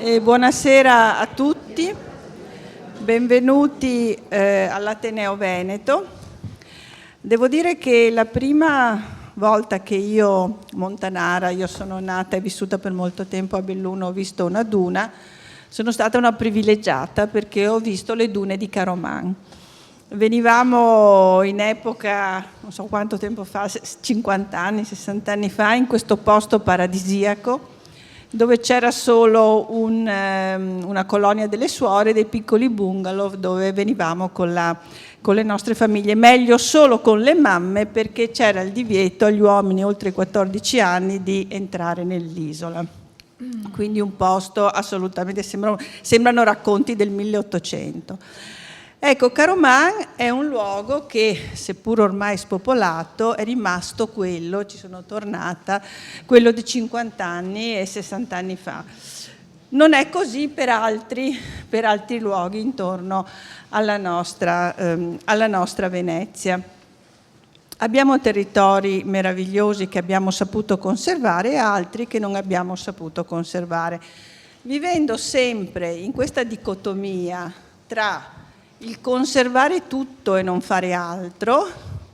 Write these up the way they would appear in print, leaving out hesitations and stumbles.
Buonasera a tutti, benvenuti all'Ateneo Veneto. Devo dire che la prima volta che io, montanara, io sono nata e vissuta per molto tempo a Belluno, ho visto una duna, sono stata una privilegiata perché ho visto le dune di Caroman. Venivamo in epoca, non so quanto tempo fa, 50 anni, 60 anni fa, in questo posto paradisiaco dove c'era solo una colonia delle suore, dei piccoli bungalow dove venivamo con le nostre famiglie, meglio solo con le mamme perché c'era il divieto agli uomini oltre i 14 anni di entrare nell'isola. Quindi un posto assolutamente, sembrano racconti del 1800. Ecco, Caroman è un luogo che, seppur ormai spopolato, è rimasto quello, ci sono tornata, quello di 50 anni e 60 anni fa. Non è così per altri luoghi intorno alla nostra Venezia. Abbiamo territori meravigliosi che abbiamo saputo conservare e altri che non abbiamo saputo conservare, vivendo sempre in questa dicotomia tra il conservare tutto e non fare altro,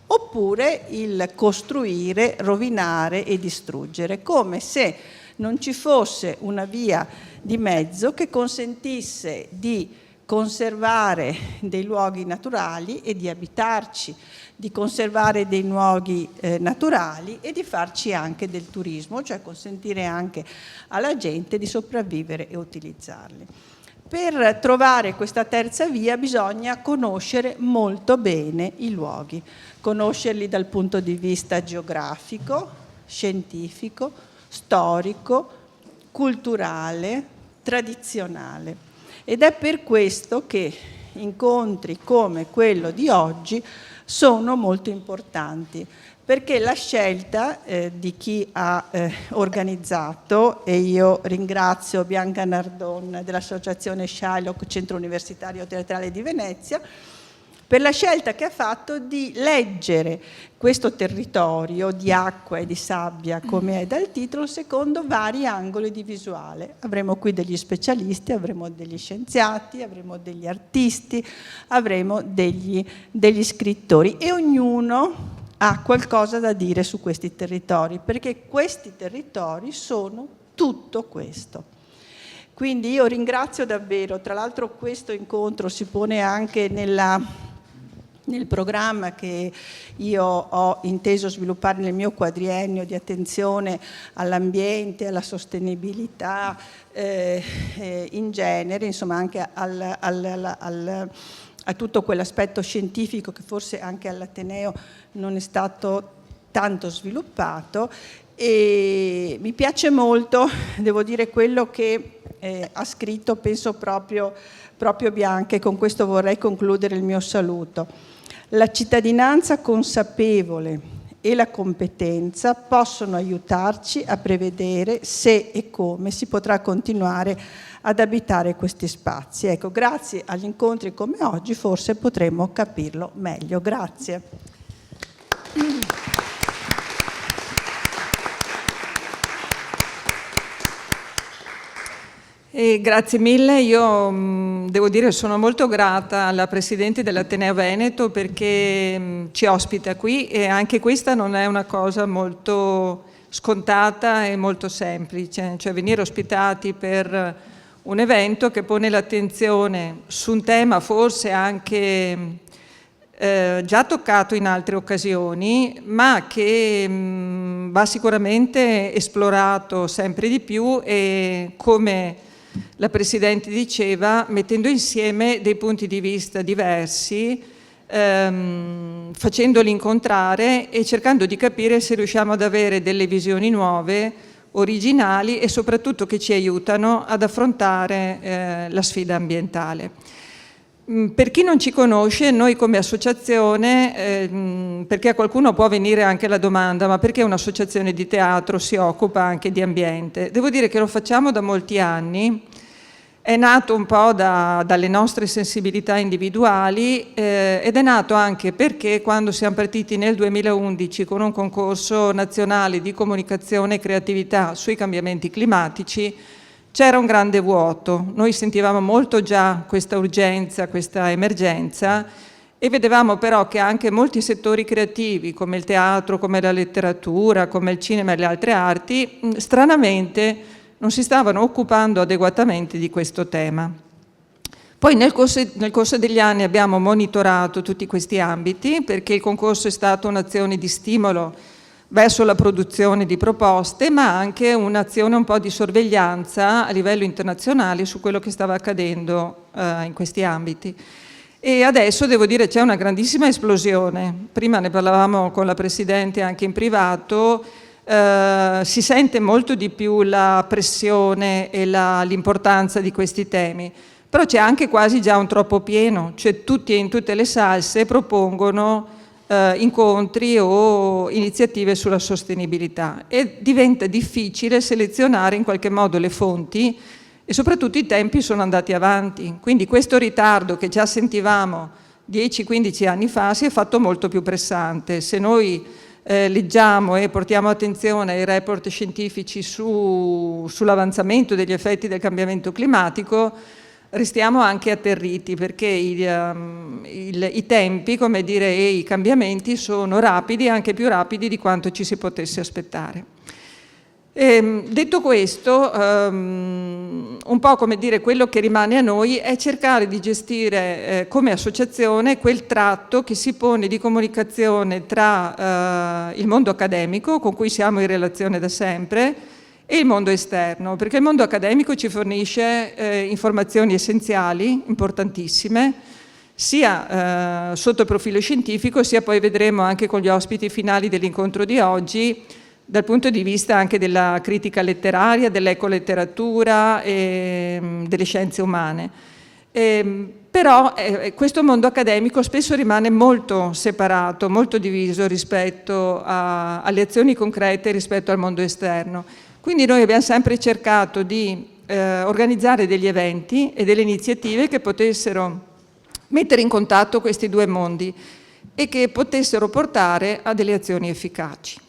oppure il costruire, rovinare e distruggere, come se non ci fosse una via di mezzo che consentisse di conservare dei luoghi naturali e di abitarci, di conservare dei luoghi naturali e di farci anche del turismo, cioè consentire anche alla gente di sopravvivere e utilizzarli. Per trovare questa terza via bisogna conoscere molto bene i luoghi, conoscerli dal punto di vista geografico, scientifico, storico, culturale, tradizionale. Ed è per questo che incontri come quello di oggi sono molto importanti, perché la scelta di chi ha organizzato, e io ringrazio Bianca Nardon dell'Associazione Shylock, Centro Universitario Teatrale di Venezia, per la scelta che ha fatto di leggere questo territorio di acqua e di sabbia, come è dal titolo, secondo vari angoli di visuale. Avremo qui degli specialisti, avremo degli scienziati, avremo degli artisti, avremo degli scrittori e ognuno ha qualcosa da dire su questi territori, perché questi territori sono tutto questo. Quindi io ringrazio davvero, tra l'altro questo incontro si pone anche nel programma che io ho inteso sviluppare nel mio quadriennio di attenzione all'ambiente, alla sostenibilità in genere, insomma anche a tutto quell'aspetto scientifico che forse anche all'Ateneo non è stato tanto sviluppato, e mi piace molto, devo dire, quello che ha scritto, penso proprio Bianca, e con questo vorrei concludere il mio saluto. La cittadinanza consapevole e la competenza possono aiutarci a prevedere se e come si potrà continuare ad abitare questi spazi. Ecco, grazie agli incontri come oggi forse potremo capirlo meglio. Grazie. Grazie mille, io devo dire sono molto grata alla Presidente dell'Ateneo Veneto perché ci ospita qui, e anche questa non è una cosa molto scontata e molto semplice, cioè venire ospitati per un evento che pone l'attenzione su un tema forse anche già toccato in altre occasioni, ma che va sicuramente esplorato sempre di più, e come la Presidente diceva, mettendo insieme dei punti di vista diversi, facendoli incontrare e cercando di capire se riusciamo ad avere delle visioni nuove, originali e soprattutto che ci aiutano ad affrontare la sfida ambientale. Per chi non ci conosce, noi come associazione, perché a qualcuno può venire anche la domanda, ma perché un'associazione di teatro si occupa anche di ambiente? Devo dire che lo facciamo da molti anni, è nato un po' dalle nostre sensibilità individuali ed è nato anche perché quando siamo partiti nel 2011 con un concorso nazionale di comunicazione e creatività sui cambiamenti climatici, c'era un grande vuoto. Noi sentivamo molto già questa urgenza, questa emergenza, e vedevamo però che anche molti settori creativi, come il teatro, come la letteratura, come il cinema e le altre arti, stranamente non si stavano occupando adeguatamente di questo tema. Poi nel corso degli anni abbiamo monitorato tutti questi ambiti, perché il concorso è stato un'azione di stimolo verso la produzione di proposte, ma anche un'azione un po' di sorveglianza a livello internazionale su quello che stava accadendo in questi ambiti. E adesso devo dire c'è una grandissima esplosione. Prima ne parlavamo con la Presidente anche in privato, si sente molto di più la pressione e l'importanza di questi temi, però c'è anche quasi già un troppo pieno, cioè tutti in tutte le salse propongono incontri o iniziative sulla sostenibilità e diventa difficile selezionare in qualche modo le fonti e soprattutto i tempi sono andati avanti, quindi questo ritardo che già sentivamo 10-15 anni fa si è fatto molto più pressante. Se noi leggiamo e portiamo attenzione ai report scientifici sull'avanzamento degli effetti del cambiamento climatico, restiamo anche atterriti, perché i tempi, come dire, e i cambiamenti sono rapidi, anche più rapidi di quanto ci si potesse aspettare. Detto questo, un po' come dire, quello che rimane a noi è cercare di gestire come associazione quel tratto che si pone di comunicazione tra il mondo accademico, con cui siamo in relazione da sempre, e il mondo esterno, perché il mondo accademico ci fornisce informazioni essenziali, importantissime, sia sotto il profilo scientifico, sia poi vedremo anche con gli ospiti finali dell'incontro di oggi, dal punto di vista anche della critica letteraria, dell'ecoletteratura e delle scienze umane. Però questo mondo accademico spesso rimane molto separato, molto diviso rispetto alle azioni concrete, rispetto al mondo esterno. Quindi noi abbiamo sempre cercato di organizzare degli eventi e delle iniziative che potessero mettere in contatto questi due mondi e che potessero portare a delle azioni efficaci.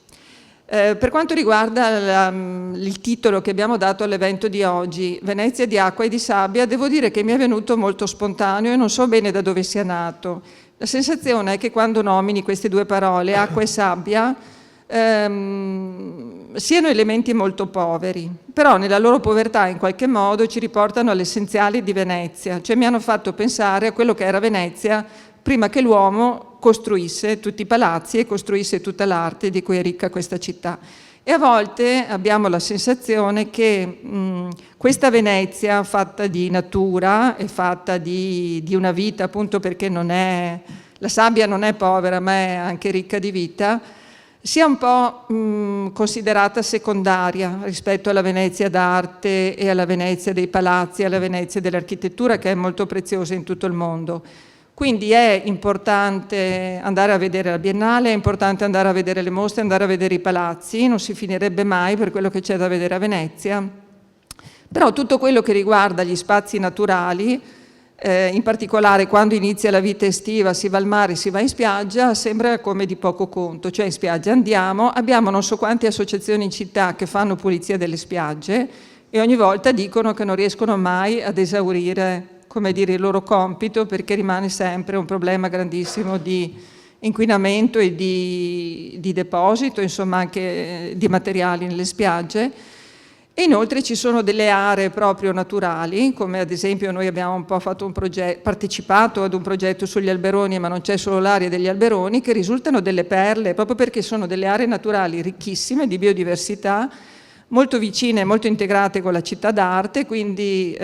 Per quanto riguarda il titolo che abbiamo dato all'evento di oggi, Venezia di acqua e di sabbia, devo dire che mi è venuto molto spontaneo e non so bene da dove sia nato. La sensazione è che quando nomini queste due parole, acqua e sabbia, siano elementi molto poveri, però nella loro povertà in qualche modo ci riportano all'essenziale di Venezia, cioè mi hanno fatto pensare a quello che era Venezia prima che l'uomo costruisse tutti i palazzi e costruisse tutta l'arte di cui è ricca questa città. E a volte abbiamo la sensazione che questa Venezia fatta di natura e fatta di una vita, appunto perché la sabbia non è povera ma è anche ricca di vita, sia un po' considerata secondaria rispetto alla Venezia d'arte e alla Venezia dei palazzi, alla Venezia dell'architettura, che è molto preziosa in tutto il mondo. Quindi è importante andare a vedere la Biennale, è importante andare a vedere le mostre, andare a vedere i palazzi, non si finirebbe mai per quello che c'è da vedere a Venezia. Però tutto quello che riguarda gli spazi naturali, in particolare quando inizia la vita estiva, si va al mare, si va in spiaggia, sembra come di poco conto, cioè in spiaggia andiamo, abbiamo non so quante associazioni in città che fanno pulizia delle spiagge e ogni volta dicono che non riescono mai ad esaurire, come dire, il loro compito, perché rimane sempre un problema grandissimo di inquinamento e di deposito, insomma anche di materiali nelle spiagge. E inoltre ci sono delle aree proprio naturali, come ad esempio noi abbiamo un po' partecipato ad un progetto sugli alberoni, ma non c'è solo l'area degli alberoni, che risultano delle perle, proprio perché sono delle aree naturali ricchissime di biodiversità, molto vicine, molto integrate con la città d'arte, quindi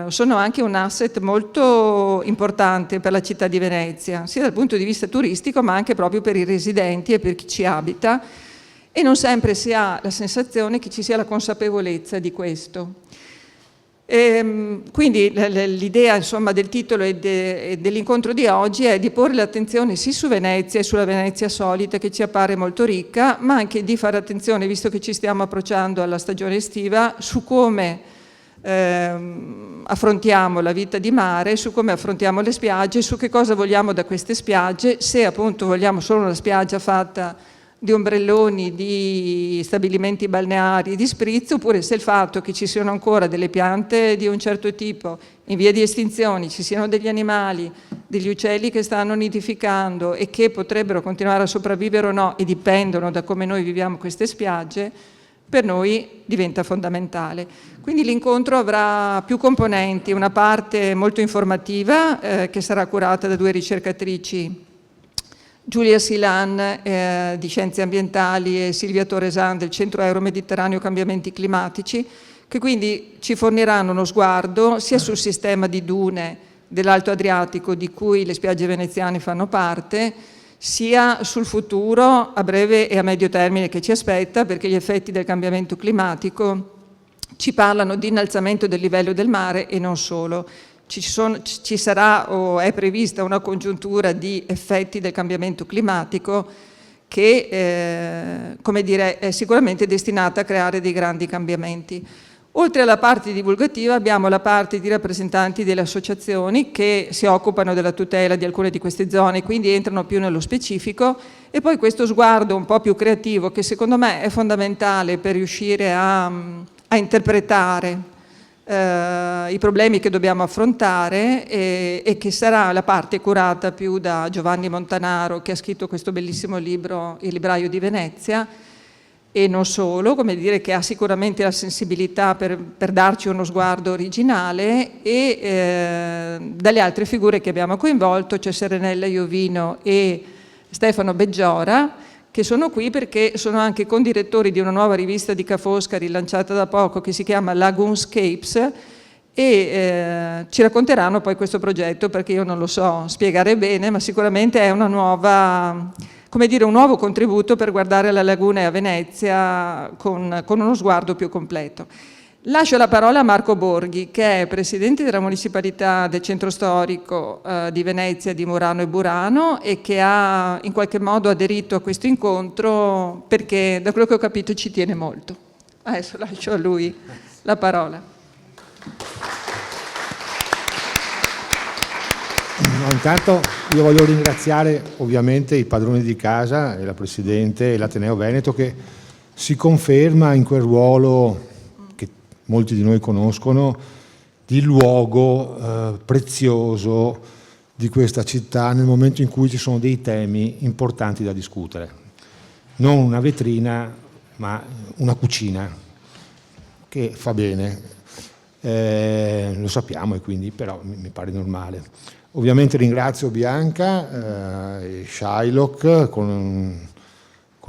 sono anche un asset molto importante per la città di Venezia, sia dal punto di vista turistico, ma anche proprio per i residenti e per chi ci abita. E non sempre si ha la sensazione che ci sia la consapevolezza di questo. Quindi l'idea, insomma, del titolo e dell'incontro di oggi è di porre l'attenzione sì su Venezia e sulla Venezia solita, che ci appare molto ricca, ma anche di fare attenzione, visto che ci stiamo approcciando alla stagione estiva, su come affrontiamo la vita di mare, su come affrontiamo le spiagge, su che cosa vogliamo da queste spiagge, se appunto vogliamo solo una spiaggia fatta di ombrelloni, di stabilimenti balneari, di spritz, oppure se il fatto che ci siano ancora delle piante di un certo tipo in via di estinzione, ci siano degli animali, degli uccelli che stanno nidificando e che potrebbero continuare a sopravvivere o no e dipendono da come noi viviamo queste spiagge, per noi diventa fondamentale. Quindi l'incontro avrà più componenti, una parte molto informativa che sarà curata da 2 ricercatrici, Giulia Silan di Scienze Ambientali e Silvia Toresan del Centro Euro-Mediterraneo Cambiamenti Climatici, che quindi ci forniranno uno sguardo sia sul sistema di dune dell'Alto Adriatico di cui le spiagge veneziane fanno parte, sia sul futuro a breve e a medio termine che ci aspetta, perché gli effetti del cambiamento climatico ci parlano di innalzamento del livello del mare e non solo. Ci sarà o è prevista una congiuntura di effetti del cambiamento climatico che come dire, è sicuramente destinata a creare dei grandi cambiamenti. Oltre alla parte divulgativa abbiamo la parte di rappresentanti delle associazioni che si occupano della tutela di alcune di queste zone, quindi entrano più nello specifico, e poi questo sguardo un po' più creativo che secondo me è fondamentale per riuscire a interpretare i problemi che dobbiamo affrontare e che sarà la parte curata più da Giovanni Montanaro, che ha scritto questo bellissimo libro Il libraio di Venezia, e non solo, come dire, che ha sicuramente la sensibilità per darci uno sguardo originale, e dalle altre figure che abbiamo coinvolto, cioè Serenella Iovino e Stefano Beggiora, che sono qui perché sono anche condirettori di una nuova rivista di Ca' Foscari lanciata da poco che si chiama Lagoonscapes, e ci racconteranno poi questo progetto, perché io non lo so spiegare bene, ma sicuramente è una nuova, come dire, un nuovo contributo per guardare la laguna e a Venezia con uno sguardo più completo. Lascio la parola a Marco Borghi, che è presidente della municipalità del centro storico di Venezia, di Murano e Burano, e che ha in qualche modo aderito a questo incontro perché, da quello che ho capito, ci tiene molto. Adesso lascio a lui la parola. Intanto io voglio ringraziare ovviamente i padroni di casa e la Presidente e l'Ateneo Veneto, che si conferma in quel ruolo che molti di noi conoscono, di luogo prezioso di questa città nel momento in cui ci sono dei temi importanti da discutere. Non una vetrina, ma una cucina, che fa bene, lo sappiamo, e quindi però mi pare normale. Ovviamente ringrazio Bianca e Shylock, con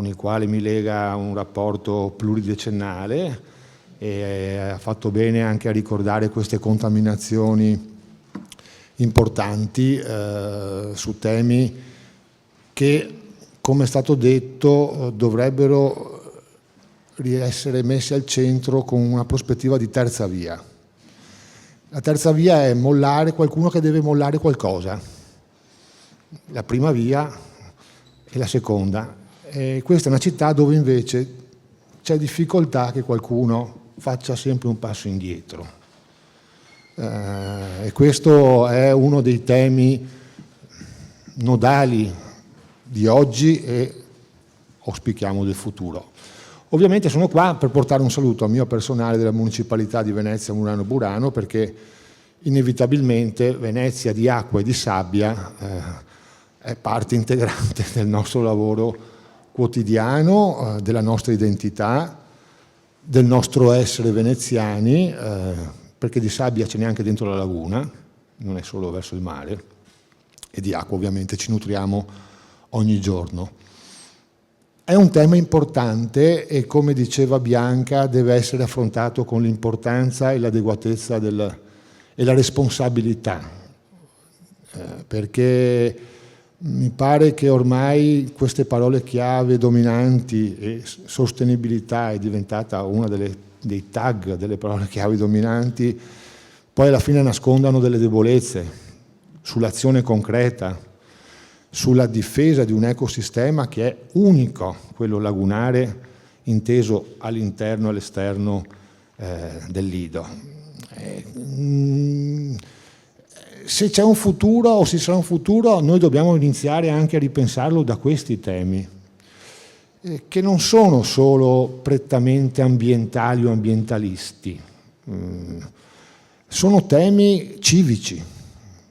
il quale mi lega un rapporto pluridecennale, e ha fatto bene anche a ricordare queste contaminazioni importanti su temi che, come è stato detto, dovrebbero essere messi al centro con una prospettiva di terza via. La terza via è mollare qualcuno che deve mollare qualcosa. La prima via è la seconda. E questa è una città dove invece c'è difficoltà che qualcuno faccia sempre un passo indietro. E questo è uno dei temi nodali di oggi e auspichiamo del futuro. Ovviamente sono qua per portare un saluto al mio personale della municipalità di Venezia, Murano e Burano, perché inevitabilmente Venezia di acqua e di sabbia è parte integrante del nostro lavoro quotidiano, della nostra identità, del nostro essere veneziani, perché di sabbia ce n'è anche dentro la laguna, non è solo verso il mare, e di acqua ovviamente ci nutriamo ogni giorno. È un tema importante e, come diceva Bianca, deve essere affrontato con l'importanza e l'adeguatezza e la responsabilità, perché mi pare che ormai queste parole chiave dominanti, e sostenibilità è diventata una dei tag delle parole chiave dominanti, poi alla fine nascondano delle debolezze sull'azione concreta, sulla difesa di un ecosistema che è unico, quello lagunare, inteso all'interno e all'esterno del Lido. Se c'è un futuro o ci sarà un futuro, noi dobbiamo iniziare anche a ripensarlo da questi temi. che non sono solo prettamente ambientali o ambientalisti, sono temi civici,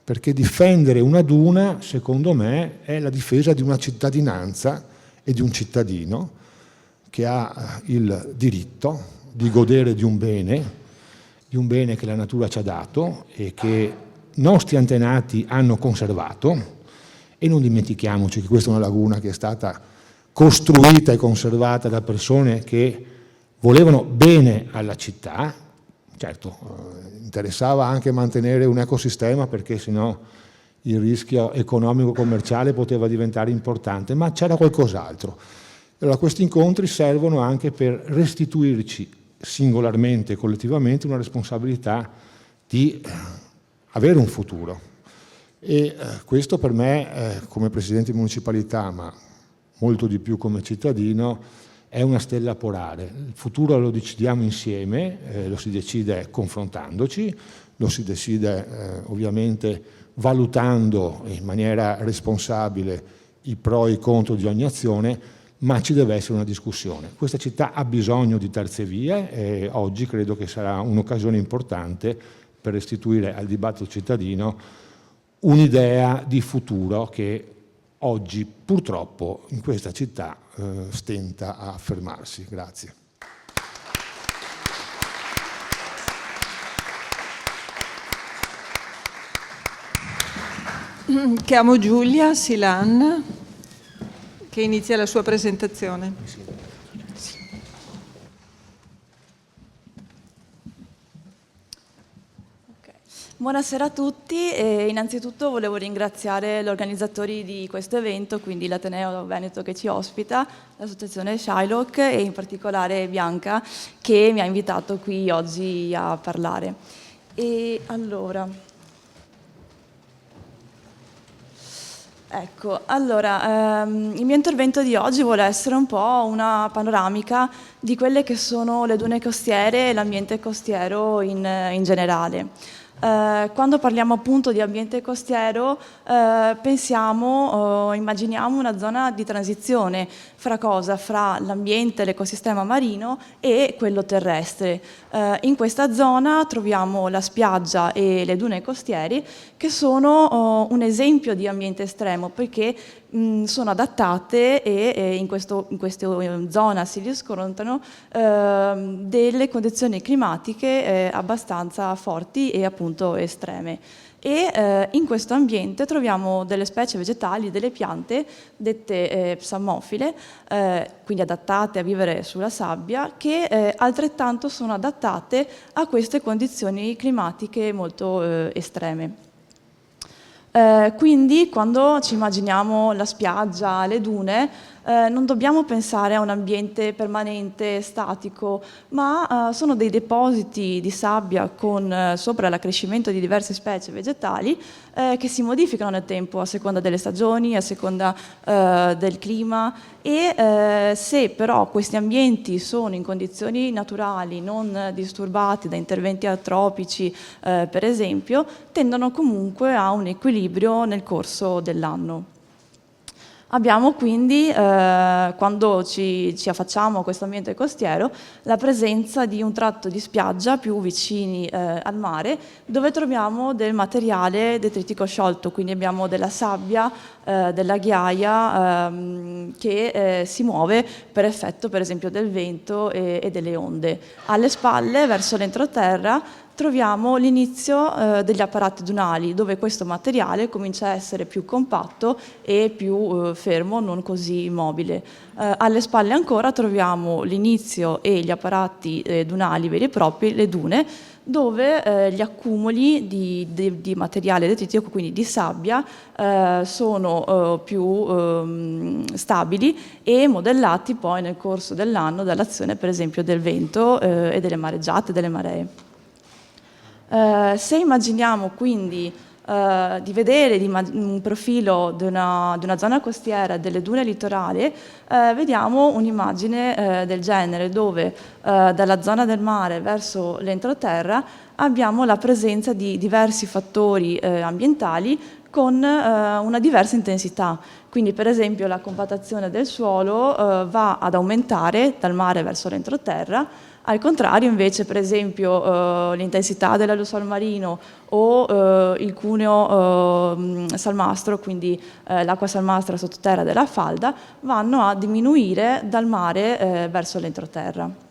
perché difendere una duna, secondo me, è la difesa di una cittadinanza e di un cittadino che ha il diritto di godere di un bene che la natura ci ha dato e che i nostri antenati hanno conservato. E non dimentichiamoci che questa è una laguna che è stata costruita e conservata da persone che volevano bene alla città. Certo, interessava anche mantenere un ecosistema, perché sennò il rischio economico-commerciale poteva diventare importante, ma c'era qualcos'altro. Allora questi incontri servono anche per restituirci singolarmente e collettivamente una responsabilità di avere un futuro. E questo per me, come presidente di municipalità, ma molto di più come cittadino, è una stella polare. Il futuro lo decidiamo insieme, lo si decide confrontandoci, lo si decide ovviamente valutando in maniera responsabile i pro e i contro di ogni azione, ma ci deve essere una discussione. Questa città ha bisogno di terze vie e oggi credo che sarà un'occasione importante per restituire al dibattito cittadino un'idea di futuro che oggi purtroppo in questa città stenta a affermarsi. Grazie. Chiamo Giulia Silan che inizia la sua presentazione. Buonasera a tutti e innanzitutto volevo ringraziare gli organizzatori di questo evento, quindi l'Ateneo Veneto che ci ospita, l'associazione Shylock e in particolare Bianca che mi ha invitato qui oggi a parlare. E allora, il mio intervento di oggi vuole essere un po' una panoramica di quelle che sono le dune costiere e l'ambiente costiero in generale. Quando parliamo appunto di ambiente costiero immaginiamo una zona di transizione fra cosa? Fra l'ambiente, l'ecosistema marino e quello terrestre. In questa zona troviamo la spiaggia e le dune costiere che sono un esempio di ambiente estremo perché sono adattate e in questa zona si riscontrano delle condizioni climatiche abbastanza forti e appunto estreme. E in questo ambiente troviamo delle specie vegetali, delle piante dette psammofile, quindi adattate a vivere sulla sabbia, che altrettanto sono adattate a queste condizioni climatiche molto estreme. Quindi quando ci immaginiamo la spiaggia, le dune, non dobbiamo pensare a un ambiente permanente, statico, ma sono dei depositi di sabbia con sopra l'accrescimento di diverse specie vegetali che si modificano nel tempo a seconda delle stagioni, a seconda del clima e se però questi ambienti sono in condizioni naturali, non disturbati da interventi antropici per esempio, tendono comunque a un equilibrio nel corso dell'anno. Abbiamo quindi, quando ci affacciamo a questo ambiente costiero, la presenza di un tratto di spiaggia più vicini al mare, dove troviamo del materiale detritico sciolto, quindi abbiamo della sabbia, della ghiaia che si muove per effetto per esempio del vento e delle onde. Alle spalle, verso l'entroterra, troviamo l'inizio degli apparati dunali, dove questo materiale comincia a essere più compatto e più fermo, non così mobile. Alle spalle ancora troviamo l'inizio e gli apparati dunali veri e propri, le dune, dove gli accumuli di materiale detritico, quindi di sabbia, sono più stabili e modellati poi nel corso dell'anno dall'azione per esempio del vento e delle mareggiate, delle maree. Se immaginiamo quindi di vedere un profilo di una zona costiera, delle dune litorali, vediamo un'immagine del genere dove dalla zona del mare verso l'entroterra abbiamo la presenza di diversi fattori ambientali con una diversa intensità. Quindi per esempio la compattazione del suolo va ad aumentare dal mare verso l'entroterra, al contrario invece per esempio l'intensità dell'aerosol marino o il cuneo salmastro, quindi l'acqua salmastra sottoterra della falda, vanno a diminuire dal mare verso l'entroterra.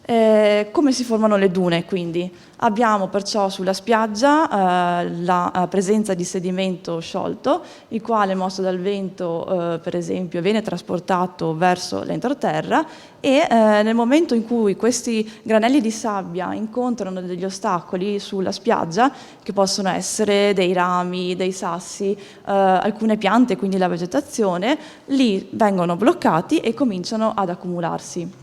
Come si formano le dune quindi? Abbiamo perciò sulla spiaggia la presenza di sedimento sciolto, il quale mosso dal vento per esempio viene trasportato verso l'entroterra e nel momento in cui questi granelli di sabbia incontrano degli ostacoli sulla spiaggia, che possono essere dei rami, dei sassi, alcune piante, quindi la vegetazione, lì vengono bloccati e cominciano ad accumularsi.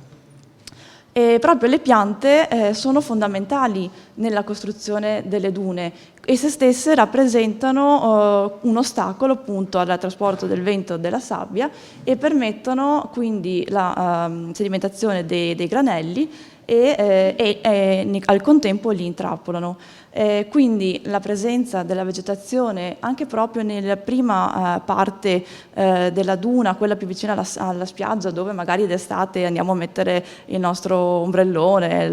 E proprio le piante sono fondamentali nella costruzione delle dune. Esse stesse rappresentano un ostacolo appunto al trasporto del vento della sabbia e permettono quindi la sedimentazione dei granelli e al contempo li intrappolano. Quindi la presenza della vegetazione anche proprio nella prima parte della duna, quella più vicina alla spiaggia, dove magari d'estate andiamo a mettere il nostro ombrellone,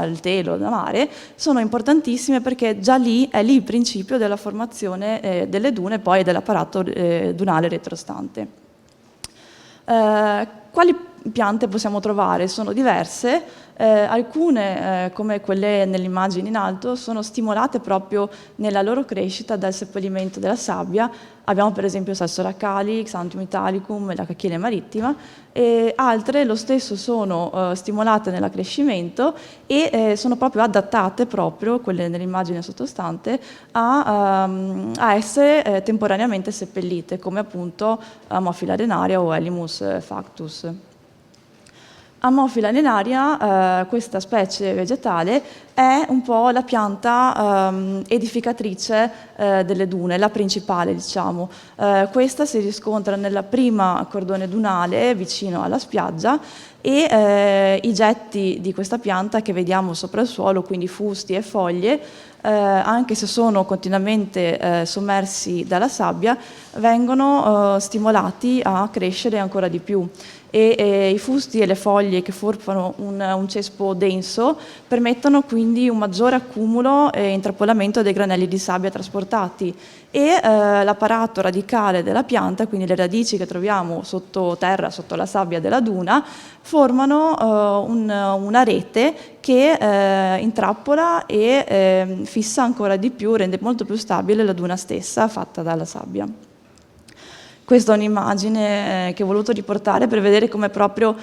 il telo da mare, sono importantissime perché già lì è lì il principio della formazione delle dune e poi dell'apparato dunale retrostante. Quali piante possiamo trovare? Sono diverse. Alcune, come quelle nell'immagine in alto, sono stimolate proprio nella loro crescita dal seppellimento della sabbia. Abbiamo per esempio Salsoracali, Xanthium italicum e la cacchiene marittima, e altre lo stesso sono stimolate nell'accrescimento e sono proprio adattate, proprio quelle nell'immagine sottostante, a essere temporaneamente seppellite, come appunto Ammophila arenaria o Elymus factus. Ammophila arenaria, questa specie vegetale, è un po' la pianta edificatrice delle dune, la principale diciamo. Questa si riscontra nella prima cordone dunale vicino alla spiaggia e i getti di questa pianta che vediamo sopra il suolo, quindi fusti e foglie, anche se sono continuamente sommersi dalla sabbia, vengono stimolati a crescere ancora di più. E i fusti e le foglie che formano un cespo denso permettono quindi un maggiore accumulo e intrappolamento dei granelli di sabbia trasportati e l'apparato radicale della pianta, quindi le radici che troviamo sottoterra, sotto la sabbia della duna, formano una rete che intrappola e fissa ancora di più, rende molto più stabile la duna stessa fatta dalla sabbia. Questa è un'immagine che ho voluto riportare per vedere come proprio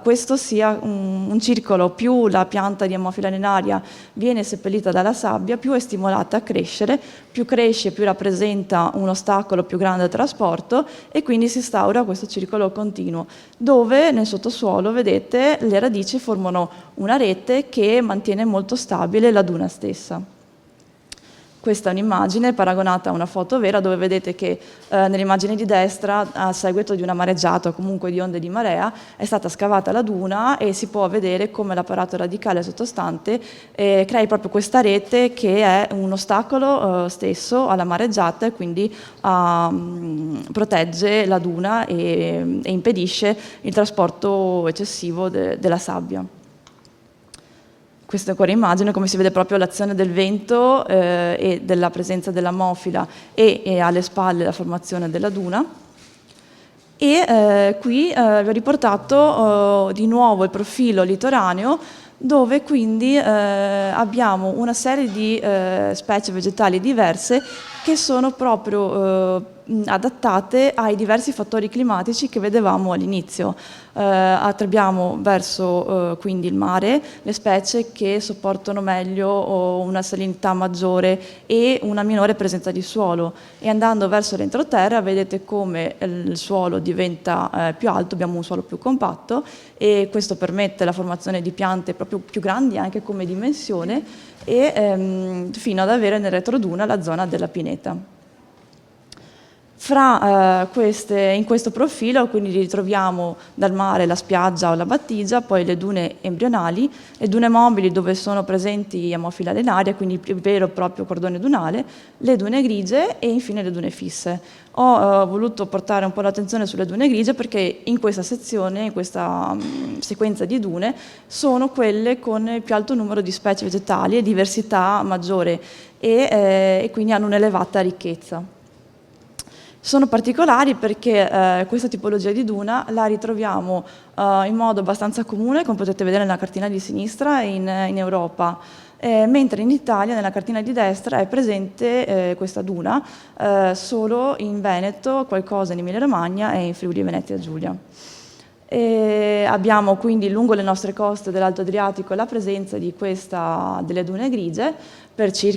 questo sia un circolo. Più la pianta di Ammophila arenaria viene seppellita dalla sabbia, più è stimolata a crescere, più cresce, più rappresenta un ostacolo più grande al trasporto e quindi si instaura questo circolo continuo, dove nel sottosuolo, vedete, le radici formano una rete che mantiene molto stabile la duna stessa. Questa è un'immagine paragonata a una foto vera dove vedete che nell'immagine di destra, a seguito di una mareggiata o comunque di onde di marea, è stata scavata la duna e si può vedere come l'apparato radicale sottostante crei proprio questa rete che è un ostacolo stesso alla mareggiata e quindi protegge la duna e impedisce il trasporto eccessivo della sabbia. Questa è ancora immagine, come si vede proprio l'azione del vento e della presenza dell'Ammophila e alle spalle la formazione della duna. E qui vi ho riportato di nuovo il profilo litoraneo, dove quindi abbiamo una serie di specie vegetali diverse che sono proprio adattate ai diversi fattori climatici che vedevamo all'inizio. Attribuiamo verso quindi il mare le specie che sopportano meglio una salinità maggiore e una minore presenza di suolo, e andando verso l'entroterra vedete come il suolo diventa più alto, abbiamo un suolo più compatto e questo permette la formazione di piante proprio più grandi anche come dimensione e fino ad avere nel retroduna la zona della pineta. In questo profilo quindi ritroviamo dal mare la spiaggia o la battigia, poi le dune embrionali, le dune mobili dove sono presenti amofila lenaria, quindi il vero e proprio cordone dunale, le dune grigie e infine le dune fisse. Ho voluto portare un po' l'attenzione sulle dune grigie perché in questa sezione, in questa sequenza di dune, sono quelle con il più alto numero di specie vegetali e diversità maggiore e quindi hanno un'elevata ricchezza. Sono particolari perché questa tipologia di duna la ritroviamo in modo abbastanza comune, come potete vedere nella cartina di sinistra, in Europa, mentre in Italia, nella cartina di destra, è presente questa duna solo in Veneto, qualcosa in Emilia-Romagna e in Friuli Venezia Giulia. Abbiamo quindi lungo le nostre coste dell'Alto Adriatico la presenza delle dune grigie,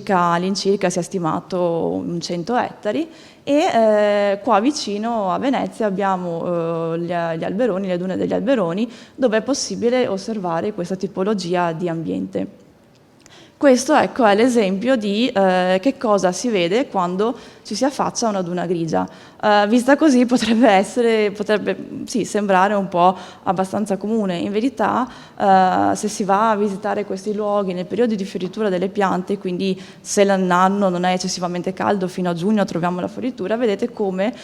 all'incirca si è stimato 100 ettari, e qua vicino a Venezia abbiamo gli alberoni, le dune degli alberoni, dove è possibile osservare questa tipologia di ambiente. Questo ecco, è l'esempio di che cosa si vede quando ci si affaccia a una duna grigia. Vista così potrebbe sembrare un po' abbastanza comune. In verità, se si va a visitare questi luoghi nel periodo di fioritura delle piante, quindi se l'anno non è eccessivamente caldo, fino a giugno troviamo la fioritura, vedete come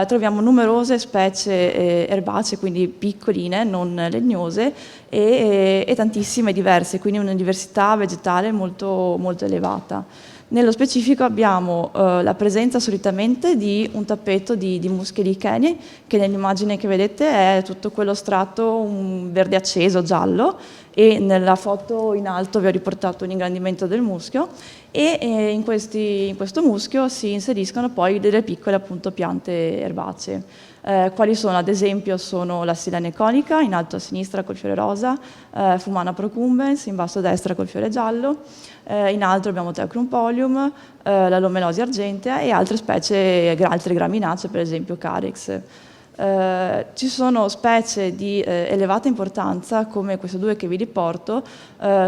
troviamo numerose specie erbacee, quindi piccoline, non legnose, e tantissime diverse, quindi una diversità vegetale molto, molto elevata. Nello specifico abbiamo la presenza solitamente di un tappeto di muschi licheni, che nell'immagine che vedete è tutto quello strato un verde acceso, giallo, e nella foto in alto vi ho riportato un ingrandimento del muschio, e in questo muschio si inseriscono poi delle piccole appunto piante erbacee. Quali sono? Ad esempio sono la Silene conica in alto a sinistra col fiore rosa, Fumana procumbens in basso a destra col fiore giallo, in alto abbiamo Teucrum polium, la Lomelosi argentea e altre specie, altre graminacee, per esempio Carex. Ci sono specie di elevata importanza come queste due che vi riporto,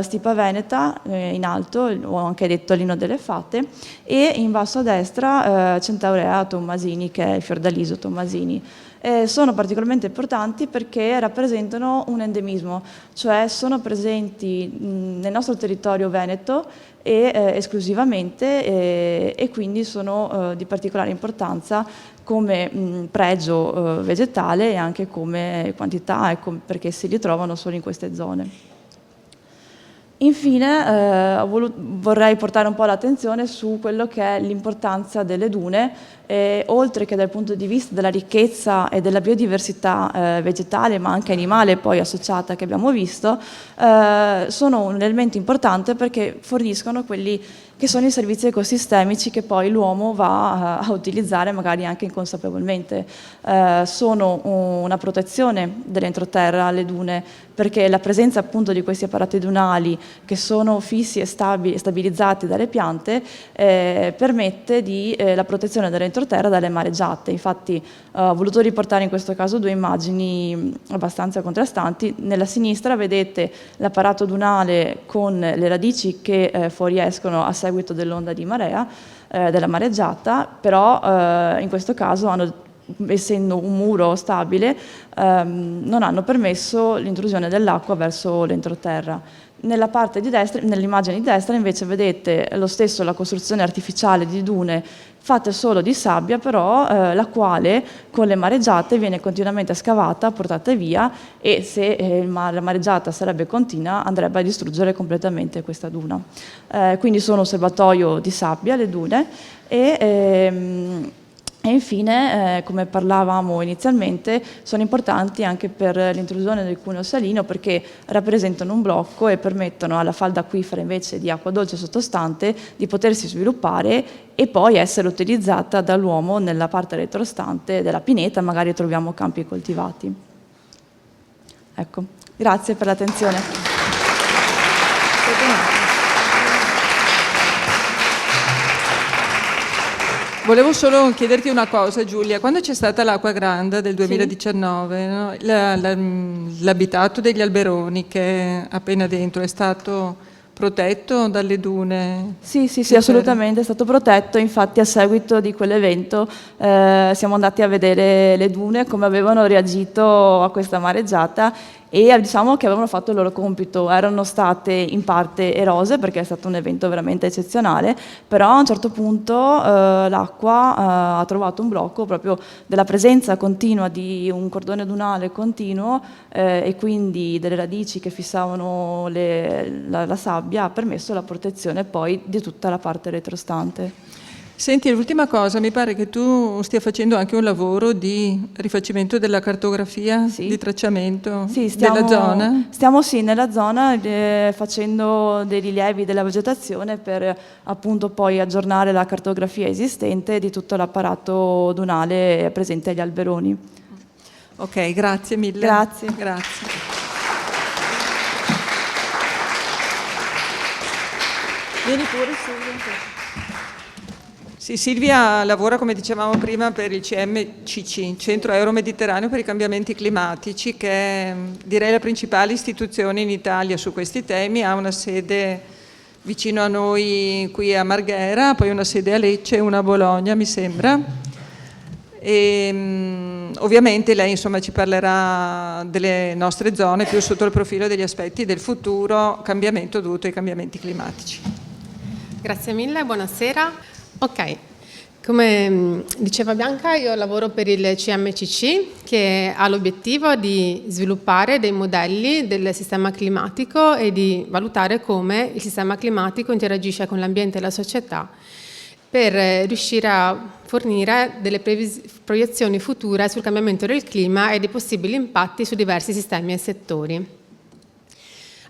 Stipa veneta in alto, ho anche detto Lino delle fate, e in basso a destra Centaurea tommasini, che è il fiordaliso tommasini. Sono particolarmente importanti perché rappresentano un endemismo, cioè sono presenti nel nostro territorio veneto esclusivamente e quindi sono di particolare importanza come pregio vegetale e anche come quantità, perché si ritrovano solo in queste zone. Infine vorrei portare un po' l'attenzione su quello che è l'importanza delle dune, oltre che dal punto di vista della ricchezza e della biodiversità vegetale ma anche animale poi associata che abbiamo visto, sono un elemento importante perché forniscono quelli che sono i servizi ecosistemici che poi l'uomo va a utilizzare magari anche inconsapevolmente. Sono una protezione dell'entroterra, le dune, perché la presenza appunto di questi apparati dunali che sono fissi e stabilizzati dalle piante permette la protezione dell'entroterra dalle mareggiate. Infatti ho voluto riportare in questo caso due immagini abbastanza contrastanti. Nella sinistra vedete l'apparato dunale con le radici che fuoriescono a seguito dell'onda di marea, della mareggiata, però in questo caso essendo un muro stabile, non hanno permesso l'intrusione dell'acqua verso l'entroterra. Nella parte di destra, nell'immagine di destra invece vedete lo stesso, la costruzione artificiale di dune fatte solo di sabbia, però la quale con le mareggiate viene continuamente scavata, portata via, e se la mareggiata sarebbe continua andrebbe a distruggere completamente questa duna. Quindi sono un serbatoio di sabbia le dune e infine, come parlavamo inizialmente, sono importanti anche per l'intrusione del cuneo salino perché rappresentano un blocco e permettono alla falda acquifera invece di acqua dolce sottostante di potersi sviluppare e poi essere utilizzata dall'uomo nella parte retrostante della pineta, magari troviamo campi coltivati. Ecco, grazie per l'attenzione. Volevo solo chiederti una cosa, Giulia. Quando c'è stata l'acqua grande del 2019, no? L'abitato degli alberoni che è appena dentro è stato protetto dalle dune? Sì, assolutamente, è stato protetto. Infatti a seguito di quell'evento siamo andati a vedere le dune, come avevano reagito a questa mareggiata, e diciamo che avevano fatto il loro compito. Erano state in parte erose perché è stato un evento veramente eccezionale, però a un certo punto l'acqua ha trovato un blocco proprio della presenza continua di un cordone dunale continuo e quindi delle radici che fissavano la sabbia, ha permesso la protezione poi di tutta la parte retrostante. Senti, l'ultima cosa, mi pare che tu stia facendo anche un lavoro di rifacimento della cartografia, Sì. di tracciamento Sì, della zona? Stiamo nella zona facendo dei rilievi della vegetazione per appunto poi aggiornare la cartografia esistente di tutto l'apparato dunale presente agli alberoni. Ok, grazie mille. Grazie. Grazie. Vieni pure Silvia. Sì, Silvia lavora, come dicevamo prima, per il CMCC, Centro Euro-Mediterraneo per i cambiamenti climatici, che è, direi, la principale istituzione in Italia su questi temi. Ha una sede vicino a noi qui a Marghera, poi una sede a Lecce e una a Bologna, mi sembra. E ovviamente lei, insomma, ci parlerà delle nostre zone più sotto il profilo degli aspetti del futuro cambiamento dovuto ai cambiamenti climatici. Grazie mille, buonasera. Ok, come diceva Bianca, io lavoro per il CMCC, che ha l'obiettivo di sviluppare dei modelli del sistema climatico e di valutare come il sistema climatico interagisce con l'ambiente e la società, per riuscire a fornire delle proiezioni future sul cambiamento del clima e dei possibili impatti su diversi sistemi e settori.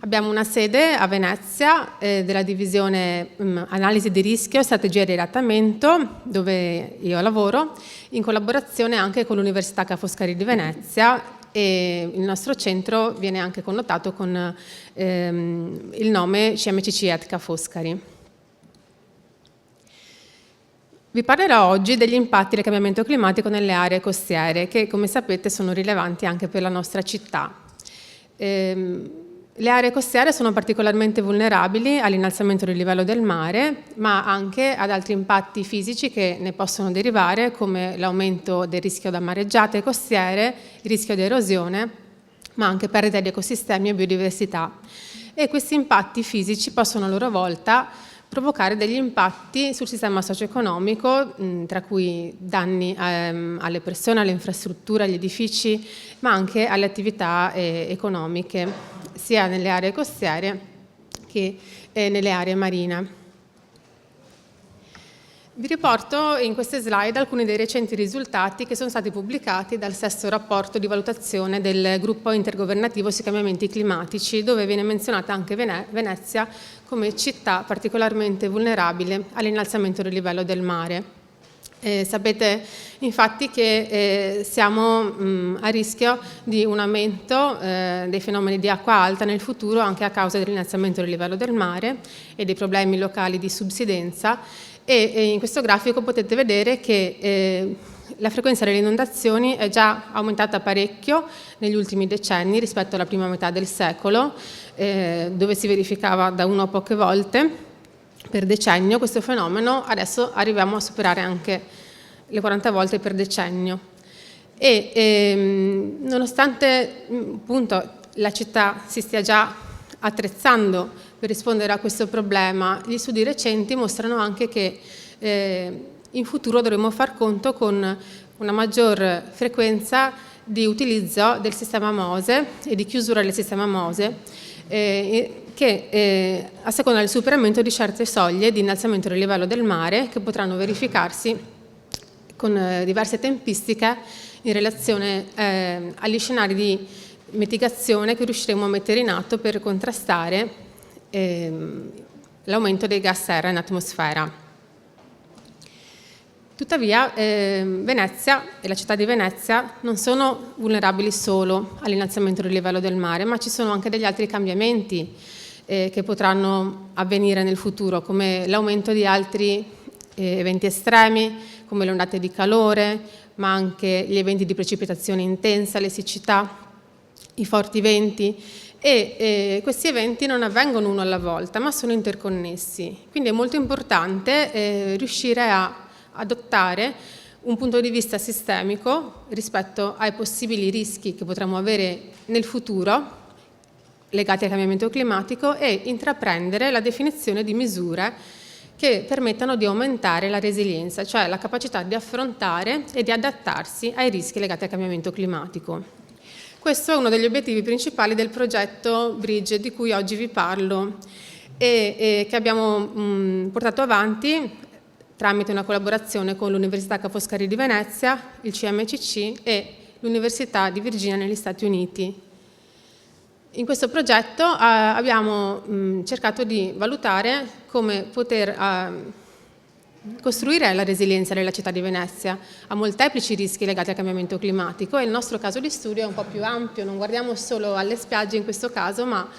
Abbiamo una sede a Venezia della divisione analisi di rischio e strategia di adattamento, dove io lavoro, in collaborazione anche con l'Università Ca' Foscari di Venezia, e il nostro centro viene anche connotato con il nome CMCC et Ca' Foscari. Vi parlerò oggi degli impatti del cambiamento climatico nelle aree costiere, che come sapete sono rilevanti anche per la nostra città. Le aree costiere sono particolarmente vulnerabili all'innalzamento del livello del mare, ma anche ad altri impatti fisici che ne possono derivare, come l'aumento del rischio da mareggiate costiere, il rischio di erosione, ma anche perdita di ecosistemi e biodiversità. E questi impatti fisici possono a loro volta provocare degli impatti sul sistema socio-economico, tra cui danni alle persone, alle infrastrutture, agli edifici, ma anche alle attività economiche, sia nelle aree costiere che nelle aree marine. Vi riporto in queste slide alcuni dei recenti risultati che sono stati pubblicati dal sesto rapporto di valutazione del gruppo intergovernativo sui cambiamenti climatici, dove viene menzionata anche Venezia come città particolarmente vulnerabile all'innalzamento del livello del mare. Sapete infatti che siamo a rischio di un aumento dei fenomeni di acqua alta nel futuro, anche a causa dell'innalzamento del livello del mare e dei problemi locali di subsidenza, e in questo grafico potete vedere che la frequenza delle inondazioni è già aumentata parecchio negli ultimi decenni rispetto alla prima metà del secolo, dove si verificava da 1 a poche volte per decennio questo fenomeno. Adesso arriviamo a superare anche le 40 volte per decennio. E nonostante appunto la città si stia già attrezzando per rispondere a questo problema, gli studi recenti mostrano anche che in futuro dovremo far conto con una maggior frequenza di utilizzo del sistema MOSE e di chiusura del sistema MOSE, che a seconda del superamento di certe soglie di innalzamento del livello del mare, che potranno verificarsi con diverse tempistiche in relazione agli scenari di mitigazione che riusciremo a mettere in atto per contrastare l'aumento dei gas serra in atmosfera. Tuttavia Venezia e la città di Venezia non sono vulnerabili solo all'innalzamento del livello del mare, ma ci sono anche degli altri cambiamenti che potranno avvenire nel futuro, come l'aumento di altri eventi estremi, come le ondate di calore, ma anche gli eventi di precipitazione intensa, le siccità, i forti venti e questi eventi non avvengono uno alla volta, ma sono interconnessi. Quindi è molto importante riuscire a adottare un punto di vista sistemico rispetto ai possibili rischi che potremo avere nel futuro legati al cambiamento climatico e intraprendere la definizione di misure che permettano di aumentare la resilienza, cioè la capacità di affrontare e di adattarsi ai rischi legati al cambiamento climatico. Questo è uno degli obiettivi principali del progetto Bridge di cui oggi vi parlo e che abbiamo portato avanti tramite una collaborazione con l'Università Ca' Foscari di Venezia, il CMCC e l'Università di Virginia negli Stati Uniti. In questo progetto abbiamo cercato di valutare come poter costruire la resilienza della città di Venezia a molteplici rischi legati al cambiamento climatico e il nostro caso di studio è un po' più ampio, non guardiamo solo alle spiagge in questo caso, ma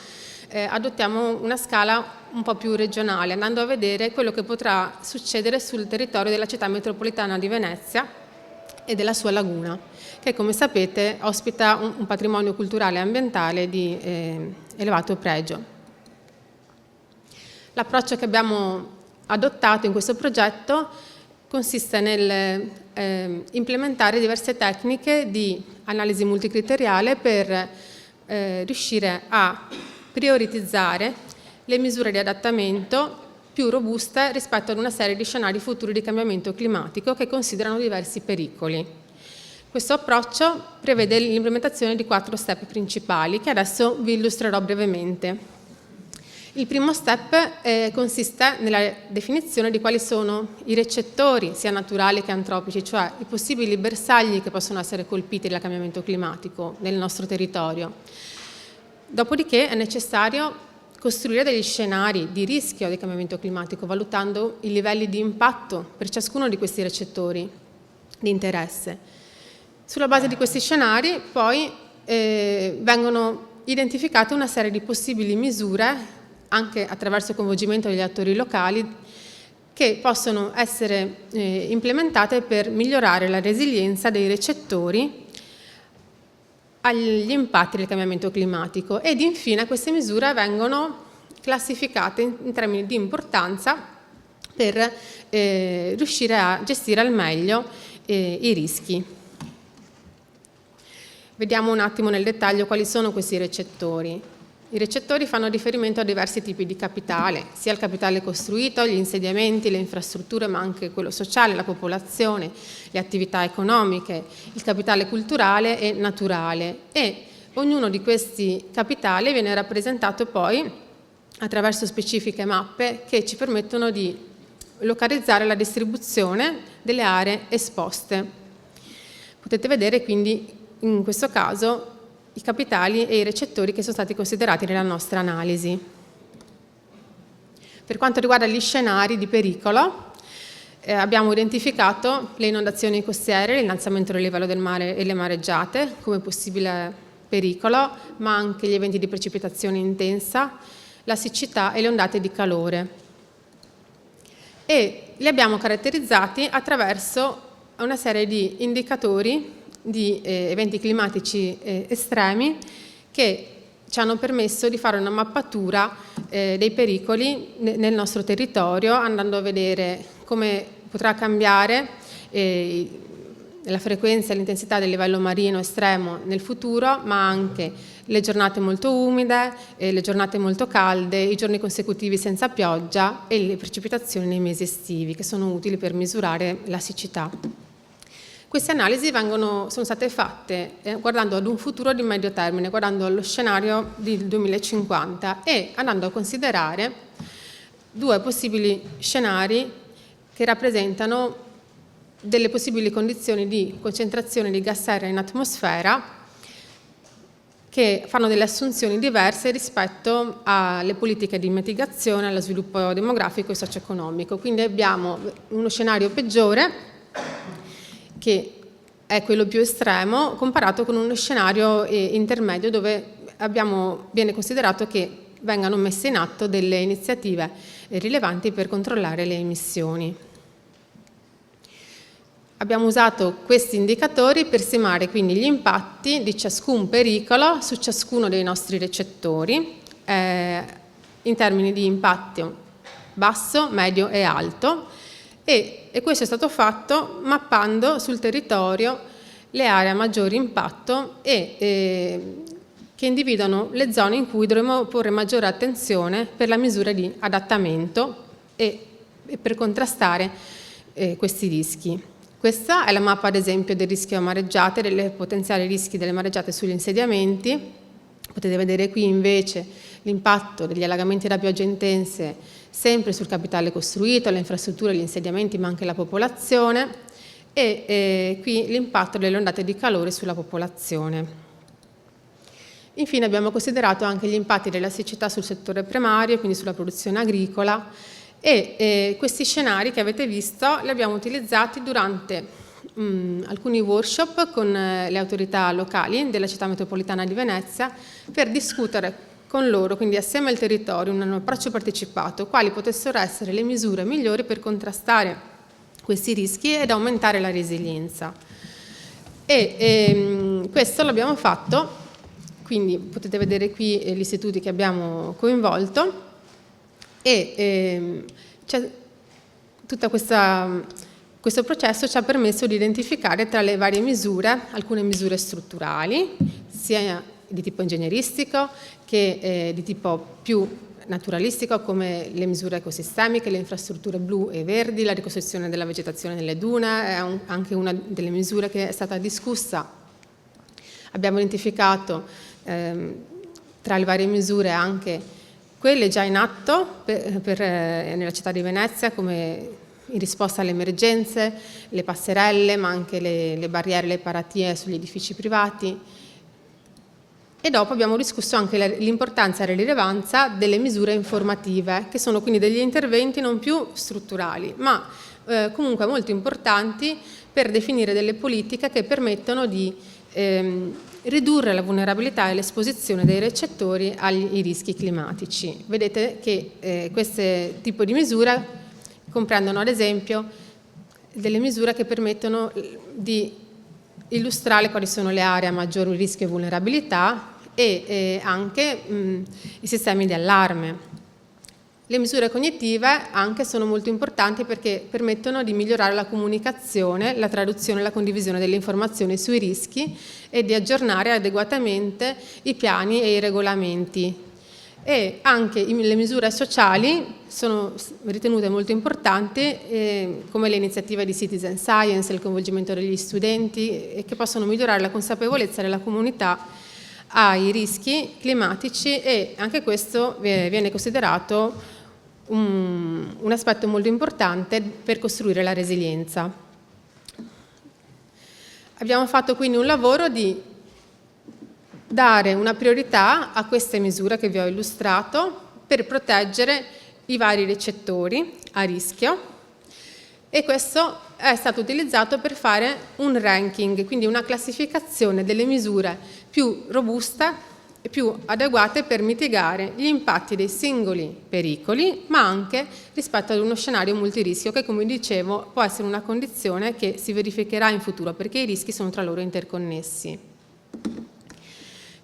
adottiamo una scala un po' più regionale, andando a vedere quello che potrà succedere sul territorio della città metropolitana di Venezia e della sua laguna, che come sapete ospita un patrimonio culturale e ambientale di elevato pregio. L'approccio che abbiamo adottato in questo progetto consiste nel implementare diverse tecniche di analisi multicriteriale per riuscire a prioritizzare le misure di adattamento più robuste rispetto ad una serie di scenari futuri di cambiamento climatico che considerano diversi pericoli. Questo approccio prevede l'implementazione di 4 step principali che adesso vi illustrerò brevemente. Il primo step consiste nella definizione di quali sono i recettori, sia naturali che antropici, cioè i possibili bersagli che possono essere colpiti dal cambiamento climatico nel nostro territorio. Dopodiché è necessario costruire degli scenari di rischio del cambiamento climatico, valutando i livelli di impatto per ciascuno di questi recettori di interesse. Sulla base di questi scenari poi vengono identificate una serie di possibili misure anche attraverso il coinvolgimento degli attori locali, che possono essere implementate per migliorare la resilienza dei recettori agli impatti del cambiamento climatico. Ed infine queste misure vengono classificate in termini di importanza per riuscire a gestire al meglio i rischi. Vediamo un attimo nel dettaglio quali sono questi recettori. I recettori fanno riferimento a diversi tipi di capitale, sia il capitale costruito, gli insediamenti, le infrastrutture, ma anche quello sociale, la popolazione, le attività economiche, il capitale culturale e naturale. E ognuno di questi capitali viene rappresentato poi attraverso specifiche mappe che ci permettono di localizzare la distribuzione delle aree esposte. Potete vedere quindi in questo caso i capitali e i recettori che sono stati considerati nella nostra analisi. Per quanto riguarda gli scenari di pericolo, abbiamo identificato le inondazioni costiere, l'innalzamento del livello del mare e le mareggiate come possibile pericolo, ma anche gli eventi di precipitazione intensa, la siccità e le ondate di calore. E li abbiamo caratterizzati attraverso una serie di indicatori di eventi climatici estremi che ci hanno permesso di fare una mappatura dei pericoli nel nostro territorio, andando a vedere come potrà cambiare la frequenza e l'intensità del livello marino estremo nel futuro, ma anche le giornate molto umide, le giornate molto calde, i giorni consecutivi senza pioggia e le precipitazioni nei mesi estivi, che sono utili per misurare la siccità. Queste analisi sono state fatte guardando ad un futuro di medio termine, guardando allo scenario del 2050 e andando a considerare 2 possibili scenari che rappresentano delle possibili condizioni di concentrazione di gas serra in atmosfera che fanno delle assunzioni diverse rispetto alle politiche di mitigazione, allo sviluppo demografico e socio-economico. Quindi abbiamo uno scenario peggiore, che è quello più estremo, comparato con uno scenario intermedio dove viene considerato che vengano messe in atto delle iniziative rilevanti per controllare le emissioni. abbiamo usato questi indicatori per stimare quindi gli impatti di ciascun pericolo su ciascuno dei nostri recettori in termini di impatto basso, medio e alto, e questo è stato fatto mappando sul territorio le aree a maggior impatto e che individuano le zone in cui dovremo porre maggiore attenzione per la misura di adattamento e per contrastare questi rischi. Questa è la mappa, ad esempio, del rischio mareggiate, dei potenziali rischi delle mareggiate sugli insediamenti. Potete vedere qui invece l'impatto degli allagamenti da piogge intense sempre sul capitale costruito, le infrastrutture, gli insediamenti, ma anche la popolazione, e qui l'impatto delle ondate di calore sulla popolazione. Infine abbiamo considerato anche gli impatti della siccità sul settore primario, quindi sulla produzione agricola, e questi scenari che avete visto li abbiamo utilizzati durante alcuni workshop con le autorità locali della città metropolitana di Venezia per discutere con loro, quindi assieme al territorio, in un approccio partecipato, quali potessero essere le misure migliori per contrastare questi rischi ed aumentare la resilienza. Questo l'abbiamo fatto. Quindi potete vedere qui gli istituti che abbiamo coinvolto e tutto questo processo ci ha permesso di identificare tra le varie misure alcune misure strutturali, sia di tipo ingegneristico che di tipo più naturalistico, come le misure ecosistemiche, le infrastrutture blu e verdi, la ricostruzione della vegetazione nelle dune, è anche una delle misure che è stata discussa. Abbiamo identificato tra le varie misure anche quelle già in atto nella città di Venezia, come in risposta alle emergenze, le passerelle, ma anche le barriere, le paratie sugli edifici privati. E dopo abbiamo discusso anche l'importanza e la rilevanza delle misure informative, che sono quindi degli interventi non più strutturali, ma comunque molto importanti per definire delle politiche che permettono di ridurre la vulnerabilità e l'esposizione dei recettori agli rischi climatici. Vedete che questo tipo di misure comprendono ad esempio delle misure che permettono di illustrare quali sono le aree a maggior rischio e vulnerabilità e anche i sistemi di allarme. Le misure cognitive anche sono molto importanti perché permettono di migliorare la comunicazione, la traduzione e la condivisione delle informazioni sui rischi e di aggiornare adeguatamente i piani e i regolamenti. E anche le misure sociali sono ritenute molto importanti, come le iniziative di citizen science, il coinvolgimento degli studenti, e che possono migliorare la consapevolezza della comunità ai rischi climatici, e anche questo viene considerato un aspetto molto importante per costruire la resilienza. Abbiamo fatto quindi un lavoro di dare una priorità a queste misure che vi ho illustrato per proteggere i vari recettori a rischio, e questo è stato utilizzato per fare un ranking, quindi una classificazione delle misure più robuste e più adeguate per mitigare gli impatti dei singoli pericoli, ma anche rispetto ad uno scenario multirischio che, come dicevo, può essere una condizione che si verificherà in futuro perché i rischi sono tra loro interconnessi.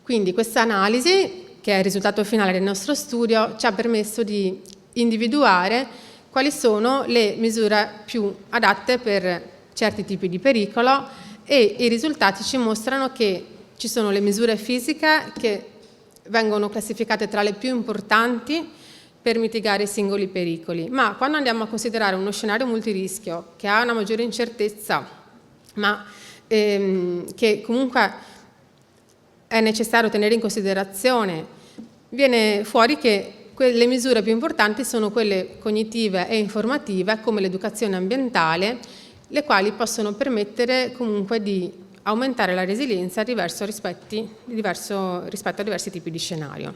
Quindi questa analisi, che è il risultato finale del nostro studio, ci ha permesso di individuare quali sono le misure più adatte per certi tipi di pericolo, e i risultati ci mostrano che ci sono le misure fisiche che vengono classificate tra le più importanti per mitigare i singoli pericoli, ma quando andiamo a considerare uno scenario multirischio che ha una maggiore incertezza, ma che comunque è necessario tenere in considerazione, viene fuori che le misure più importanti sono quelle cognitive e informative, come l'educazione ambientale, le quali possono permettere comunque di aumentare la resilienza rispetto a diversi tipi di scenario.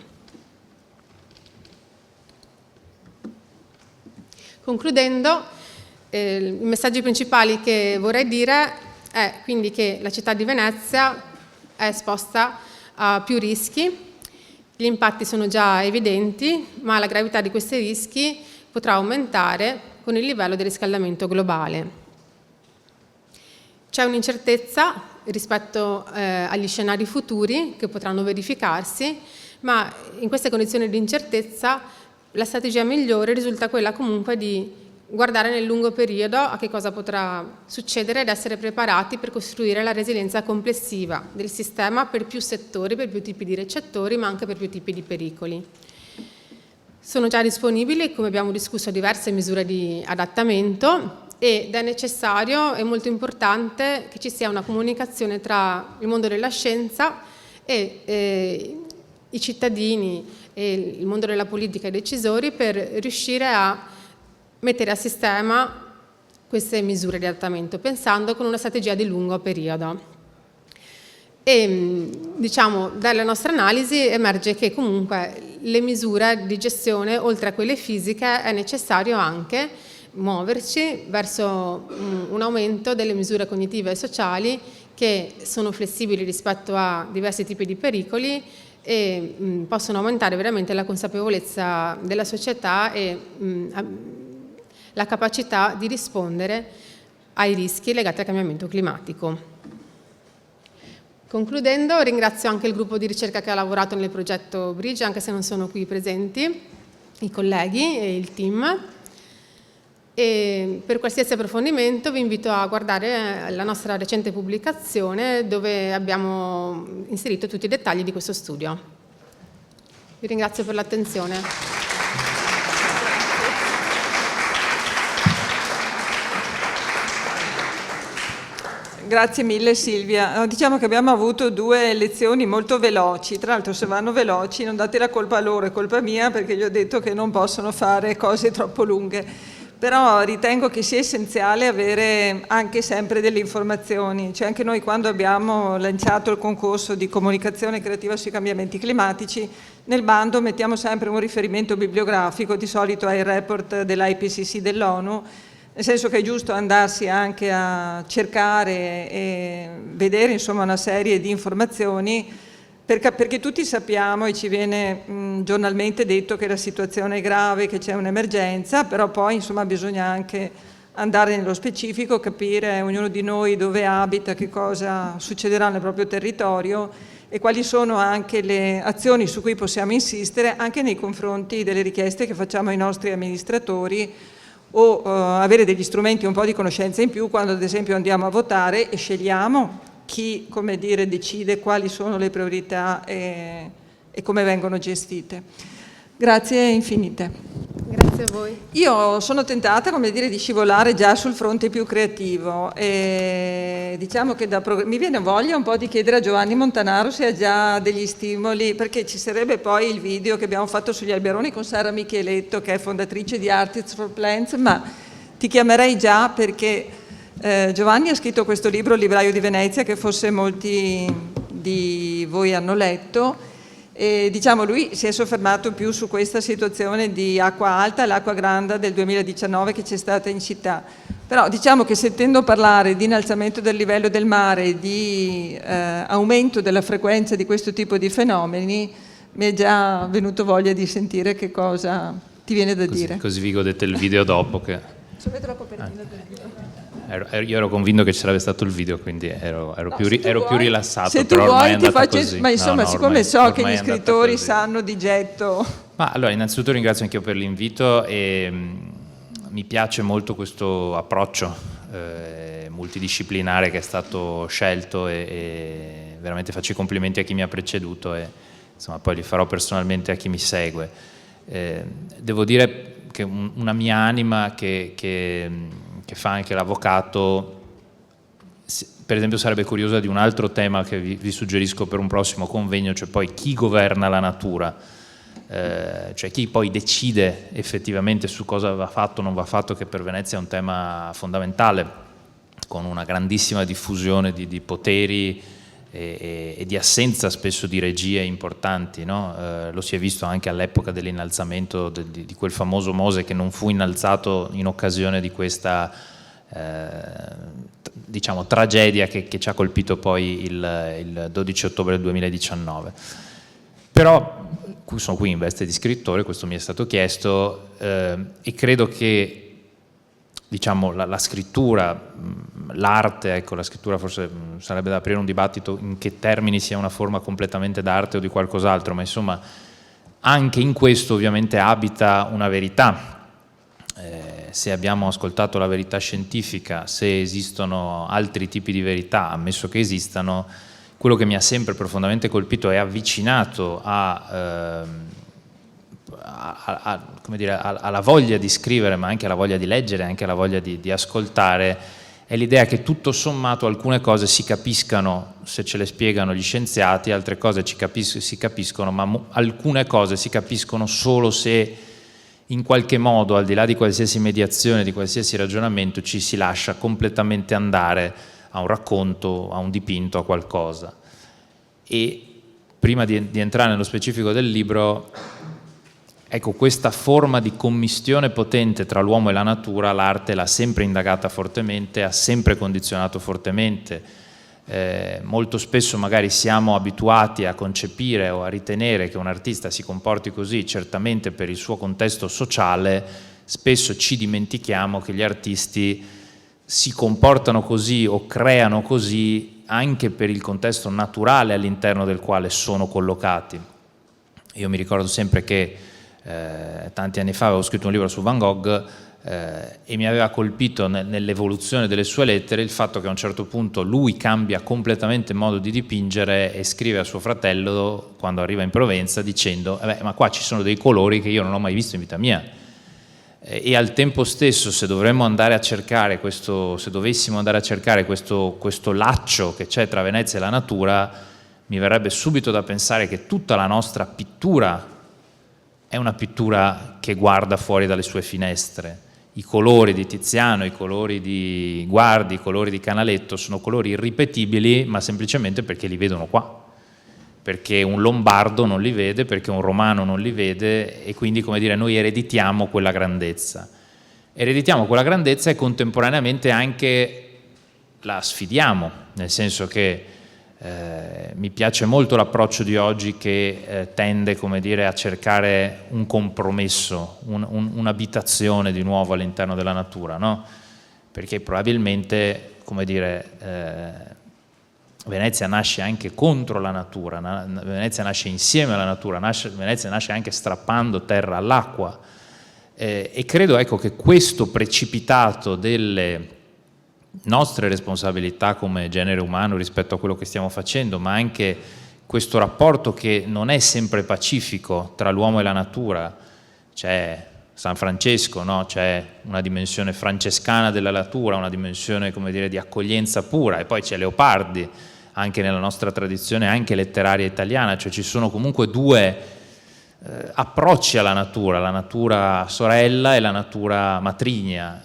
Concludendo, i messaggi principali che vorrei dire è quindi che la città di Venezia è esposta a più rischi. Gli impatti sono già evidenti, ma la gravità di questi rischi potrà aumentare con il livello di riscaldamento globale. C'è un'incertezza rispetto agli scenari futuri che potranno verificarsi, ma in queste condizioni di incertezza la strategia migliore risulta quella comunque di guardare nel lungo periodo a che cosa potrà succedere ed essere preparati per costruire la resilienza complessiva del sistema per più settori, per più tipi di recettori, ma anche per più tipi di pericoli. Sono già disponibili, come abbiamo discusso, diverse misure di adattamento ed è necessario e molto importante che ci sia una comunicazione tra il mondo della scienza e i cittadini e il mondo della politica e i decisori per riuscire a mettere a sistema queste misure di adattamento, pensando con una strategia di lungo periodo. E diciamo, dalla nostra analisi emerge che comunque le misure di gestione, oltre a quelle fisiche, è necessario anche muoverci verso un aumento delle misure cognitive e sociali che sono flessibili rispetto a diversi tipi di pericoli e possono aumentare veramente la consapevolezza della società e la capacità di rispondere ai rischi legati al cambiamento climatico. Concludendo, ringrazio anche il gruppo di ricerca che ha lavorato nel progetto Bridge, anche se non sono qui presenti, i colleghi e il team. E per qualsiasi approfondimento vi invito a guardare la nostra recente pubblicazione dove abbiamo inserito tutti i dettagli di questo studio. Vi ringrazio per l'attenzione. Grazie mille Silvia. Diciamo che abbiamo avuto 2 lezioni molto veloci, tra l'altro se vanno veloci non date la colpa a loro, è colpa mia perché gli ho detto che non possono fare cose troppo lunghe, però ritengo che sia essenziale avere anche sempre delle informazioni, cioè anche noi quando abbiamo lanciato il concorso di comunicazione creativa sui cambiamenti climatici, nel bando mettiamo sempre un riferimento bibliografico, di solito è il report dell'IPCC dell'ONU, nel senso che è giusto andarsi anche a cercare e vedere insomma una serie di informazioni perché tutti sappiamo e ci viene giornalmente detto che la situazione è grave, che c'è un'emergenza, però poi insomma bisogna anche andare nello specifico, capire ognuno di noi dove abita, che cosa succederà nel proprio territorio e quali sono anche le azioni su cui possiamo insistere anche nei confronti delle richieste che facciamo ai nostri amministratori o avere degli strumenti, un po' di conoscenza in più quando ad esempio andiamo a votare e scegliamo chi, come dire, decide quali sono le priorità e come vengono gestite. Grazie infinite. Grazie a voi. Io sono tentata, come dire, di scivolare già sul fronte più creativo e diciamo che mi viene voglia un po' di chiedere a Giovanni Montanaro se ha già degli stimoli, perché ci sarebbe poi il video che abbiamo fatto sugli alberoni con Sara Micheletto, che è fondatrice di Artists for Plants, ma ti chiamerei già perché Giovanni ha scritto questo libro, Il libraio di Venezia, che forse molti di voi hanno letto. E diciamo lui si è soffermato più su questa situazione di acqua alta, l'acqua grande del 2019 che c'è stata in città, però diciamo che sentendo parlare di innalzamento del livello del mare, di aumento della frequenza di questo tipo di fenomeni, mi è già venuto voglia di sentire che cosa ti viene da dire. Così vi godete il video dopo che... Vedo la copertina del video. Io ero convinto che ci sarebbe stato il video, quindi ero più rilassato. Se tu però vuoi ormai è ti andata faccio, così. ma insomma, no, siccome so che gli scrittori così. sanno di getto. Ma allora, innanzitutto ringrazio anch'io per l'invito e mi piace molto questo approccio multidisciplinare che è stato scelto e veramente faccio i complimenti a chi mi ha preceduto e insomma poi li farò personalmente a chi mi segue. Devo dire che una mia anima che fa anche l'avvocato, per esempio sarebbe curiosa di un altro tema che vi suggerisco per un prossimo convegno, cioè poi chi governa la natura, cioè chi poi decide effettivamente su cosa va fatto o non va fatto, che per Venezia è un tema fondamentale, con una grandissima diffusione di poteri e di assenza spesso di regie importanti, no? Lo si è visto anche all'epoca dell'innalzamento di quel famoso Mose che non fu innalzato in occasione di questa diciamo tragedia che ci ha colpito poi il 12 ottobre 2019. Però sono qui in veste di scrittore, questo mi è stato chiesto e credo che diciamo la scrittura, l'arte, ecco, la scrittura forse sarebbe da aprire un dibattito in che termini sia una forma completamente d'arte o di qualcos'altro, ma insomma anche in questo ovviamente abita una verità. Se abbiamo ascoltato la verità scientifica, se esistono altri tipi di verità, ammesso che esistano, quello che mi ha sempre profondamente colpito e avvicinato come dire, alla voglia di scrivere, ma anche alla voglia di leggere, anche alla voglia di ascoltare, è l'idea che tutto sommato alcune cose si capiscano se ce le spiegano gli scienziati, altre cose si capiscono, ma alcune cose si capiscono solo se in qualche modo, al di là di qualsiasi mediazione, di qualsiasi ragionamento, ci si lascia completamente andare a un racconto, a un dipinto, a qualcosa. E prima di entrare nello specifico del libro, ecco, questa forma di commistione potente tra l'uomo e la natura, l'arte l'ha sempre indagata fortemente, ha sempre condizionato fortemente. Molto spesso magari siamo abituati a concepire o a ritenere che un artista si comporti così, certamente per il suo contesto sociale, spesso ci dimentichiamo che gli artisti si comportano così o creano così anche per il contesto naturale all'interno del quale sono collocati. Io mi ricordo sempre che tanti anni fa avevo scritto un libro su Van Gogh e mi aveva colpito nell'evoluzione delle sue lettere il fatto che a un certo punto lui cambia completamente modo di dipingere e scrive a suo fratello quando arriva in Provenza dicendo ma qua ci sono dei colori che io non ho mai visto in vita mia. E al tempo stesso se dovessimo andare a cercare questo laccio che c'è tra Venezia e la natura, mi verrebbe subito da pensare che tutta la nostra pittura è una pittura che guarda fuori dalle sue finestre. I colori di Tiziano, i colori di Guardi, i colori di Canaletto sono colori irripetibili, ma semplicemente perché li vedono qua. Perché un lombardo non li vede, perché un romano non li vede, e quindi, come dire, noi ereditiamo quella grandezza. Ereditiamo quella grandezza e contemporaneamente anche la sfidiamo, nel senso che mi piace molto l'approccio di oggi che tende, come dire, a cercare un compromesso, un'abitazione di nuovo all'interno della natura, no? Perché probabilmente, come dire, Venezia nasce anche contro la natura, Venezia nasce insieme alla natura, Venezia nasce anche strappando terra all'acqua, e credo, ecco, che questo precipitato delle nostre responsabilità come genere umano rispetto a quello che stiamo facendo, ma anche questo rapporto che non è sempre pacifico tra l'uomo e la natura. C'è San Francesco, no? C'è una dimensione francescana della natura, una dimensione, come dire, di accoglienza pura, e poi c'è Leopardi, anche nella nostra tradizione, anche letteraria italiana, cioè ci sono comunque due approcci alla natura sorella e la natura matrigna.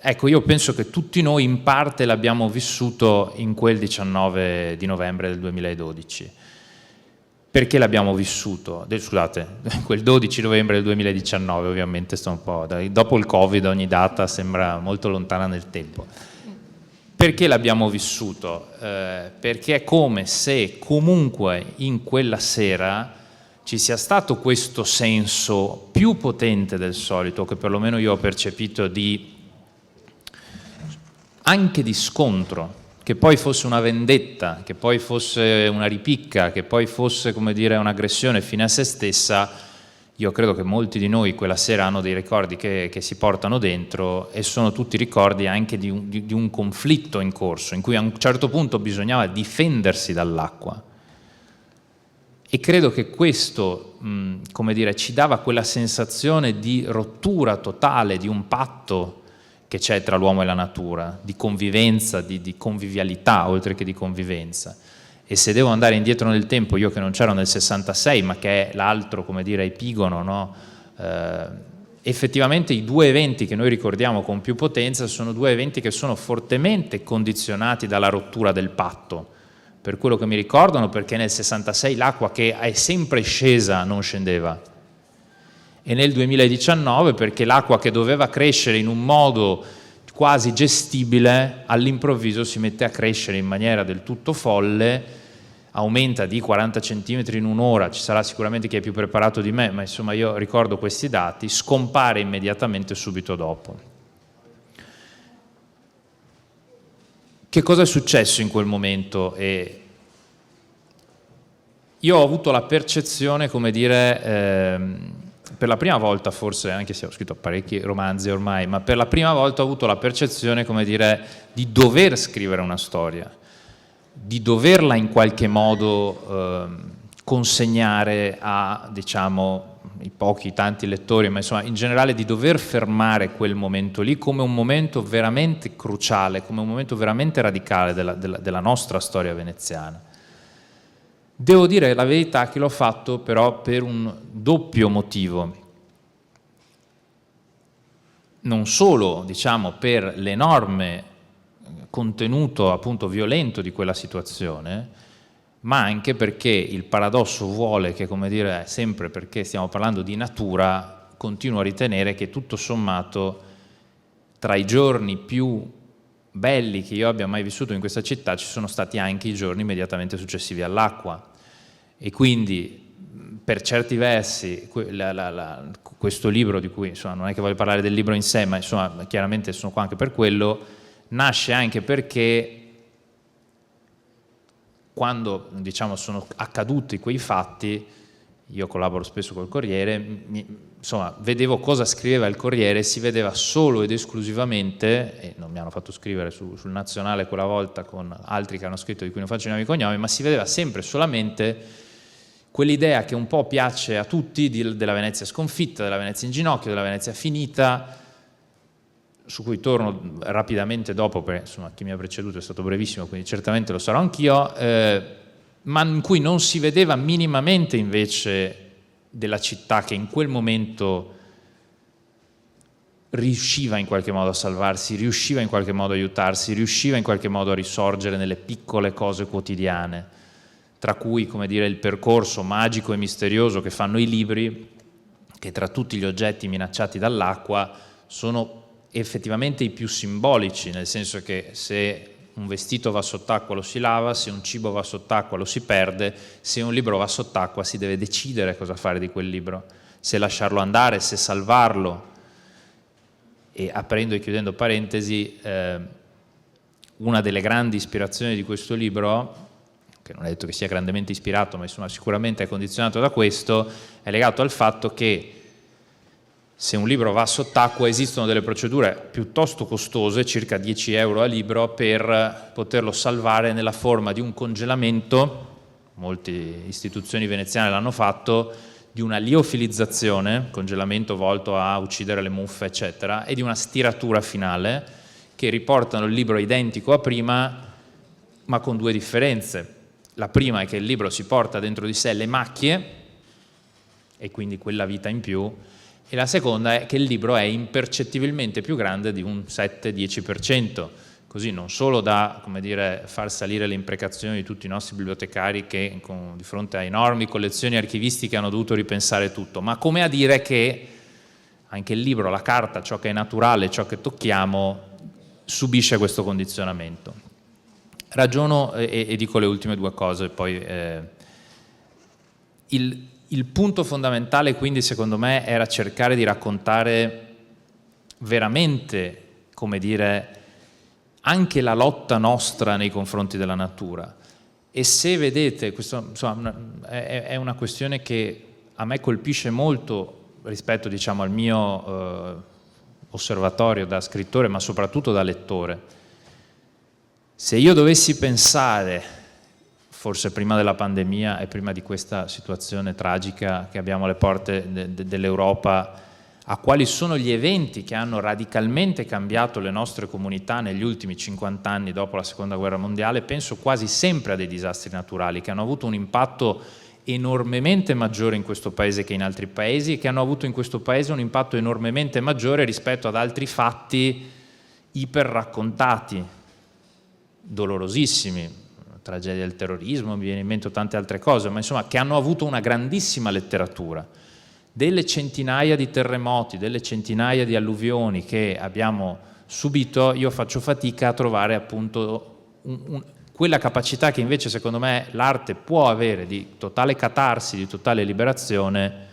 Ecco, io penso che tutti noi in parte l'abbiamo vissuto in quel 19 di novembre del 2012. Perché l'abbiamo vissuto? Scusate, quel 12 novembre del 2019, ovviamente sto un po', dopo il Covid ogni data sembra molto lontana nel tempo. Perché l'abbiamo vissuto? Perché è come se comunque in quella sera ci sia stato questo senso più potente del solito, che perlomeno io ho percepito, anche di scontro, che poi fosse una vendetta, che poi fosse una ripicca, che poi fosse, come dire, un'aggressione fine a se stessa. Io credo che molti di noi quella sera hanno dei ricordi che si portano dentro, e sono tutti ricordi anche di un conflitto in corso, in cui a un certo punto bisognava difendersi dall'acqua. E credo che questo, come dire, ci dava quella sensazione di rottura totale, di un patto che c'è tra l'uomo e la natura, di convivenza, di convivialità oltre che di convivenza. E se devo andare indietro nel tempo, io che non c'ero nel 66, ma che è l'altro, come dire, epigono, no? Effettivamente i due eventi che noi ricordiamo con più potenza sono due eventi che sono fortemente condizionati dalla rottura del patto. Per quello che mi ricordano, perché nel 66 l'acqua, che è sempre scesa, non scendeva, e nel 2019 perché l'acqua, che doveva crescere in un modo quasi gestibile, all'improvviso si mette a crescere in maniera del tutto folle, aumenta di 40 centimetri in un'ora. Ci sarà sicuramente chi è più preparato di me, ma insomma io ricordo questi dati, scompare immediatamente subito dopo. Che cosa è successo in quel momento? Io ho avuto la percezione, come dire, per la prima volta forse, anche se ho scritto parecchi romanzi ormai, ma per la prima volta ho avuto la percezione, come dire, di dover scrivere una storia, di doverla in qualche modo consegnare a, diciamo, i tanti lettori, ma insomma in generale di dover fermare quel momento lì come un momento veramente cruciale, come un momento veramente radicale della nostra storia veneziana. Devo dire la verità che l'ho fatto però per un doppio motivo. Non solo, diciamo, per l'enorme contenuto appunto violento di quella situazione, ma anche perché il paradosso vuole che, come dire, sempre perché stiamo parlando di natura, continuo a ritenere che tutto sommato tra i giorni più belli che io abbia mai vissuto in questa città ci sono stati anche i giorni immediatamente successivi all'acqua. E quindi per certi versi questo libro, di cui insomma, non è che voglio parlare del libro in sé, ma insomma chiaramente sono qua anche per quello, nasce anche perché quando, diciamo, sono accaduti quei fatti, io collaboro spesso col Corriere, insomma, vedevo cosa scriveva il Corriere, si vedeva solo ed esclusivamente, e non mi hanno fatto scrivere sul Nazionale quella volta con altri che hanno scritto di cui non faccio i nomi e cognomi, ma si vedeva sempre solamente quell'idea che un po' piace a tutti della Venezia sconfitta, della Venezia in ginocchio, della Venezia finita, su cui torno rapidamente dopo, perché insomma chi mi ha preceduto è stato brevissimo, quindi certamente lo sarò anch'io, ma in cui non si vedeva minimamente invece della città che in quel momento riusciva in qualche modo a salvarsi, riusciva in qualche modo a aiutarsi, riusciva in qualche modo a risorgere nelle piccole cose quotidiane, tra cui, come dire, il percorso magico e misterioso che fanno i libri, che tra tutti gli oggetti minacciati dall'acqua sono effettivamente i più simbolici, nel senso che se un vestito va sott'acqua lo si lava, se un cibo va sott'acqua lo si perde, se un libro va sott'acqua si deve decidere cosa fare di quel libro, se lasciarlo andare, se salvarlo. E aprendo e chiudendo parentesi, una delle grandi ispirazioni di questo libro, che non è detto che sia grandemente ispirato, ma insomma sicuramente è condizionato da questo, è legato al fatto che se un libro va sott'acqua esistono delle procedure piuttosto costose, circa 10 euro a libro, per poterlo salvare nella forma di un congelamento, molte istituzioni veneziane l'hanno fatto, di una liofilizzazione, congelamento volto a uccidere le muffe, eccetera, e di una stiratura finale, che riportano il libro identico a prima, ma con due differenze. La prima è che il libro si porta dentro di sé le macchie, e quindi quella vita in più, e la seconda è che il libro è impercettibilmente più grande di un 7-10%, così non solo da, come dire, far salire le imprecazioni di tutti i nostri bibliotecari che di fronte a enormi collezioni archivistiche hanno dovuto ripensare tutto, ma come a dire che anche il libro, la carta, ciò che è naturale, ciò che tocchiamo, subisce questo condizionamento. Ragiono e dico le ultime due cose, poi il punto fondamentale quindi secondo me era cercare di raccontare veramente, come dire, anche la lotta nostra nei confronti della natura. E se vedete, questo insomma, è una questione che a me colpisce molto rispetto, diciamo, al mio osservatorio da scrittore, ma soprattutto da lettore. Se io dovessi pensare, forse prima della pandemia e prima di questa situazione tragica che abbiamo alle porte dell'Europa, a quali sono gli eventi che hanno radicalmente cambiato le nostre comunità negli ultimi 50 anni dopo la Seconda Guerra Mondiale, penso quasi sempre a dei disastri naturali che hanno avuto un impatto enormemente maggiore in questo paese che in altri paesi e che hanno avuto in questo paese un impatto enormemente maggiore rispetto ad altri fatti iper raccontati, dolorosissimi, tragedia del terrorismo, mi viene in mente tante altre cose, ma insomma che hanno avuto una grandissima letteratura. Delle centinaia di terremoti, delle centinaia di alluvioni che abbiamo subito, io faccio fatica a trovare appunto quella capacità che invece secondo me l'arte può avere di totale catarsi, di totale liberazione,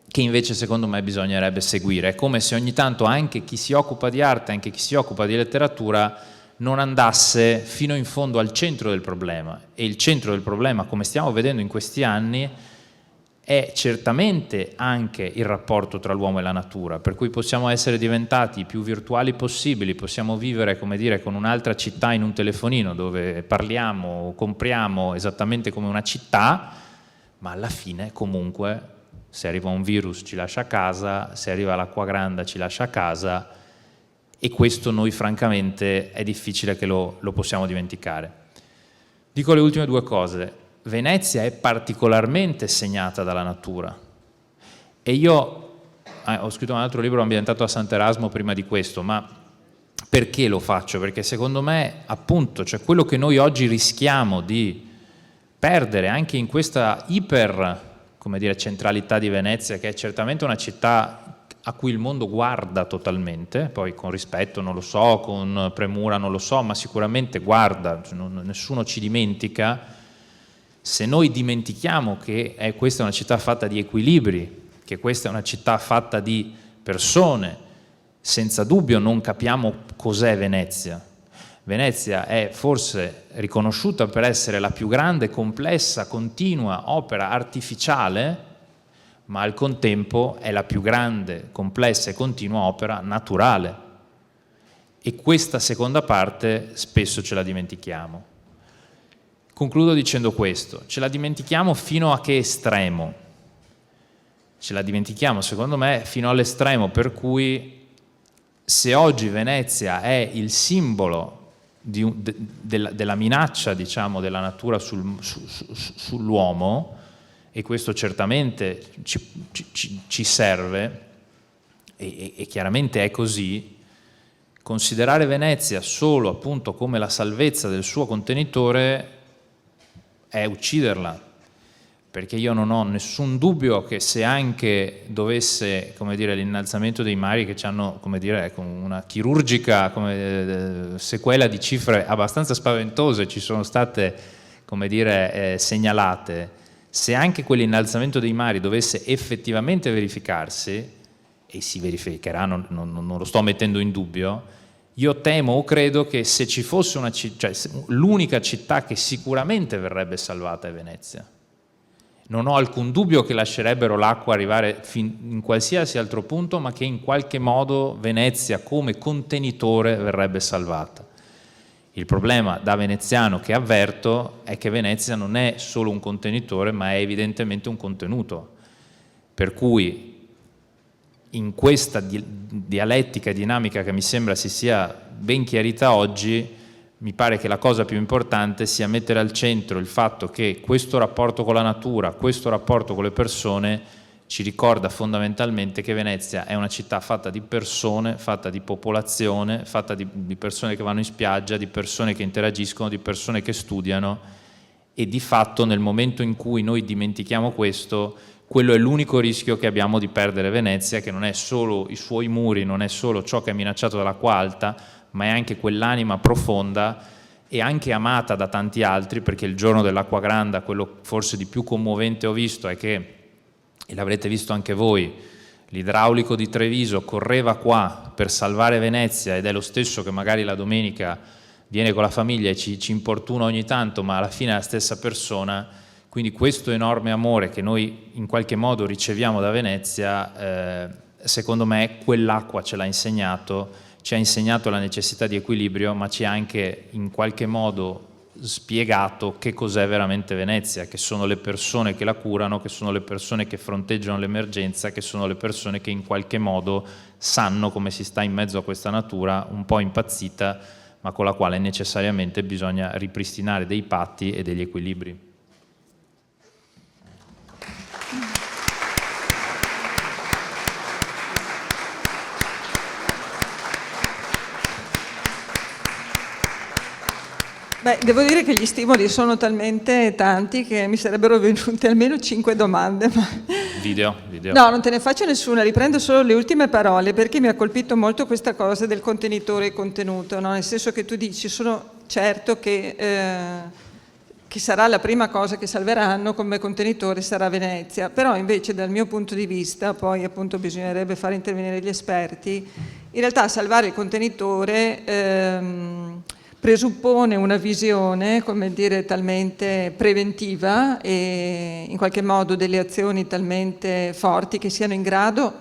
che invece secondo me bisognerebbe seguire. È come se ogni tanto anche chi si occupa di arte, anche chi si occupa di letteratura, non andasse fino in fondo al centro del problema. E il centro del problema, come stiamo vedendo in questi anni, è certamente anche il rapporto tra l'uomo e la natura, per cui possiamo essere diventati i più virtuali possibili, possiamo vivere, come dire, con un'altra città in un telefonino dove parliamo, compriamo esattamente come una città, ma alla fine comunque se arriva un virus ci lascia a casa, se arriva l'acqua grande ci lascia a casa, e questo noi francamente è difficile che lo possiamo dimenticare. Dico le ultime due cose. Venezia è particolarmente segnata dalla natura e io ho scritto un altro libro ambientato a Sant'Erasmo prima di questo, ma perché lo faccio? Perché secondo me appunto cioè quello che noi oggi rischiamo di perdere anche in questa centralità di Venezia, che è certamente una città a cui il mondo guarda totalmente, poi con rispetto non lo so, con premura non lo so, ma sicuramente guarda, nessuno ci dimentica. Se noi dimentichiamo che questa è una città fatta di equilibri, che questa è una città fatta di persone, senza dubbio non capiamo cos'è Venezia. Venezia è forse riconosciuta per essere la più grande, complessa, continua opera artificiale, ma al contempo è la più grande, complessa e continua opera naturale. E questa seconda parte spesso ce la dimentichiamo. Concludo dicendo questo, ce la dimentichiamo fino a che estremo? Ce la dimentichiamo, secondo me, fino all'estremo per cui se oggi Venezia è il simbolo della minaccia, diciamo, della natura sull'uomo, e questo certamente ci serve, e chiaramente è così, considerare Venezia solo appunto come la salvezza del suo contenitore è ucciderla, perché io non ho nessun dubbio che se anche dovesse, come dire, l'innalzamento dei mari che ci hanno, come dire, con una chirurgica sequela di cifre abbastanza spaventose ci sono state, come dire, segnalate, se anche quell'innalzamento dei mari dovesse effettivamente verificarsi, e si verificherà, non lo sto mettendo in dubbio, io temo o credo che se ci fosse l'unica città che sicuramente verrebbe salvata è Venezia. Non ho alcun dubbio che lascerebbero l'acqua arrivare in qualsiasi altro punto, ma che in qualche modo Venezia come contenitore verrebbe salvata. Il problema da veneziano che avverto è che Venezia non è solo un contenitore, ma è evidentemente un contenuto. Per cui in questa dialettica e dinamica che mi sembra si sia ben chiarita oggi, mi pare che la cosa più importante sia mettere al centro il fatto che questo rapporto con la natura, questo rapporto con le persone ci ricorda fondamentalmente che Venezia è una città fatta di persone, fatta di popolazione, fatta di persone che vanno in spiaggia, di persone che interagiscono, di persone che studiano, e di fatto nel momento in cui noi dimentichiamo questo, quello è l'unico rischio che abbiamo di perdere Venezia, che non è solo i suoi muri, non è solo ciò che è minacciato dall'acqua alta, ma è anche quell'anima profonda e anche amata da tanti altri, perché il giorno dell'acqua grande, quello forse di più commovente ho visto è che, e l'avrete visto anche voi, l'idraulico di Treviso correva qua per salvare Venezia ed è lo stesso che magari la domenica viene con la famiglia e ci importuna ogni tanto, ma alla fine è la stessa persona. Quindi questo enorme amore che noi in qualche modo riceviamo da Venezia, secondo me quell'acqua ce l'ha insegnato, ci ha insegnato la necessità di equilibrio, ma ci ha anche in qualche modo spiegato che cos'è veramente Venezia, che sono le persone che la curano, che sono le persone che fronteggiano l'emergenza, che sono le persone che in qualche modo sanno come si sta in mezzo a questa natura un po' impazzita, ma con la quale necessariamente bisogna ripristinare dei patti e degli equilibri. Beh, devo dire che gli stimoli sono talmente tanti che mi sarebbero venute almeno 5 domande. Ma... Video. No, non te ne faccio nessuna, riprendo solo le ultime parole, perché mi ha colpito molto questa cosa del contenitore e contenuto, no? Nel senso che tu dici, sono certo che sarà la prima cosa che salveranno come contenitore sarà Venezia, però invece dal mio punto di vista, poi appunto bisognerebbe fare intervenire gli esperti, in realtà salvare il contenitore presuppone una visione, come dire, talmente preventiva e in qualche modo delle azioni talmente forti che siano in grado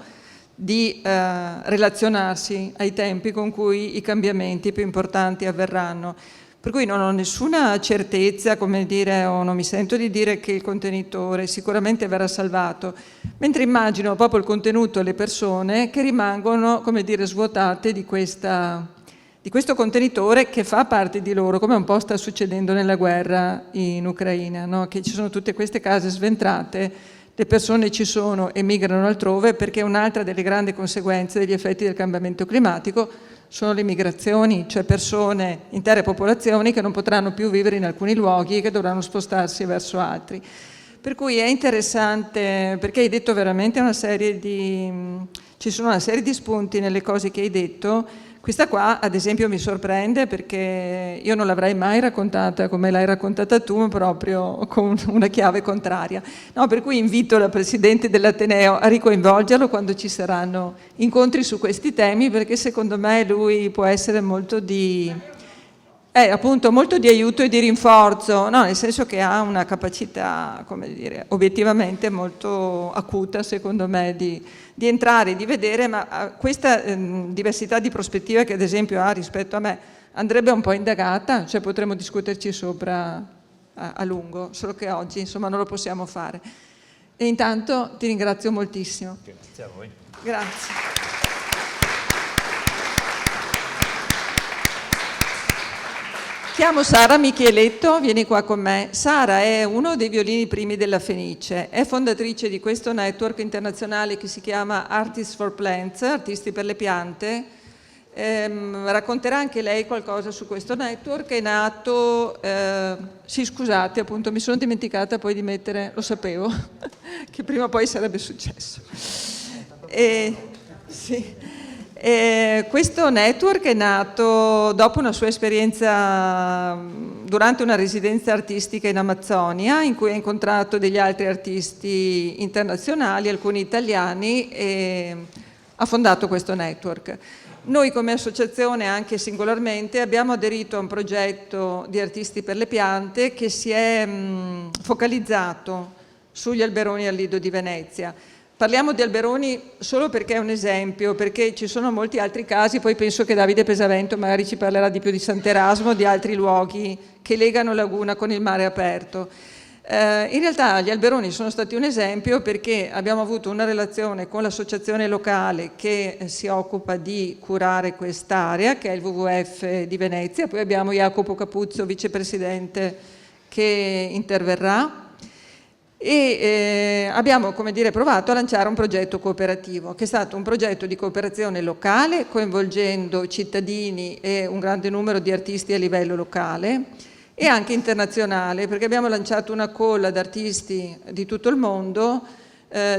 di relazionarsi ai tempi con cui i cambiamenti più importanti avverranno. Per cui non ho nessuna certezza, come dire, o non mi sento di dire che il contenitore sicuramente verrà salvato, mentre immagino proprio il contenuto e le persone che rimangono, come dire, svuotate di questo contenitore che fa parte di loro, come un po' sta succedendo nella guerra in Ucraina, no? Che ci sono tutte queste case sventrate, le persone ci sono e migrano altrove, perché un'altra delle grandi conseguenze degli effetti del cambiamento climatico sono le migrazioni, cioè persone, intere popolazioni che non potranno più vivere in alcuni luoghi e che dovranno spostarsi verso altri. Per cui è interessante, perché hai detto veramente ci sono una serie di spunti nelle cose che hai detto. Questa qua, ad esempio, mi sorprende perché io non l'avrei mai raccontata come l'hai raccontata tu, proprio con una chiave contraria. No, per cui invito la Presidente dell'Ateneo a ricoinvolgerlo quando ci saranno incontri su questi temi, perché secondo me lui può essere molto appunto molto di aiuto e di rinforzo, no? Nel senso che ha una capacità, come dire, obiettivamente molto acuta, secondo me, di entrare, di vedere, ma questa diversità di prospettiva che ad esempio ha rispetto a me andrebbe un po' indagata, cioè potremmo discuterci sopra a lungo, solo che oggi insomma non lo possiamo fare. E intanto ti ringrazio moltissimo. Grazie a voi. Grazie. Chiamo Sara Micheletto, vieni qua con me. Sara è uno dei violini primi della Fenice, è fondatrice di questo network internazionale che si chiama Artists for Plants, Artisti per le piante. Racconterà anche lei qualcosa su questo network, è nato, sì scusate appunto mi sono dimenticata poi di mettere, lo sapevo, che prima o poi sarebbe successo. Sì. Questo network è nato dopo una sua esperienza durante una residenza artistica in Amazzonia, in cui ha incontrato degli altri artisti internazionali, alcuni italiani, e ha fondato questo network. Noi come associazione, anche singolarmente, abbiamo aderito a un progetto di Artisti per le piante che si è focalizzato sugli alberoni al Lido di Venezia. Parliamo di alberoni solo perché è un esempio, perché ci sono molti altri casi, poi penso che Davide Pesavento magari ci parlerà di più di Sant'Erasmo, di altri luoghi che legano Laguna con il mare aperto. In realtà gli alberoni sono stati un esempio perché abbiamo avuto una relazione con l'associazione locale che si occupa di curare quest'area, che è il WWF di Venezia, poi abbiamo Jacopo Capuzzo, vicepresidente, che interverrà. E abbiamo, come dire, provato a lanciare un progetto cooperativo, che è stato un progetto di cooperazione locale, coinvolgendo cittadini e un grande numero di artisti a livello locale, e anche internazionale, perché abbiamo lanciato una call ad artisti di tutto il mondo,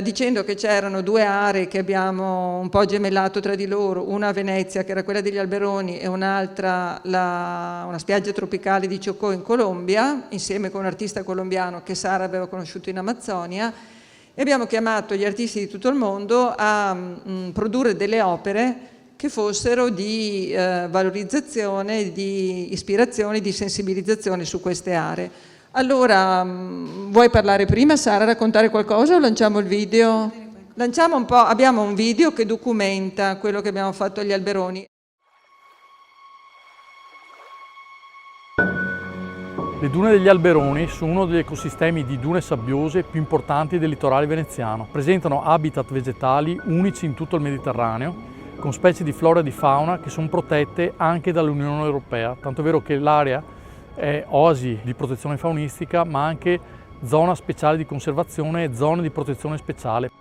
dicendo che c'erano due aree che abbiamo un po' gemellato tra di loro, una a Venezia che era quella degli alberoni e un'altra una spiaggia tropicale di Chocó in Colombia, insieme con un artista colombiano che Sara aveva conosciuto in Amazzonia, e abbiamo chiamato gli artisti di tutto il mondo a produrre delle opere che fossero di valorizzazione, di ispirazione, di sensibilizzazione su queste aree. Allora, vuoi parlare prima, Sara, raccontare qualcosa o lanciamo il video? Lanciamo un po', abbiamo un video che documenta quello che abbiamo fatto agli alberoni. Le dune degli Alberoni sono uno degli ecosistemi di dune sabbiose più importanti del litorale veneziano. Presentano habitat vegetali unici in tutto il Mediterraneo, con specie di flora e di fauna che sono protette anche dall'Unione Europea, tanto è vero che l'area è oasi di protezione faunistica, ma anche zona speciale di conservazione e zone di protezione speciale.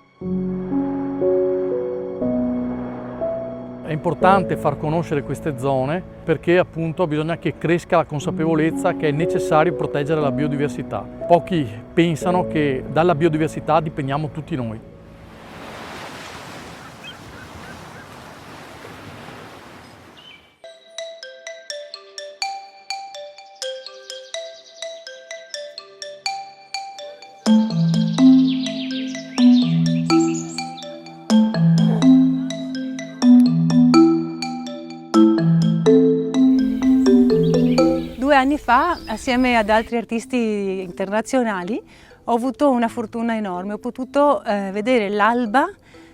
È importante far conoscere queste zone perché appunto bisogna che cresca la consapevolezza che è necessario proteggere la biodiversità. Pochi pensano che dalla biodiversità dipendiamo tutti noi. 2 anni fa, assieme ad altri artisti internazionali, ho avuto una fortuna enorme. Ho potuto vedere l'alba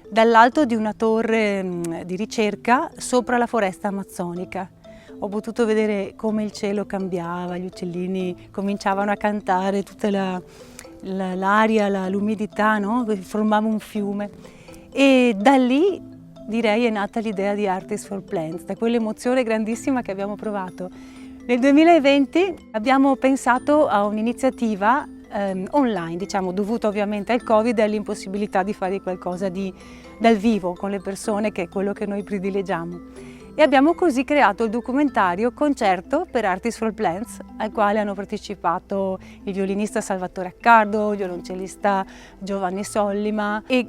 dall'alto di una torre di ricerca sopra la foresta amazzonica. Ho potuto vedere come il cielo cambiava, gli uccellini cominciavano a cantare, tutta l'aria, l'umidità, no? Formava un fiume. E da lì, direi, è nata l'idea di Artists for Plants, da quell'emozione grandissima che abbiamo provato. Nel 2020 abbiamo pensato a un'iniziativa online, diciamo, dovuta ovviamente al Covid e all'impossibilità di fare qualcosa dal vivo con le persone, che è quello che noi privilegiamo. E abbiamo così creato il documentario Concerto per Artists for Plants, al quale hanno partecipato il violinista Salvatore Accardo, il violoncellista Giovanni Sollima e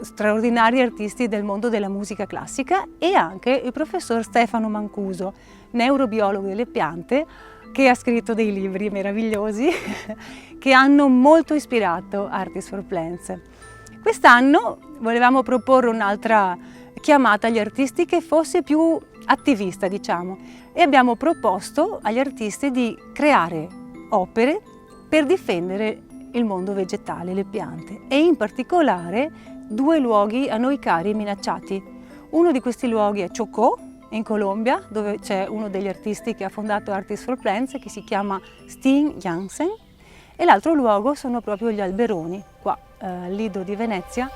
straordinari artisti del mondo della musica classica, e anche il professor Stefano Mancuso, neurobiologo delle piante, che ha scritto dei libri meravigliosi che hanno molto ispirato Artists for Plants. Quest'anno volevamo proporre un'altra chiamata agli artisti che fosse più attivista, diciamo, e abbiamo proposto agli artisti di creare opere per difendere il mondo vegetale, le piante, e in particolare 2 luoghi a noi cari e minacciati. Uno di questi luoghi è Chocó, in Colombia, dove c'è uno degli artisti che ha fondato Artists for Plants, che si chiama Steen Jansen, e l'altro luogo sono proprio gli Alberoni, qua al Lido di Venezia.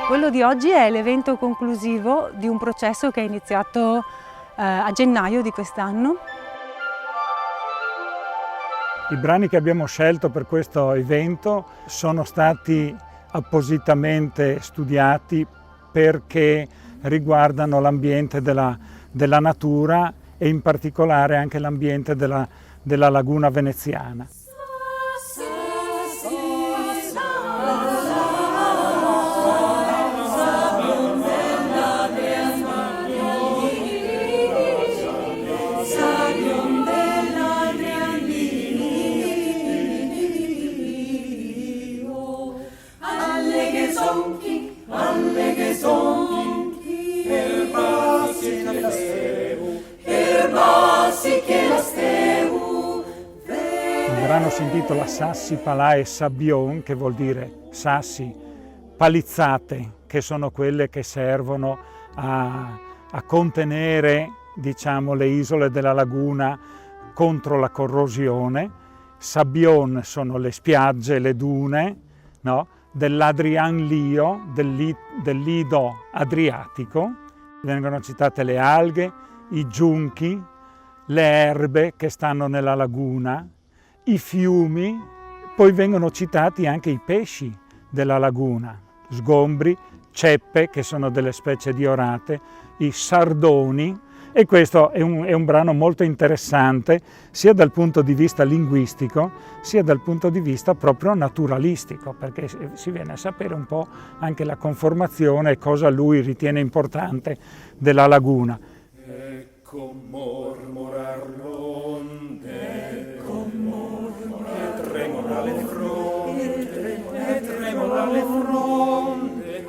Quello di oggi è l'evento conclusivo di un processo che è iniziato a gennaio di quest'anno. I brani che abbiamo scelto per questo evento sono stati appositamente studiati perché riguardano l'ambiente della natura e in particolare anche l'ambiente della laguna veneziana. Il brano si intitola Sassi Palae Sabbion, che vuol dire sassi, palizzate, che sono quelle che servono a contenere, diciamo, le isole della laguna contro la corrosione. Sabbion sono le spiagge, le dune, no? Dell'Adrian Lio, del lido adriatico. Vengono citate le alghe, i giunchi, le erbe che stanno nella laguna, i fiumi, poi vengono citati anche i pesci della laguna, sgombri, ceppe, che sono delle specie di orate, i sardoni, e questo è un brano molto interessante sia dal punto di vista linguistico sia dal punto di vista proprio naturalistico, perché si viene a sapere un po' anche la conformazione e cosa lui ritiene importante della laguna. Ecco mormorar l'onde, ecco mormorar, e tremola le fronde, e tremola le fronde,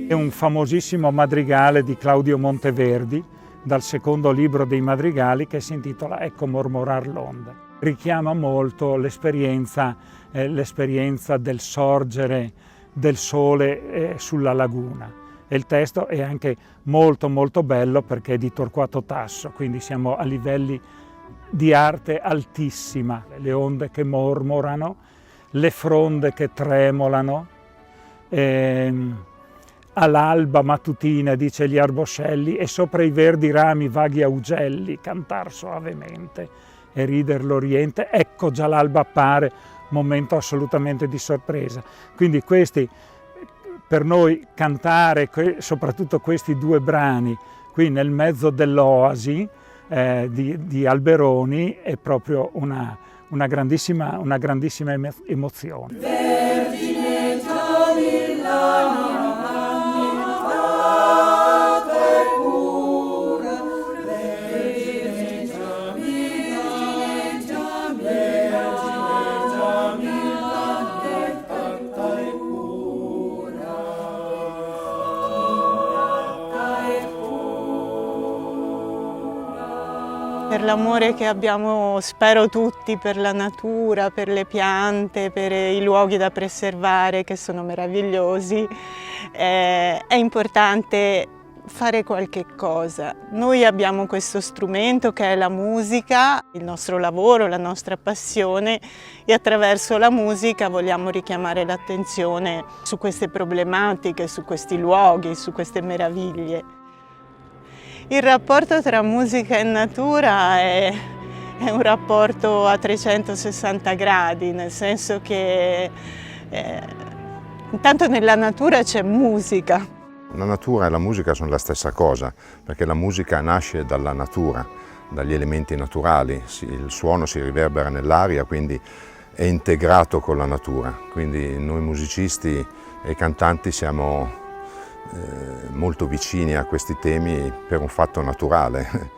È un famosissimo madrigale di Claudio Monteverdi, dal secondo libro dei madrigali, che si intitola Ecco mormorar l'onde. Richiama molto l'esperienza del sorgere del sole sulla laguna. e il testo è anche molto molto bello perché è di Torquato Tasso, quindi siamo a livelli di arte altissima. Le onde che mormorano, le fronde che tremolano, all'alba mattutina, dice gli arboscelli, e sopra i verdi rami vaghi augelli cantar soavemente e rider l'oriente, ecco già l'alba appare, momento assolutamente di sorpresa. Quindi questi, per noi cantare soprattutto questi due brani qui nel mezzo dell'oasi di Alberoni è proprio una grandissima emozione. Vergine Camilla, per l'amore che abbiamo, spero tutti, per la natura, per le piante, per i luoghi da preservare che sono meravigliosi, è importante fare qualche cosa. Noi abbiamo questo strumento che è la musica, il nostro lavoro, la nostra passione, e attraverso la musica vogliamo richiamare l'attenzione su queste problematiche, su questi luoghi, su queste meraviglie. Il rapporto tra musica e natura è un rapporto a 360 gradi, nel senso che intanto nella natura c'è musica. La natura e la musica sono la stessa cosa, perché la musica nasce dalla natura, dagli elementi naturali, il suono si riverbera nell'aria, quindi è integrato con la natura. Quindi noi musicisti e cantanti siamo molto vicini a questi temi per un fatto naturale.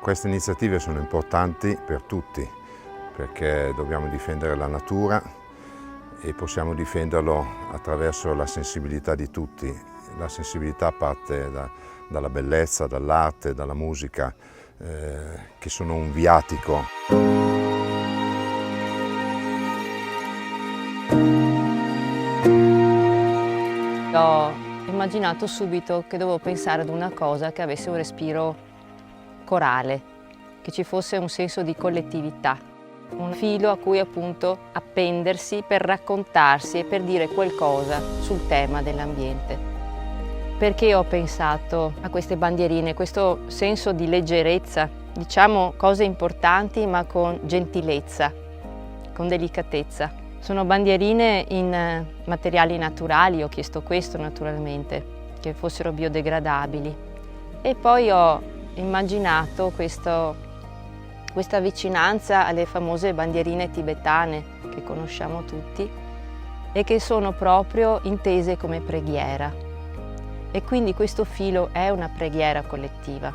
Queste iniziative sono importanti per tutti, perché dobbiamo difendere la natura e possiamo difenderlo attraverso la sensibilità di tutti. La sensibilità parte dalla bellezza, dall'arte, dalla musica, che sono un viatico. Ho immaginato subito che dovevo pensare ad una cosa che avesse un respiro corale, che ci fosse un senso di collettività, un filo a cui appunto appendersi per raccontarsi e per dire qualcosa sul tema dell'ambiente. Perché ho pensato a queste bandierine, questo senso di leggerezza, diciamo cose importanti ma con gentilezza, con delicatezza. Sono bandierine in materiali naturali, ho chiesto questo naturalmente, che fossero biodegradabili. E poi ho immaginato questa vicinanza alle famose bandierine tibetane che conosciamo tutti e che sono proprio intese come preghiera. E quindi questo filo è una preghiera collettiva.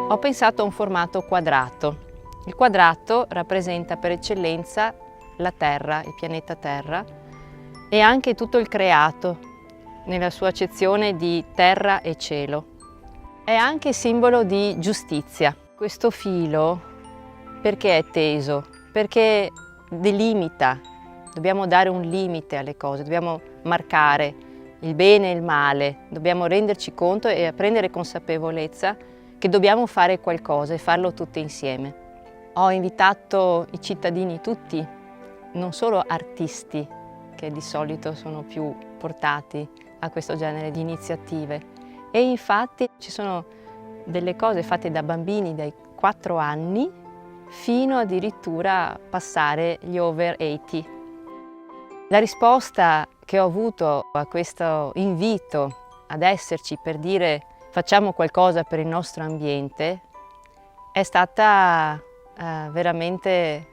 Ho pensato a un formato quadrato. Il quadrato rappresenta per eccellenza la Terra, il pianeta Terra, e anche tutto il creato, nella sua accezione di terra e cielo. È anche simbolo di giustizia. Questo filo, perché è teso? Perché delimita. Dobbiamo dare un limite alle cose, dobbiamo marcare il bene e il male, dobbiamo renderci conto e prendere consapevolezza che dobbiamo fare qualcosa e farlo tutti insieme. Ho invitato i cittadini tutti, non solo artisti, che di solito sono più portati a questo genere di iniziative. E infatti ci sono delle cose fatte da bambini dai 4 anni fino addirittura a passare gli over 80. La risposta che ho avuto a questo invito ad esserci per dire facciamo qualcosa per il nostro ambiente è stata veramente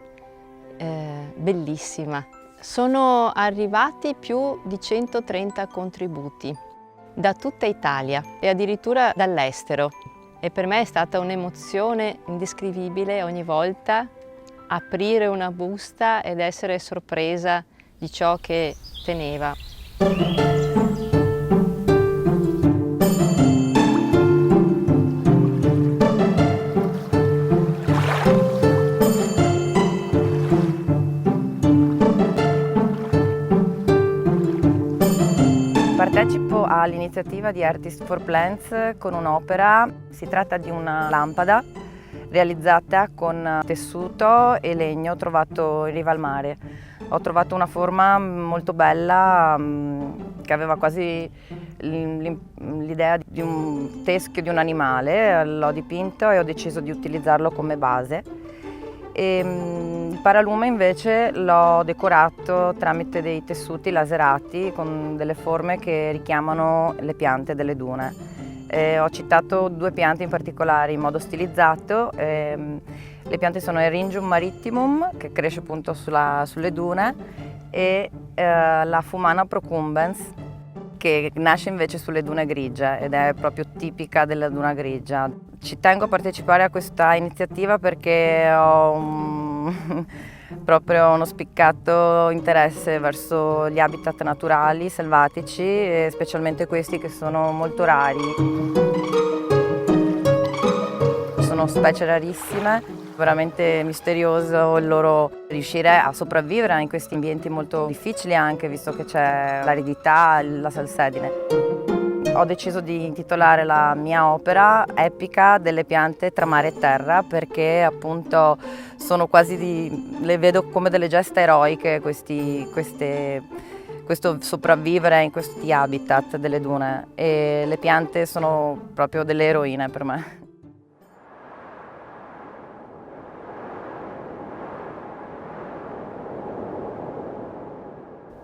bellissima. Sono arrivati più di 130 contributi da tutta Italia e addirittura dall'estero, e per me è stata un'emozione indescrivibile ogni volta aprire una busta ed essere sorpresa di ciò che teneva. Partecipo all'iniziativa di Artists for Plants con un'opera. Si tratta di una lampada realizzata con tessuto e legno trovato in riva al mare. Ho trovato una forma molto bella che aveva quasi l'idea di un teschio di un animale. L'ho dipinto e ho deciso di utilizzarlo come base. Il paralume invece l'ho decorato tramite dei tessuti laserati con delle forme che richiamano le piante delle dune. Ho citato 2 piante in particolare in modo stilizzato. Le piante sono Eryngium marittimum, che cresce appunto sulle dune, e la Fumana procumbens, che nasce invece sulle dune grigie ed è proprio tipica della duna grigia. Ci tengo a partecipare a questa iniziativa perché ho proprio uno spiccato interesse verso gli habitat naturali, selvatici, e specialmente questi che sono molto rari. Sono specie rarissime, veramente misterioso il loro riuscire a sopravvivere in questi ambienti molto difficili, anche visto che c'è l'aridità, la salsedine. Ho deciso di intitolare la mia opera Epica delle piante tra mare e terra, perché appunto sono quasi le vedo come delle gesta eroiche questo sopravvivere in questi habitat delle dune, e le piante sono proprio delle eroine per me.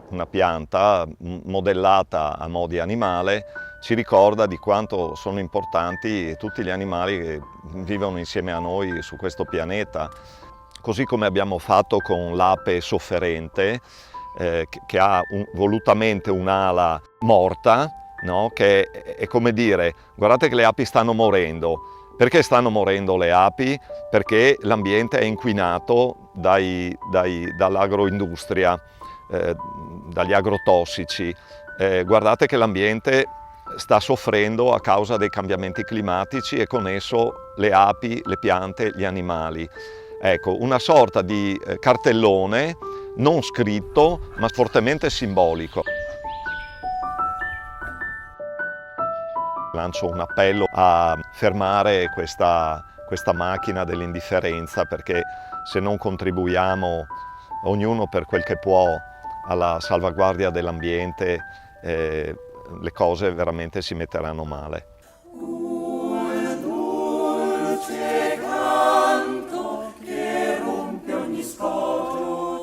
Una pianta modellata a mo' di animale ci ricorda di quanto sono importanti tutti gli animali che vivono insieme a noi su questo pianeta. Così come abbiamo fatto con l'ape sofferente, che ha volutamente un'ala morta, no? Che è come dire: guardate che le api stanno morendo. Perché stanno morendo le api? Perché l'ambiente è inquinato dall'agroindustria, dagli agrotossici. Guardate che l'ambiente sta soffrendo a causa dei cambiamenti climatici e con esso le api, le piante, gli animali. Ecco, una sorta di cartellone non scritto ma fortemente simbolico. Lancio un appello a fermare questa macchina dell'indifferenza, perché se non contribuiamo, ognuno per quel che può, alla salvaguardia dell'ambiente, le cose veramente si metteranno male. Dolce canto che rompe ogni scoglio,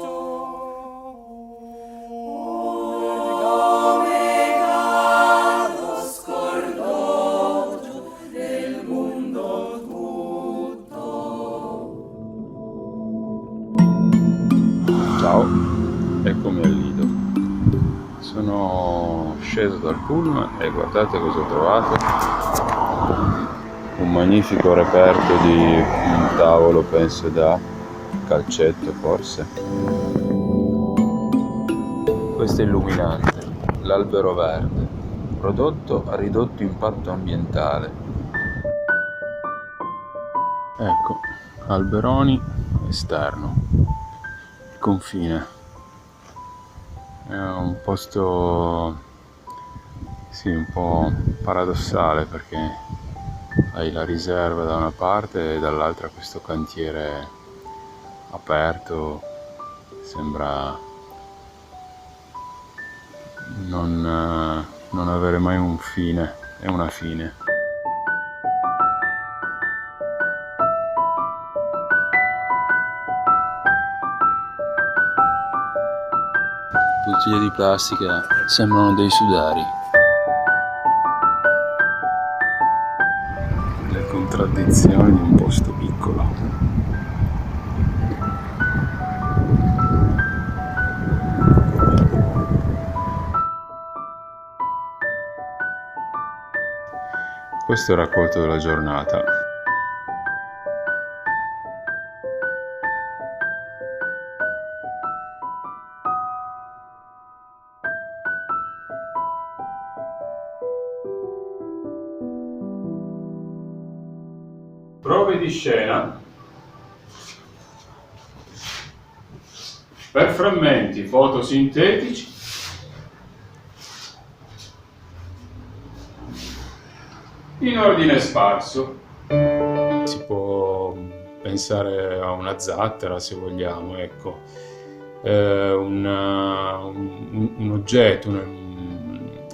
come cado scordoggio del mondo tutto. Ciao, eccomi al Lido. Sono sceso dal pullman e guardate cosa ho trovato. Un magnifico reperto di un tavolo, penso da calcetto forse. Questo è illuminante, l'albero verde, prodotto a ridotto impatto ambientale. Ecco, alberoni esterno, il confine. È un posto, sì, un po' paradossale, perché hai la riserva da una parte e dall'altra questo cantiere aperto. Sembra non avere mai un fine e una fine. Bottiglie di plastica sembrano dei sudari. Le contraddizioni di un posto piccolo. Questo è il raccolto della giornata. Prove di scena per frammenti fotosintetici in ordine sparso. Si può pensare a una zattera, se vogliamo, ecco, un oggetto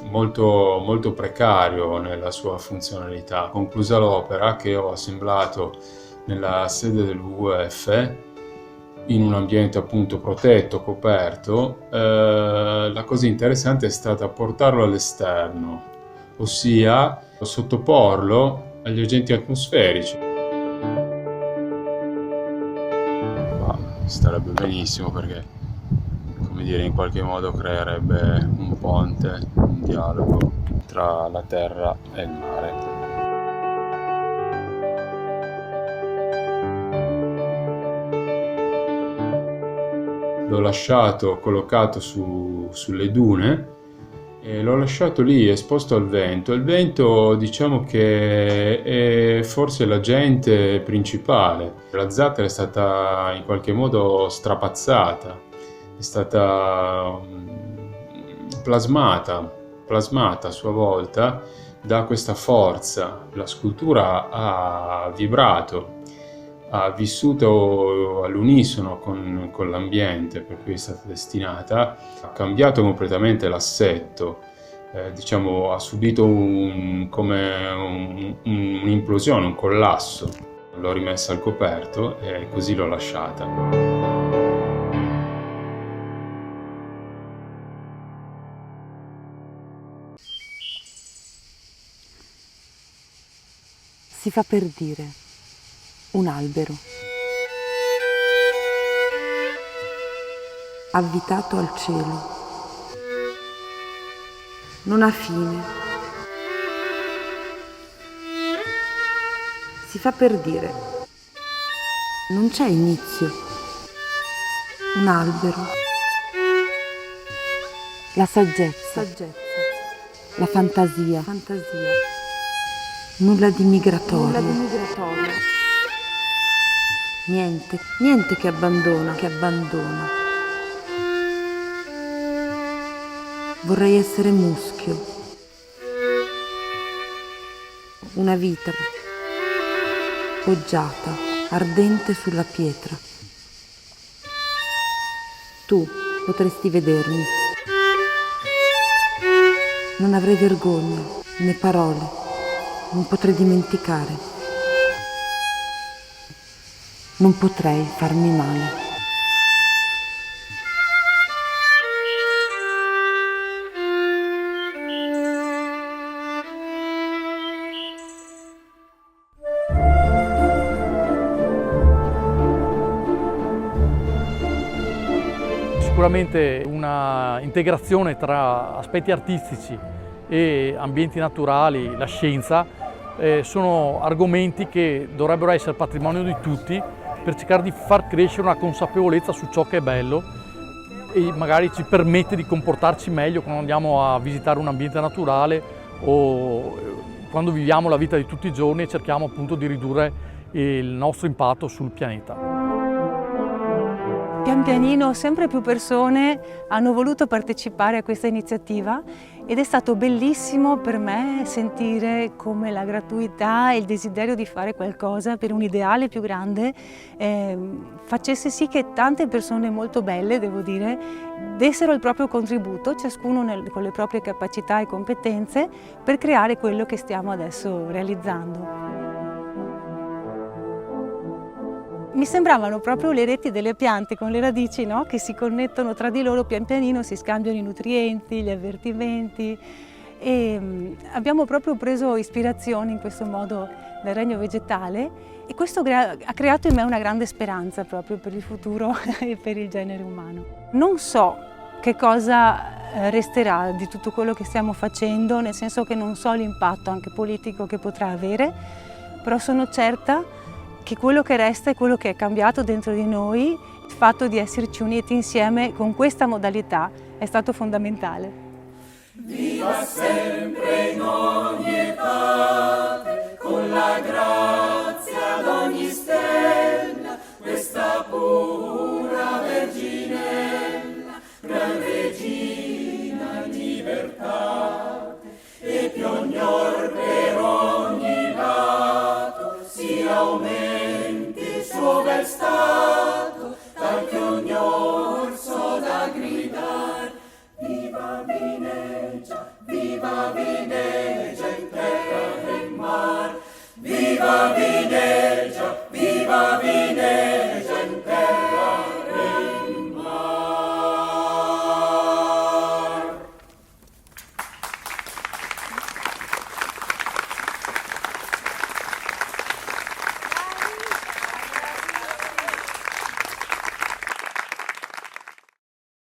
molto, molto precario nella sua funzionalità. Conclusa l'opera, che ho assemblato nella sede del WWF, in un ambiente appunto protetto, coperto, la cosa interessante è stata portarlo all'esterno, ossia sottoporlo agli agenti atmosferici. Ma starebbe benissimo, perché, come dire, in qualche modo creerebbe un ponte, un dialogo tra la terra e il mare. L'ho lasciato collocato sulle dune e l'ho lasciato lì esposto al vento. Il vento, diciamo che è forse l'agente principale. La zattera è stata in qualche modo strapazzata, è stata plasmata a sua volta da questa forza. La scultura ha vibrato, ha vissuto all'unisono con l'ambiente per cui è stata destinata, ha cambiato completamente l'assetto, diciamo, ha subito come un'implosione, un collasso. L'ho rimessa al coperto e così l'ho lasciata. Si fa per dire. Un albero, avvitato al cielo, non ha fine. Si fa per dire, non c'è inizio. Un albero, la saggezza, la fantasia, nulla di migratorio. Niente che abbandona. Vorrei essere muschio, una vita poggiata, ardente sulla pietra. Tu potresti vedermi. Non avrei vergogna, né parole, non potrei dimenticare. Non potrei farmi male. Sicuramente una integrazione tra aspetti artistici e ambienti naturali, la scienza, sono argomenti che dovrebbero essere patrimonio di tutti, per cercare di far crescere una consapevolezza su ciò che è bello e magari ci permette di comportarci meglio quando andiamo a visitare un ambiente naturale o quando viviamo la vita di tutti i giorni e cerchiamo appunto di ridurre il nostro impatto sul pianeta. Pian pianino sempre più persone hanno voluto partecipare a questa iniziativa ed è stato bellissimo per me sentire come la gratuità e il desiderio di fare qualcosa per un ideale più grande facesse sì che tante persone molto belle, devo dire, dessero il proprio contributo, ciascuno con le proprie capacità e competenze, per creare quello che stiamo adesso realizzando. Mi sembravano proprio le reti delle piante con le radici, no? Che si connettono tra di loro, pian pianino si scambiano i nutrienti, gli avvertimenti e abbiamo proprio preso ispirazione in questo modo dal regno vegetale e questo ha creato in me una grande speranza proprio per il futuro e per il genere umano. Non so che cosa resterà di tutto quello che stiamo facendo, nel senso che non so l'impatto anche politico che potrà avere, però sono certa che quello che resta è quello che è cambiato dentro di noi, il fatto di esserci uniti insieme con questa modalità è stato fondamentale. Viva sempre in ogni età, con la grazia d'ogni stella, questa pura verginella, gran regina in libertà, e più ognor per ogni viva Vinegia in terra e in mar, viva Vinegia, viva Vinegia in terra e in mar.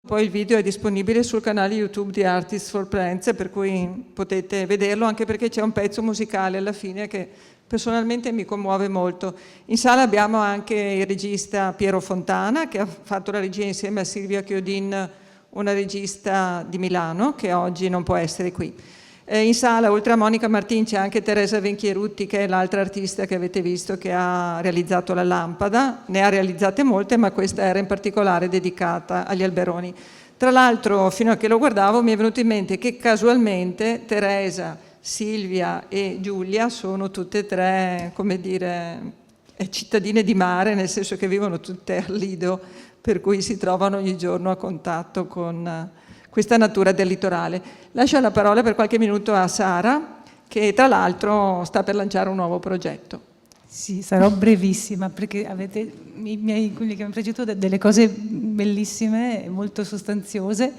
Poi il video è disponibile sul canale YouTube di Artists for Plants, per cui potete vederlo, anche perché c'è un pezzo musicale alla fine che personalmente mi commuove molto. In sala abbiamo anche il regista Piero Fontana, che ha fatto la regia insieme a Silvia Chiodin, una regista di Milano, che oggi non può essere qui. In sala, oltre a Monica Martin, c'è anche Teresa Venchierutti, che è l'altra artista che avete visto, che ha realizzato la lampada. Ne ha realizzate molte, ma questa era in particolare dedicata agli alberoni. Tra l'altro, fino a che lo guardavo, mi è venuto in mente che casualmente Teresa, Silvia e Giulia sono tutte e tre, come dire, cittadine di mare, nel senso che vivono tutte al Lido, per cui si trovano ogni giorno a contatto con questa natura del litorale. Lascio la parola per qualche minuto a Sara, che tra l'altro sta per lanciare un nuovo progetto. Sì, sarò brevissima perché avete quelli che mi hanno preceduto delle cose bellissime, molto sostanziose.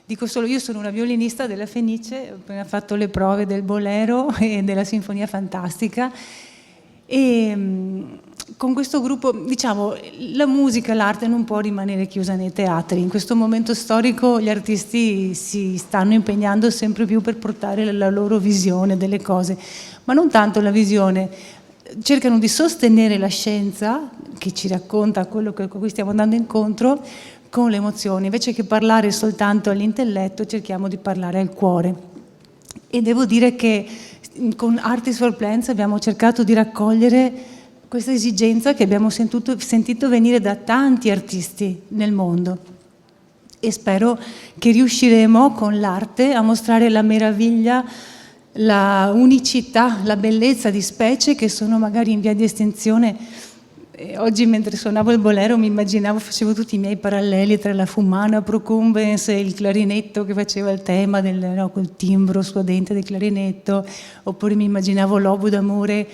Dico solo, io sono una violinista della Fenice, ho appena fatto le prove del bolero e della sinfonia fantastica e con questo gruppo, diciamo, la musica, l'arte non può rimanere chiusa nei teatri. In questo momento storico gli artisti si stanno impegnando sempre più per portare la loro visione delle cose, ma non tanto la visione, cercano di sostenere la scienza che ci racconta quello a cui stiamo andando incontro con le emozioni, invece che parlare soltanto all'intelletto cerchiamo di parlare al cuore. E devo dire che con Artists for Plants abbiamo cercato di raccogliere questa esigenza che abbiamo sentito venire da tanti artisti nel mondo e spero che riusciremo con l'arte a mostrare la meraviglia, la unicità, la bellezza di specie che sono magari in via di estinzione. Oggi mentre suonavo il bolero mi immaginavo, facevo tutti i miei paralleli tra la Fumana Procumbens e il clarinetto che faceva il tema col timbro suadente del clarinetto, oppure mi immaginavo l'obo d'amore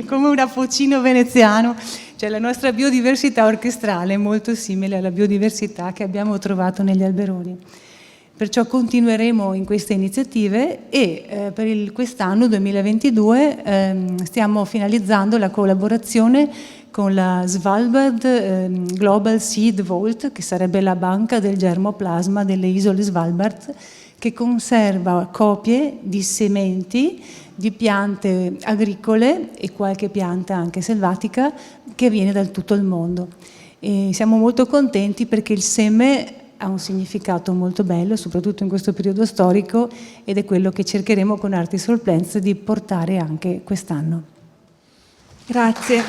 come un apocino veneziano. Cioè la nostra biodiversità orchestrale è molto simile alla biodiversità che abbiamo trovato negli alberoni. Perciò continueremo in queste iniziative e per quest'anno 2022 stiamo finalizzando la collaborazione con la Svalbard Global Seed Vault, che sarebbe la banca del germoplasma delle isole Svalbard, che conserva copie di sementi di piante agricole e qualche pianta anche selvatica che viene da tutto il mondo. E siamo molto contenti perché il seme ha un significato molto bello, soprattutto in questo periodo storico, ed è quello che cercheremo con Artists for Plants di portare anche quest'anno. Grazie.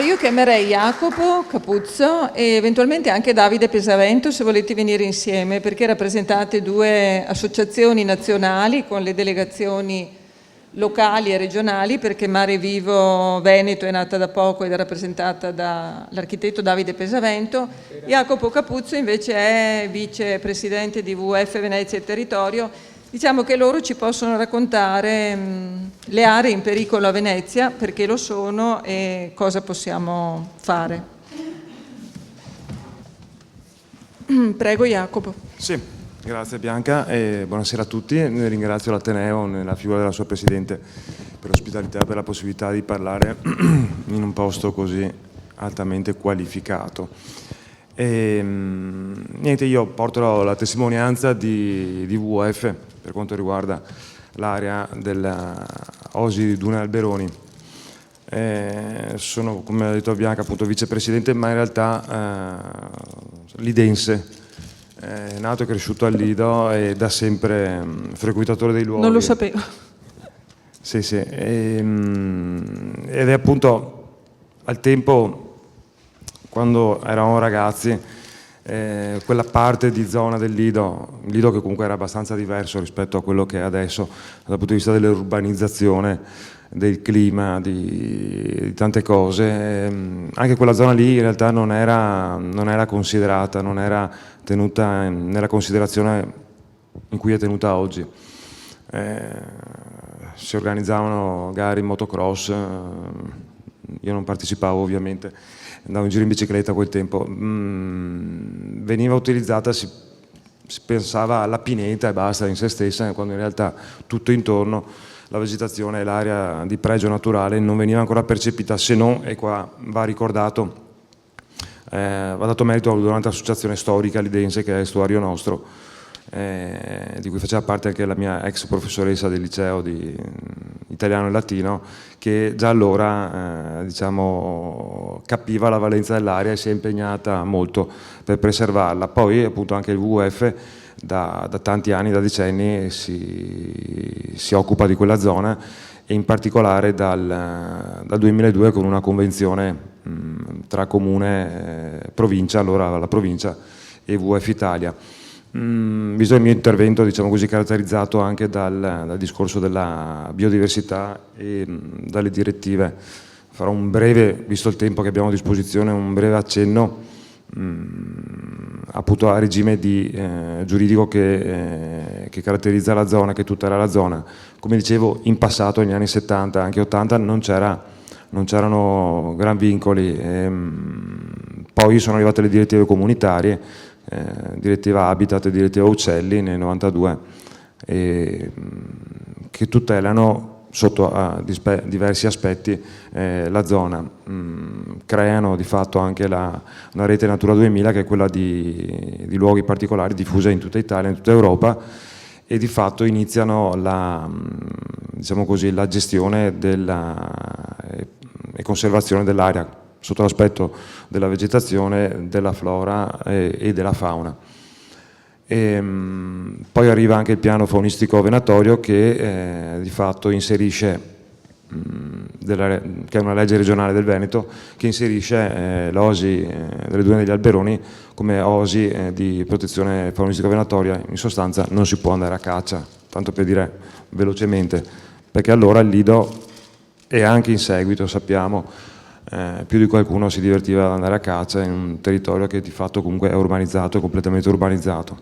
Io chiamerei Jacopo Capuzzo e eventualmente anche Davide Pesavento se volete venire insieme, perché rappresentate due associazioni nazionali con le delegazioni locali e regionali, perché Mare Vivo Veneto è nata da poco ed è rappresentata dall'architetto Davide Pesavento. Jacopo Capuzzo invece è vicepresidente di WWF Venezia e Territorio. Diciamo che loro ci possono raccontare le aree in pericolo a Venezia, perché lo sono e cosa possiamo fare. Prego Jacopo. Sì. Grazie Bianca e buonasera a tutti. Ne ringrazio l'Ateneo nella figura della sua Presidente per l'ospitalità e per la possibilità di parlare in un posto così altamente qualificato. Niente, io porto la testimonianza di WWF per quanto riguarda l'area della Osi Dune Alberoni. Sono, come ha detto Bianca, appunto vicepresidente, ma in realtà lidense. È nato e cresciuto al Lido e da sempre frequentatore dei luoghi. Non lo sapevo. Sì, sì. Ed è appunto al tempo, quando eravamo ragazzi, quella parte di zona del Lido che comunque era abbastanza diverso rispetto a quello che è adesso dal punto di vista dell'urbanizzazione, del clima, di tante cose. Anche quella zona lì in realtà non era considerata, non era tenuta nella considerazione in cui è tenuta oggi. Si organizzavano gare in motocross, io non partecipavo ovviamente, andavo in giro in bicicletta a quel tempo, veniva utilizzata, si pensava alla pineta e basta in se stessa, quando in realtà tutto intorno, la vegetazione e l'area di pregio naturale non veniva ancora percepita, se non, e qua va ricordato, va dato merito durante l'associazione storica lidense, che è Estuario Nostro, di cui faceva parte anche la mia ex professoressa del liceo di italiano e latino, che già allora diciamo, capiva la valenza dell'area e si è impegnata molto per preservarla. Poi appunto anche il WWF da tanti anni, da decenni si occupa di quella zona, e in particolare dal 2002 con una convenzione tra comune, provincia, allora la provincia, e WWF Italia. Visto il mio intervento, diciamo così, caratterizzato anche dal discorso della biodiversità e dalle direttive, farò un breve, visto il tempo che abbiamo a disposizione, un breve accenno appunto al regime giuridico che caratterizza la zona, che tutela la zona. Come dicevo, in passato, negli anni 70, anche 80, non c'erano gran vincoli, poi sono arrivate le direttive comunitarie, direttiva Habitat e direttiva Uccelli nel 92, che tutelano sotto diversi aspetti la zona, creano di fatto anche una rete Natura 2000, che è quella di luoghi particolari diffusa in tutta Italia, in tutta Europa, e di fatto iniziano diciamo così, la gestione e conservazione dell'area sotto l'aspetto della vegetazione, della flora e della fauna. Poi arriva anche il piano faunistico venatorio, che di fatto inserisce, che è una legge regionale del Veneto, che inserisce l'osi delle dune degli Alberoni come osi di protezione faunistica venatoria. In sostanza non si può andare a caccia, tanto per dire velocemente, perché allora il Lido, e anche in seguito sappiamo, più di qualcuno si divertiva ad andare a caccia in un territorio che di fatto comunque è urbanizzato, è completamente urbanizzato.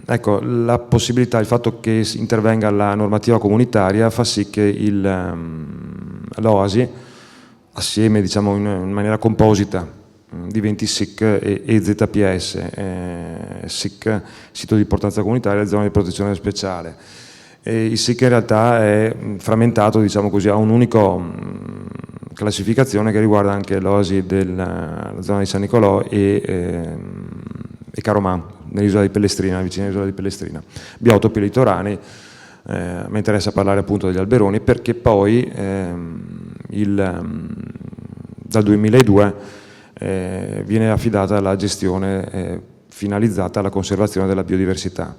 Ecco, la possibilità, il fatto che intervenga la normativa comunitaria fa sì che l'OASI, assieme, diciamo, in maniera composita, diventi SIC e ZPS, SIC, sito di importanza comunitaria, e zona di protezione speciale. Il SIC in realtà è frammentato, diciamo così, a un'unica classificazione che riguarda anche l'oasi della zona di San Nicolò e Caromà, nell'isola di Pellestrina, vicino all'isola di Pellestrina. Biotopi litoranei, mi interessa parlare appunto degli alberoni, perché poi dal 2002 viene affidata la gestione finalizzata alla conservazione della biodiversità.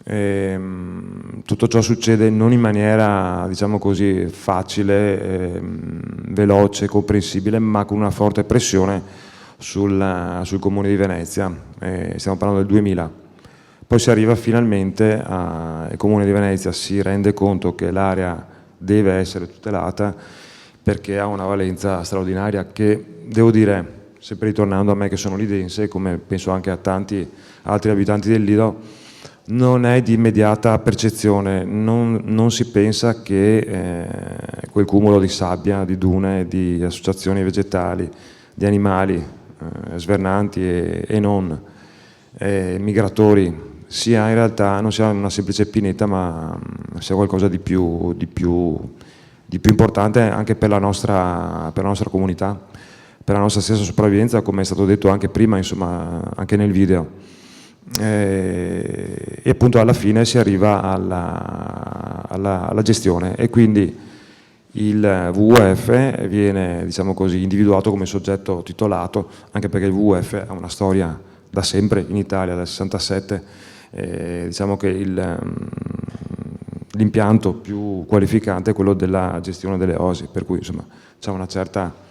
Tutto ciò succede non in maniera, diciamo così, facile, veloce, comprensibile, ma con una forte pressione sul Comune di Venezia. Stiamo parlando del 2000. Poi si arriva finalmente il Comune di Venezia si rende conto che l'area deve essere tutelata, perché ha una valenza straordinaria che, devo dire, sempre ritornando a me che sono lidense, come penso anche a tanti altri abitanti del Lido, non è di immediata percezione. Non si pensa che quel cumulo di sabbia, di dune, di associazioni vegetali, di animali svernanti e non, migratori, sia in realtà non sia una semplice pineta, ma sia qualcosa di più importante anche per la nostra comunità, per la nostra stessa sopravvivenza, come è stato detto anche prima, insomma, anche nel video. E appunto alla fine si arriva alla gestione, e quindi il WWF viene, diciamo così, individuato come soggetto titolato, anche perché il WWF ha una storia da sempre in Italia, dal 67. Diciamo che l'impianto più qualificante è quello della gestione delle osi, per cui insomma c'è una certa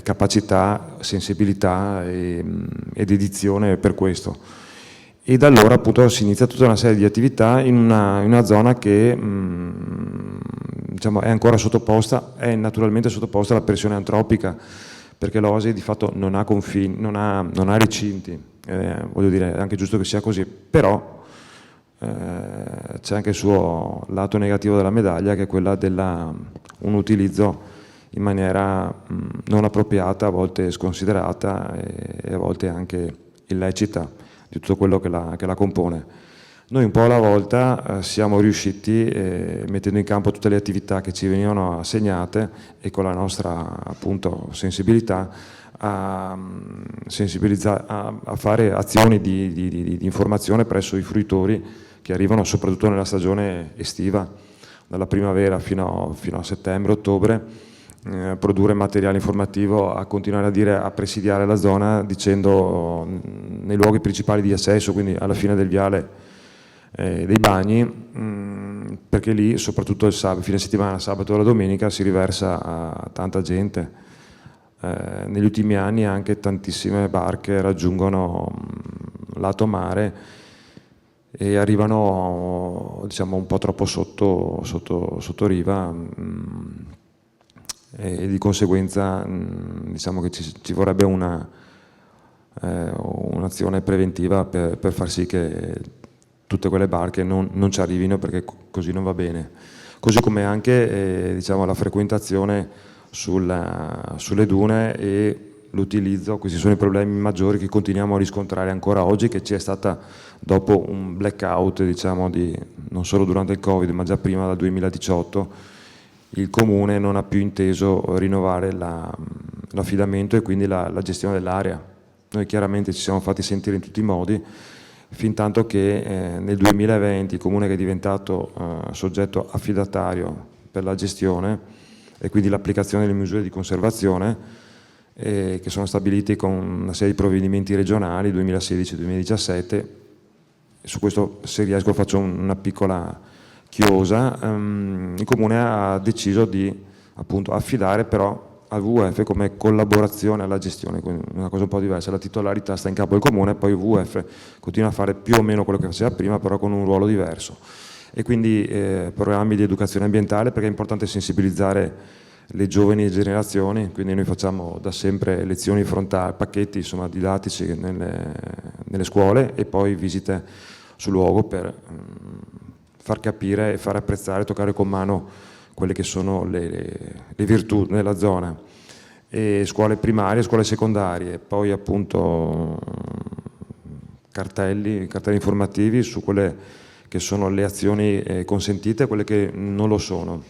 capacità, sensibilità e dedizione per questo. e da allora appunto si inizia tutta una serie di attività in una zona che diciamo, è ancora sottoposta, è naturalmente sottoposta alla pressione antropica, perché l'Oasi di fatto non ha confini, non ha recinti, voglio dire, è anche giusto che sia così, però c'è anche il suo lato negativo della medaglia, che è quella un utilizzo in maniera non appropriata, a volte sconsiderata e a volte anche illecita di tutto quello che la compone. Noi un po' alla volta siamo riusciti, mettendo in campo tutte le attività che ci venivano assegnate e con la nostra appunto sensibilità, a fare azioni di informazione presso i fruitori che arrivano soprattutto nella stagione estiva, dalla primavera fino a settembre-ottobre, produrre materiale informativo, a continuare a presidiare la zona dicendo nei luoghi principali di accesso, quindi alla fine del viale dei bagni, perché lì soprattutto il fine settimana, sabato e la domenica si riversa a tanta gente. Negli ultimi anni anche tantissime barche raggiungono lato mare e arrivano diciamo un po' troppo sotto riva, e di conseguenza diciamo che ci vorrebbe un'azione preventiva per far sì che tutte quelle barche non ci arrivino, perché così non va bene. Così come anche diciamo, la frequentazione sulle dune e l'utilizzo, questi sono i problemi maggiori che continuiamo a riscontrare ancora oggi, che ci è stata dopo un blackout, diciamo, non solo durante il Covid ma già prima, dal 2018, il Comune non ha più inteso rinnovare l'affidamento e quindi la gestione dell'area. Noi chiaramente ci siamo fatti sentire in tutti i modi, fin tanto che nel 2020 il Comune, che è diventato soggetto affidatario per la gestione e quindi l'applicazione delle misure di conservazione, che sono stabiliti con una serie di provvedimenti regionali 2016-2017, su questo, se riesco, faccio una piccola chiosa. Il Comune ha deciso di appunto affidare però al WWF come collaborazione alla gestione, quindi una cosa un po' diversa. La titolarità sta in capo al Comune, poi il WWF continua a fare più o meno quello che faceva prima, però con un ruolo diverso. E quindi programmi di educazione ambientale, perché è importante sensibilizzare le giovani generazioni, quindi noi facciamo da sempre lezioni frontali, pacchetti insomma, didattici nelle scuole e poi visite sul luogo per far capire e far apprezzare, toccare con mano quelle che sono le virtù nella zona. E scuole primarie, scuole secondarie, poi appunto cartelli informativi su quelle che sono le azioni consentite e quelle che non lo sono.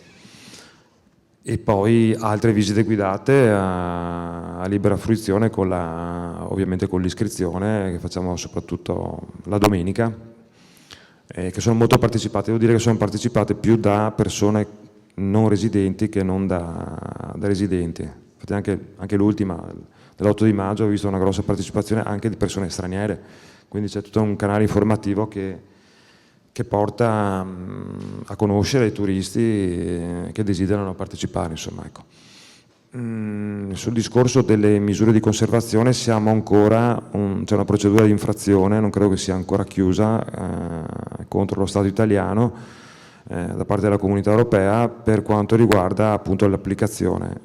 E poi altre visite guidate a libera fruizione, ovviamente con l'iscrizione, che facciamo soprattutto la domenica, che sono molto partecipate. Devo dire che sono partecipate più da persone non residenti che non da residenti. Infatti anche l'ultima, dell'8 di maggio, ho visto una grossa partecipazione anche di persone straniere, quindi c'è tutto un canale informativo che porta a conoscere i turisti che desiderano partecipare, insomma, ecco. Sul discorso delle misure di conservazione siamo ancora, c'è una procedura di infrazione, non credo che sia ancora chiusa, contro lo Stato italiano da parte della Comunità Europea per quanto riguarda appunto l'applicazione.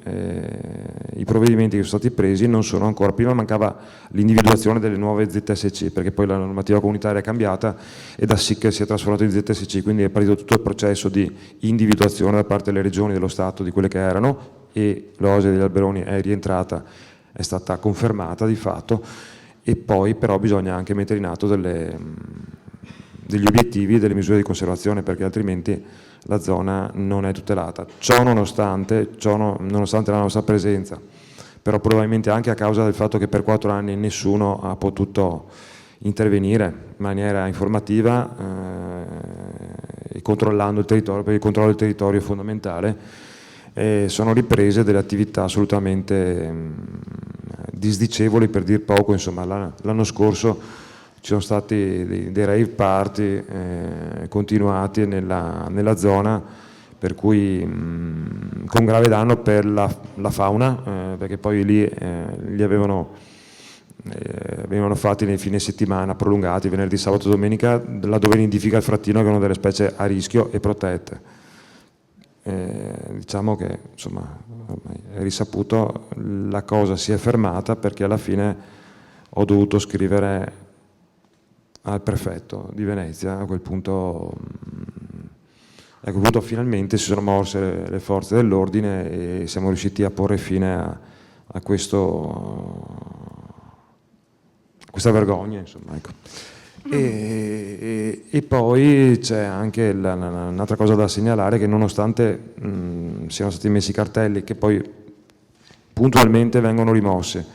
I provvedimenti che sono stati presi non sono ancora, prima mancava l'individuazione delle nuove ZSC, perché poi la normativa comunitaria è cambiata e da SIC si è trasformato in ZSC, quindi è partito tutto il processo di individuazione da parte delle regioni, dello Stato, di quelle che erano, e l'Oasi degli Alberoni è rientrata, è stata confermata di fatto, e poi però bisogna anche mettere in atto degli obiettivi e delle misure di conservazione, perché altrimenti la zona non è tutelata. Ciò nonostante la nostra presenza, però probabilmente anche a causa del fatto che per 4 anni nessuno ha potuto intervenire in maniera informativa e controllando il territorio, perché il controllo del territorio è fondamentale. Sono riprese delle attività assolutamente disdicevoli, per dir poco. Insomma, l'anno scorso ci sono stati dei rave party continuati nella zona, per cui con grave danno per la fauna, perché poi lì avevano venivano fatti nei fine settimana prolungati, venerdì, sabato e domenica, laddove nidifica il frattino, che è una delle specie a rischio e protette. Diciamo che insomma è risaputo, la cosa si è fermata perché alla fine ho dovuto scrivere al prefetto di Venezia. A quel punto finalmente si sono mosse le forze dell'ordine e siamo riusciti a porre fine a questa vergogna, insomma, ecco. E poi c'è anche un'altra cosa da segnalare, che nonostante siano stati messi i cartelli che poi puntualmente vengono rimossi,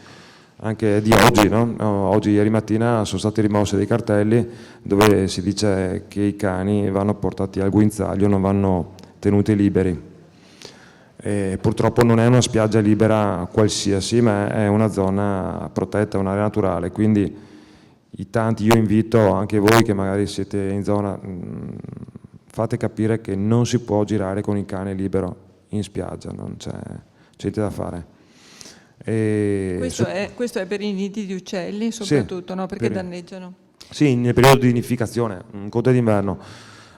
anche di oggi, no? Oggi, ieri mattina, sono stati rimossi dei cartelli dove si dice che i cani vanno portati al guinzaglio, non vanno tenuti liberi. Purtroppo non è una spiaggia libera qualsiasi, ma è una zona protetta, un'area naturale, quindi io invito anche voi che magari siete in zona, fate capire che non si può girare con il cane libero in spiaggia, non c'è niente da fare. Questo è per i nidi di uccelli soprattutto, sì, no? Perché danneggiano. Sì, nel periodo di nidificazione, un conto è d'inverno.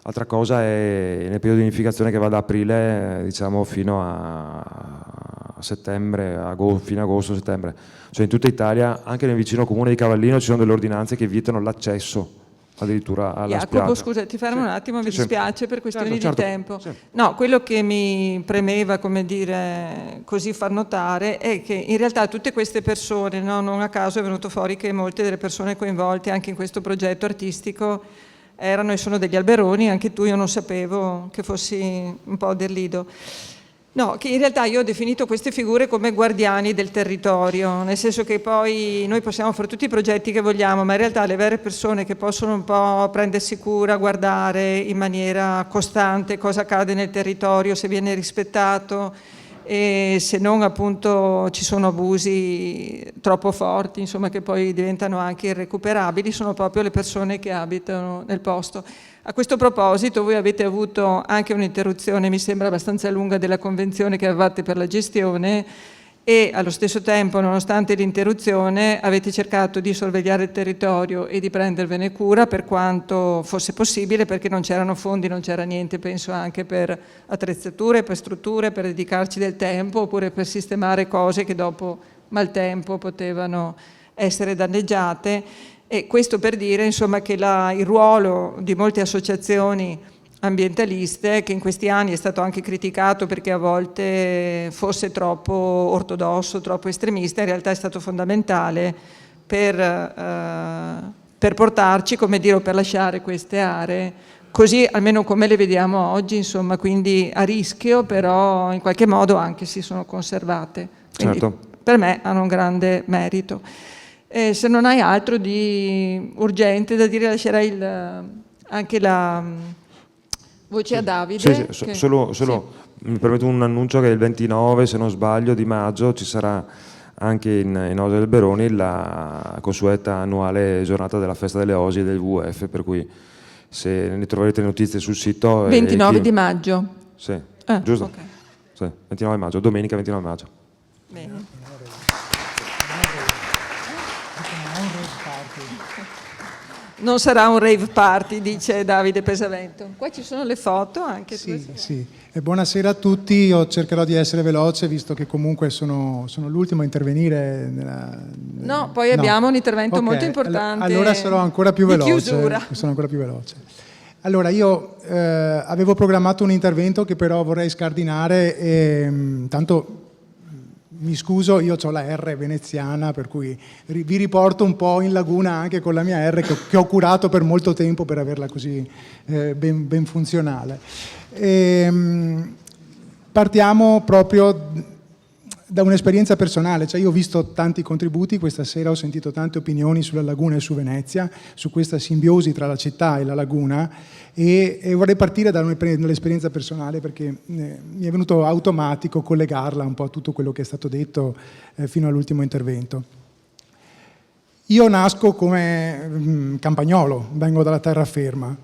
Altra cosa è nel periodo di nidificazione, che va da aprile, diciamo, fino a settembre, fino agosto, settembre. Cioè in tutta Italia, anche nel vicino comune di Cavallino, ci sono delle ordinanze che vietano l'accesso addirittura alla Jacopo, spiaggia. scusa, ti fermo un attimo, mi Sì. dispiace per questioni Certo, di tempo. sì. No, quello che mi premeva, come dire, così far notare, è che in realtà tutte queste persone, no, non a caso è venuto fuori che molte delle persone coinvolte anche in questo progetto artistico erano e sono degli alberoni. Anche tu, io non sapevo che fossi un po' del Lido. No, che in realtà io ho definito queste figure come guardiani del territorio, nel senso che poi noi possiamo fare tutti i progetti che vogliamo, ma in realtà le vere persone che possono un po' prendersi cura, guardare in maniera costante cosa accade nel territorio, se viene rispettato e se non appunto ci sono abusi troppo forti, insomma, che poi diventano anche irrecuperabili, sono proprio le persone che abitano nel posto. A questo proposito voi avete avuto anche un'interruzione, mi sembra abbastanza lunga, della convenzione che avevate per la gestione e allo stesso tempo, nonostante l'interruzione, avete cercato di sorvegliare il territorio e di prendervene cura per quanto fosse possibile, perché non c'erano fondi, non c'era niente, penso anche per attrezzature, per strutture, per dedicarci del tempo oppure per sistemare cose che dopo maltempo potevano essere danneggiate. E questo per dire, insomma, che il ruolo di molte associazioni ambientaliste, che in questi anni è stato anche criticato perché a volte fosse troppo ortodosso, troppo estremista, in realtà è stato fondamentale per portarci, come dire, o per lasciare queste aree così, almeno come le vediamo oggi, insomma, quindi a rischio, però in qualche modo anche si sono conservate. Quindi, certo. Per me hanno un grande merito. Se non hai altro di urgente da dire, lascerei anche la voce a Davide. Sì, solo mi permetto un annuncio, che il 29, se non sbaglio, di maggio ci sarà anche in Osi Alberoni la consueta annuale giornata della festa delle Osi e del WWF, per cui se ne troverete notizie sul sito. 29 di maggio? Sì, giusto? Okay. Sì, 29 maggio, domenica 29 maggio. Bene. Non sarà un rave party, dice Davide Pesavento. Qua ci sono le foto anche. Sì. E buonasera a tutti, io cercherò di essere veloce visto che comunque sono l'ultimo a intervenire. No, poi abbiamo un intervento molto importante. Allora sarò ancora più veloce. Chiusura. Sono ancora più veloce. Allora, io avevo programmato un intervento che però vorrei scardinare e tanto... Mi scuso, io ho la R veneziana, per cui vi riporto un po' in laguna anche con la mia R che ho curato per molto tempo per averla così ben funzionale. Partiamo proprio da un'esperienza personale, cioè io ho visto tanti contributi, questa sera ho sentito tante opinioni sulla laguna e su Venezia, su questa simbiosi tra la città e la laguna e vorrei partire dall'esperienza personale perché mi è venuto automatico collegarla un po' a tutto quello che è stato detto fino all'ultimo intervento. Io nasco come campagnolo, vengo dalla terraferma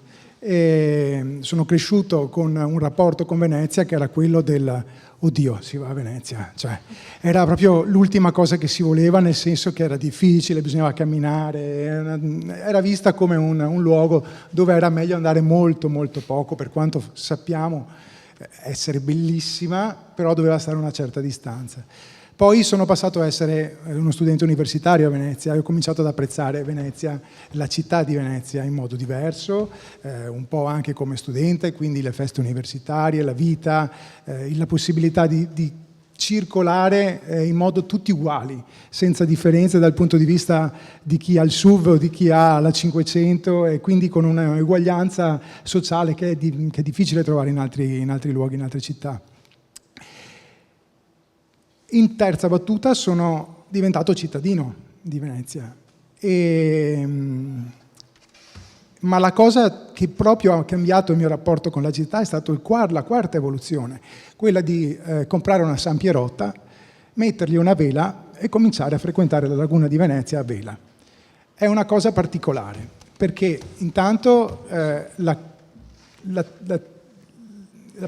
E sono cresciuto con un rapporto con Venezia che era quello del oddio, si va a Venezia, cioè era proprio l'ultima cosa che si voleva, nel senso che era difficile, bisognava camminare, era vista come un luogo dove era meglio andare molto molto poco, per quanto sappiamo essere bellissima, però doveva stare a una certa distanza. Poi sono passato a essere uno studente universitario a Venezia e ho cominciato ad apprezzare Venezia, la città di Venezia in modo diverso, un po' anche come studente, quindi le feste universitarie, la vita, la possibilità di circolare in modo tutti uguali, senza differenze dal punto di vista di chi ha il SUV o di chi ha la 500, e quindi con una uguaglianza sociale che è difficile trovare in altri luoghi, in altre città. In terza battuta sono diventato cittadino di Venezia, ma la cosa che proprio ha cambiato il mio rapporto con la città è stata la quarta evoluzione, quella di comprare una San Pierotta, mettergli una vela e cominciare a frequentare la laguna di Venezia a vela. È una cosa particolare, perché intanto la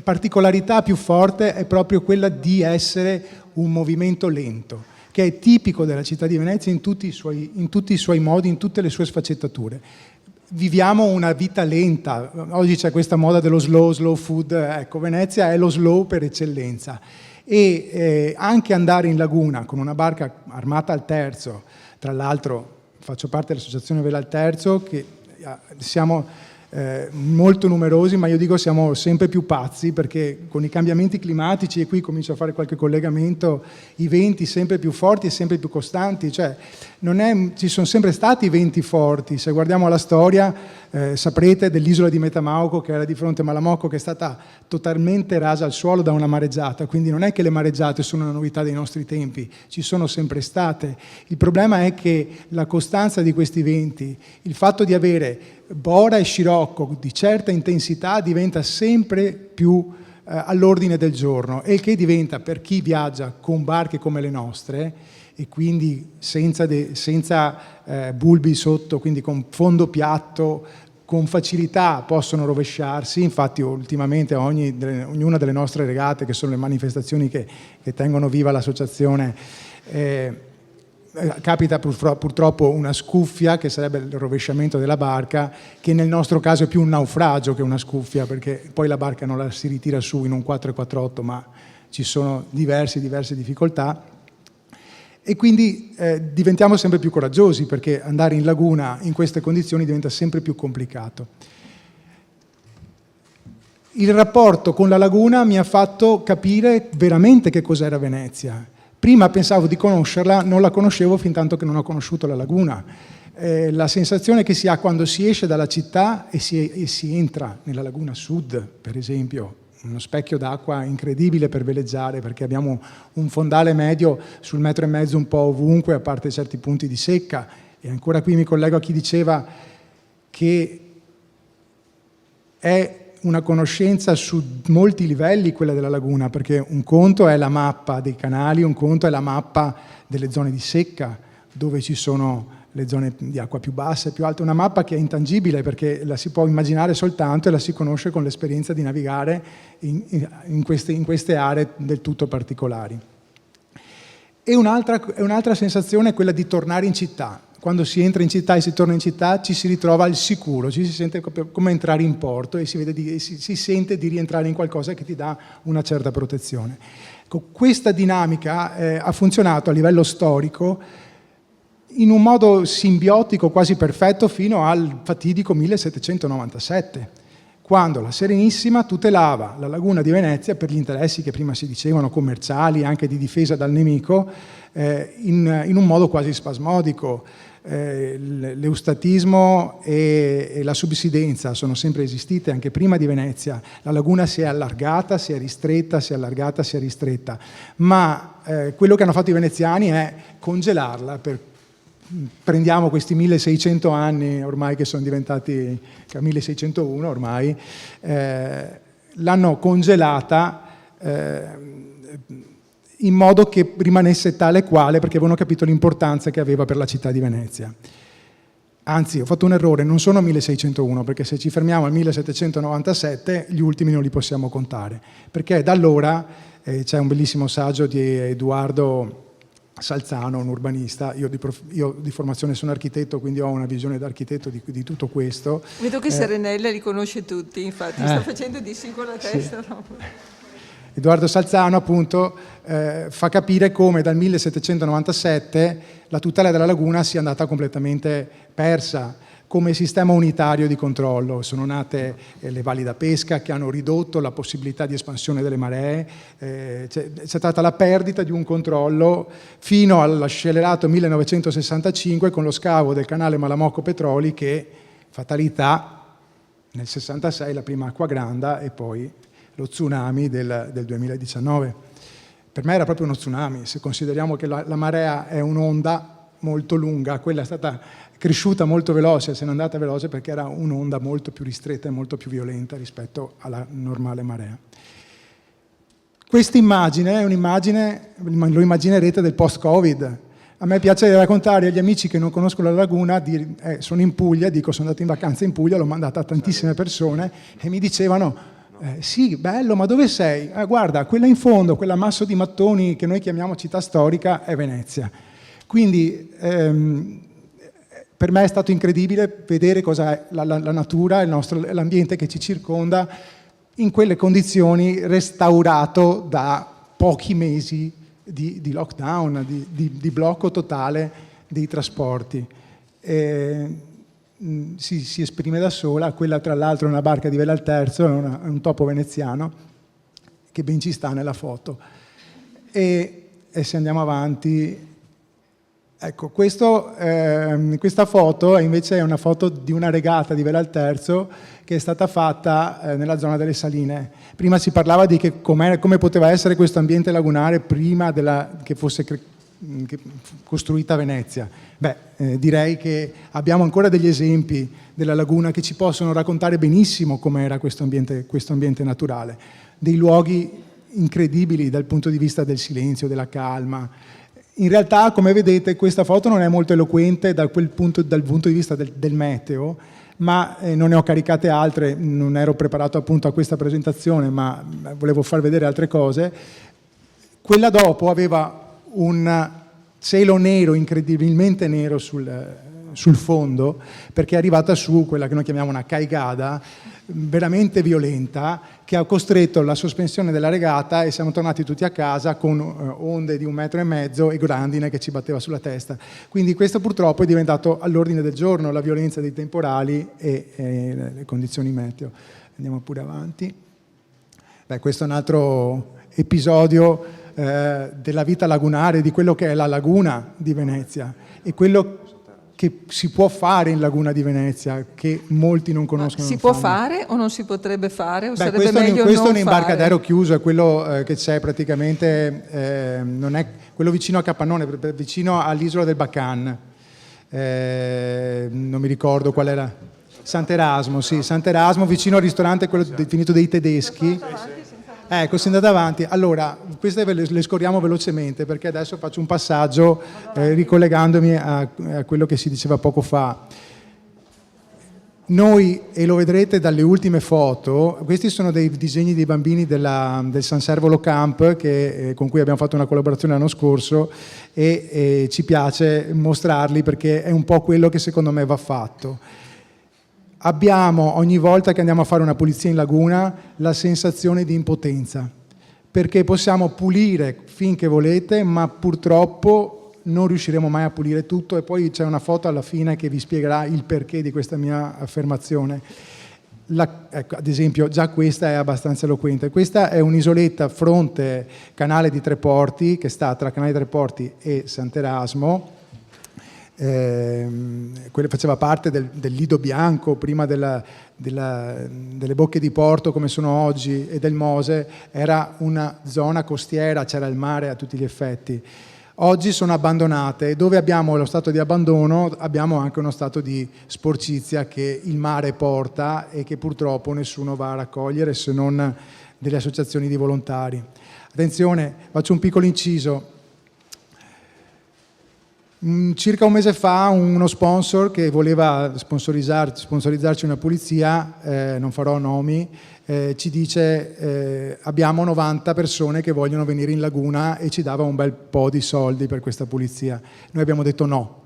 particolarità più forte è proprio quella di essere un movimento lento, che è tipico della città di Venezia in tutti i suoi modi, in tutte le sue sfaccettature. Viviamo una vita lenta, oggi c'è questa moda dello slow food, ecco, Venezia è lo slow per eccellenza, e anche andare in laguna con una barca armata al terzo, tra l'altro faccio parte dell'associazione Vela al Terzo, che siamo molto numerosi, ma io dico siamo sempre più pazzi, perché con i cambiamenti climatici, e qui comincio a fare qualche collegamento, i venti sempre più forti e sempre più costanti, cioè ci sono sempre stati venti forti. Se guardiamo la storia saprete dell'isola di Metamauco, che era di fronte a Malamocco, che è stata totalmente rasa al suolo da una mareggiata, quindi non è che le mareggiate sono una novità dei nostri tempi, ci sono sempre state. Il problema è che la costanza di questi venti, il fatto di avere bora e scirocco di certa intensità diventa sempre più all'ordine del giorno, e il che diventa, per chi viaggia con barche come le nostre e quindi senza bulbi sotto, quindi con fondo piatto, con facilità possono rovesciarsi. Infatti ultimamente ognuna delle nostre regate, che sono le manifestazioni che tengono viva l'associazione, capita purtroppo una scuffia, che sarebbe il rovesciamento della barca, che nel nostro caso è più un naufragio che una scuffia, perché poi la barca non la si ritira su in un 448, ma ci sono diverse difficoltà, e quindi diventiamo sempre più coraggiosi, perché andare in laguna in queste condizioni diventa sempre più complicato. Il rapporto con la laguna mi ha fatto capire veramente che cos'era Venezia. Prima pensavo di conoscerla, non la conoscevo fin tanto che non ho conosciuto la laguna. La sensazione che si ha quando si esce dalla città e si entra nella laguna sud, per esempio, uno specchio d'acqua incredibile per veleggiare, perché abbiamo un fondale medio sul 1,5 metri un po' ovunque, a parte certi punti di secca. E ancora qui mi collego a chi diceva che è una conoscenza su molti livelli quella della laguna, perché un conto è la mappa dei canali, un conto è la mappa delle zone di secca, dove ci sono le zone di acqua più basse, più alte, una mappa che è intangibile, perché la si può immaginare soltanto e la si conosce con l'esperienza di navigare in queste aree del tutto particolari. E un'altra sensazione è quella di tornare in città. Quando si entra in città e si torna in città ci si ritrova al sicuro, ci si sente come entrare in porto e si sente di rientrare in qualcosa che ti dà una certa protezione. Questa dinamica ha funzionato a livello storico in un modo simbiotico quasi perfetto fino al fatidico 1797, quando la Serenissima tutelava la laguna di Venezia per gli interessi che prima si dicevano commerciali, anche di difesa dal nemico, in un modo quasi spasmodico. L'eustatismo e la subsidenza sono sempre esistite anche prima di Venezia. La laguna si è allargata, si è ristretta, si è allargata, si è ristretta, ma quello che hanno fatto i veneziani è congelarla. Prendiamo questi 1600 anni ormai che sono diventati 1601 ormai, l'hanno congelata in modo che rimanesse tale quale, perché avevano capito l'importanza che aveva per la città di Venezia. Anzi, ho fatto un errore, non sono 1601, perché se ci fermiamo al 1797 gli ultimi non li possiamo contare, perché da allora c'è un bellissimo saggio di Edoardo Salzano, un urbanista. Io di formazione sono architetto, quindi ho una visione da architetto di tutto questo. Vedo che Serenella li conosce tutti, infatti sta facendo di sì con la testa. Sì. No? Edoardo Salzano appunto fa capire come dal 1797 la tutela della laguna sia andata completamente persa come sistema unitario di controllo. Sono nate le valli da pesca che hanno ridotto la possibilità di espansione delle maree, c'è stata la perdita di un controllo fino allo scellerato 1965 con lo scavo del canale Malamocco-Petroli che, fatalità, nel 66 la prima acqua granda e poi lo tsunami del 2019. Per me era proprio uno tsunami, se consideriamo che la marea è un'onda molto lunga, quella è stata cresciuta molto veloce, se n'è andata veloce perché era un'onda molto più ristretta e molto più violenta rispetto alla normale marea. Questa immagine è un'immagine, lo immaginerete, del post-Covid. A me piace raccontare agli amici che non conoscono la laguna, sono in Puglia, dico sono andato in vacanza in Puglia, l'ho mandata a tantissime persone e mi dicevano sì, bello, ma dove sei? Guarda, quella in fondo, quell'ammasso di mattoni che noi chiamiamo città storica è Venezia. Quindi per me è stato incredibile vedere cos'è la natura, l'ambiente che ci circonda in quelle condizioni, restaurato da pochi mesi di lockdown, di blocco totale dei trasporti. Si esprime da sola, quella tra l'altro è una barca di vela al terzo, è un topo veneziano che ben ci sta nella foto. E se andiamo avanti, ecco, questa foto invece è una foto di una regata di vela al terzo che è stata fatta nella zona delle Saline. Prima si parlava di come poteva essere questo ambiente lagunare prima che fosse costruita Venezia. Direi che abbiamo ancora degli esempi della laguna che ci possono raccontare benissimo com'era questo ambiente naturale, dei luoghi incredibili dal punto di vista del silenzio, della calma. In realtà, come vedete, questa foto non è molto eloquente dal punto di vista del meteo, ma non ne ho caricate altre, non ero preparato appunto a questa presentazione, ma volevo far vedere altre cose. Quella dopo aveva un cielo nero, incredibilmente nero sul fondo, perché è arrivata su quella che noi chiamiamo una caigada veramente violenta, che ha costretto la sospensione della regata e siamo tornati tutti a casa con onde di 1,5 metri e grandine che ci batteva sulla testa. Quindi questo purtroppo è diventato all'ordine del giorno, la violenza dei temporali e le condizioni meteo. Andiamo pure avanti. Questo è un altro episodio della vita lagunare, di quello che è la laguna di Venezia e quello che si può fare in laguna di Venezia, che molti non conoscono. Si può fare o non si potrebbe fare? O sarebbe meglio questo è un non imbarcadero fare? chiuso, è quello che c'è praticamente, non è quello vicino a Capannone, vicino all'isola del Bacan. Non mi ricordo qual era. Sant'Erasmo, sì, Sant'Erasmo, vicino al ristorante, quello definito dei tedeschi. Ecco, si è andata avanti. Allora, queste le scorriamo velocemente perché adesso faccio un passaggio ricollegandomi a quello che si diceva poco fa. Noi, e lo vedrete dalle ultime foto, questi sono dei disegni dei bambini del San Servolo Camp con cui abbiamo fatto una collaborazione l'anno scorso e ci piace mostrarli perché è un po' quello che secondo me va fatto. Abbiamo, ogni volta che andiamo a fare una pulizia in laguna, la sensazione di impotenza, perché possiamo pulire finché volete, ma purtroppo non riusciremo mai a pulire tutto, e poi c'è una foto alla fine che vi spiegherà il perché di questa mia affermazione. Ecco, ad esempio, già questa è abbastanza eloquente. Questa è un'isoletta fronte Canale di Tre Porti, che sta tra Canale di Tre Porti e Sant'Erasmo. Quella faceva parte del Lido Bianco prima delle bocche di porto come sono oggi e del Mose. Era una zona costiera, c'era il mare a tutti gli effetti. Oggi sono abbandonate e dove abbiamo lo stato di abbandono abbiamo anche uno stato di sporcizia che il mare porta e che purtroppo nessuno va a raccogliere se non delle associazioni di volontari. Attenzione, faccio un piccolo inciso. Circa un mese fa uno sponsor che voleva sponsorizzarci una pulizia, non farò nomi, ci dice abbiamo 90 persone che vogliono venire in laguna e ci dava un bel po' di soldi per questa pulizia. Noi abbiamo detto no,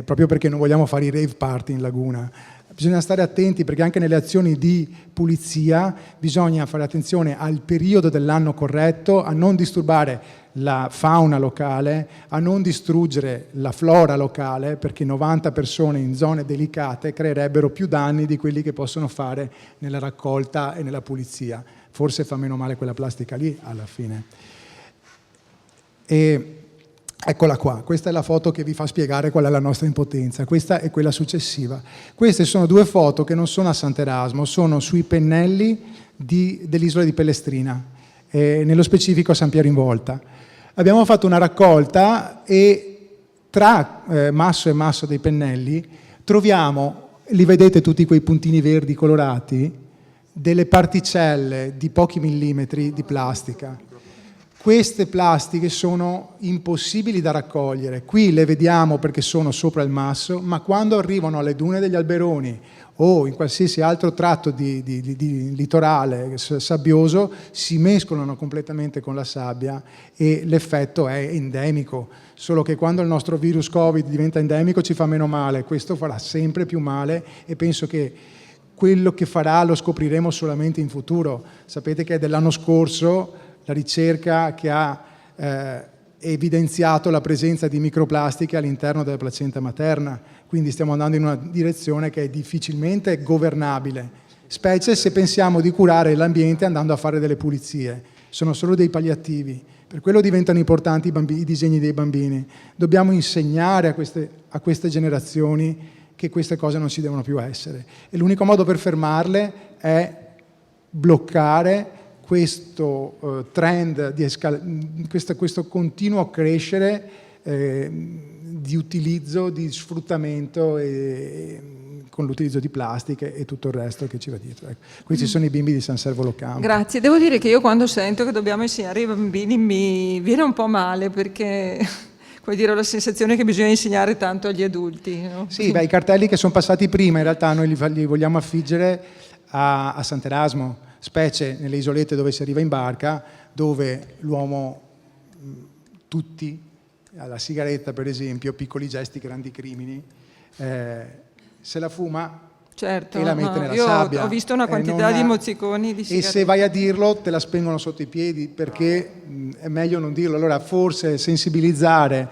proprio perché non vogliamo fare i rave party in laguna. Bisogna stare attenti perché anche nelle azioni di pulizia bisogna fare attenzione al periodo dell'anno corretto, a non disturbare la fauna locale, a non distruggere la flora locale, perché 90 persone in zone delicate creerebbero più danni di quelli che possono fare nella raccolta e nella pulizia. Forse fa meno male quella plastica lì alla fine. E eccola qua, questa è la foto che vi fa spiegare qual è la nostra impotenza, questa è quella successiva. Queste sono 2 foto che non sono a Sant'Erasmo, sono sui pennelli dell'isola di Pellestrina, nello specifico a San Piero in Volta. Abbiamo fatto una raccolta e tra masso e masso dei pennelli troviamo, li vedete tutti quei puntini verdi colorati, delle particelle di pochi millimetri di plastica. Queste plastiche sono impossibili da raccogliere. Qui le vediamo perché sono sopra il masso, ma quando arrivano alle dune degli Alberoni o in qualsiasi altro tratto di litorale sabbioso si mescolano completamente con la sabbia e l'effetto è endemico. Solo che quando il nostro virus Covid diventa endemico ci fa meno male, questo farà sempre più male e penso che quello che farà lo scopriremo solamente in futuro. Sapete che è dell'anno scorso la ricerca che ha evidenziato la presenza di microplastiche all'interno della placenta materna, quindi stiamo andando in una direzione che è difficilmente governabile, specie se pensiamo di curare l'ambiente andando a fare delle pulizie. Sono solo dei palliativi, per quello diventano importanti i disegni dei bambini. Dobbiamo insegnare a queste generazioni che queste cose non ci devono più essere e l'unico modo per fermarle è bloccare questo trend, questo continuo crescere di utilizzo, di sfruttamento con l'utilizzo di plastiche e tutto il resto che ci va dietro. Ecco. Questi sono i bimbi di San Servo Locampo. Grazie, devo dire che io quando sento che dobbiamo insegnare ai bambini mi viene un po' male perché come dire, ho la sensazione che bisogna insegnare tanto agli adulti. No? Sì, i cartelli che sono passati prima in realtà noi li vogliamo affiggere a Sant'Erasmo, specie nelle isolette dove si arriva in barca, dove l'uomo, tutti, alla sigaretta per esempio, piccoli gesti, grandi crimini, se la fuma certo, e la mette nella io sabbia. Ho visto una quantità di mozziconi di sigarette. E se vai a dirlo te la spengono sotto i piedi perché è meglio non dirlo. Allora forse sensibilizzare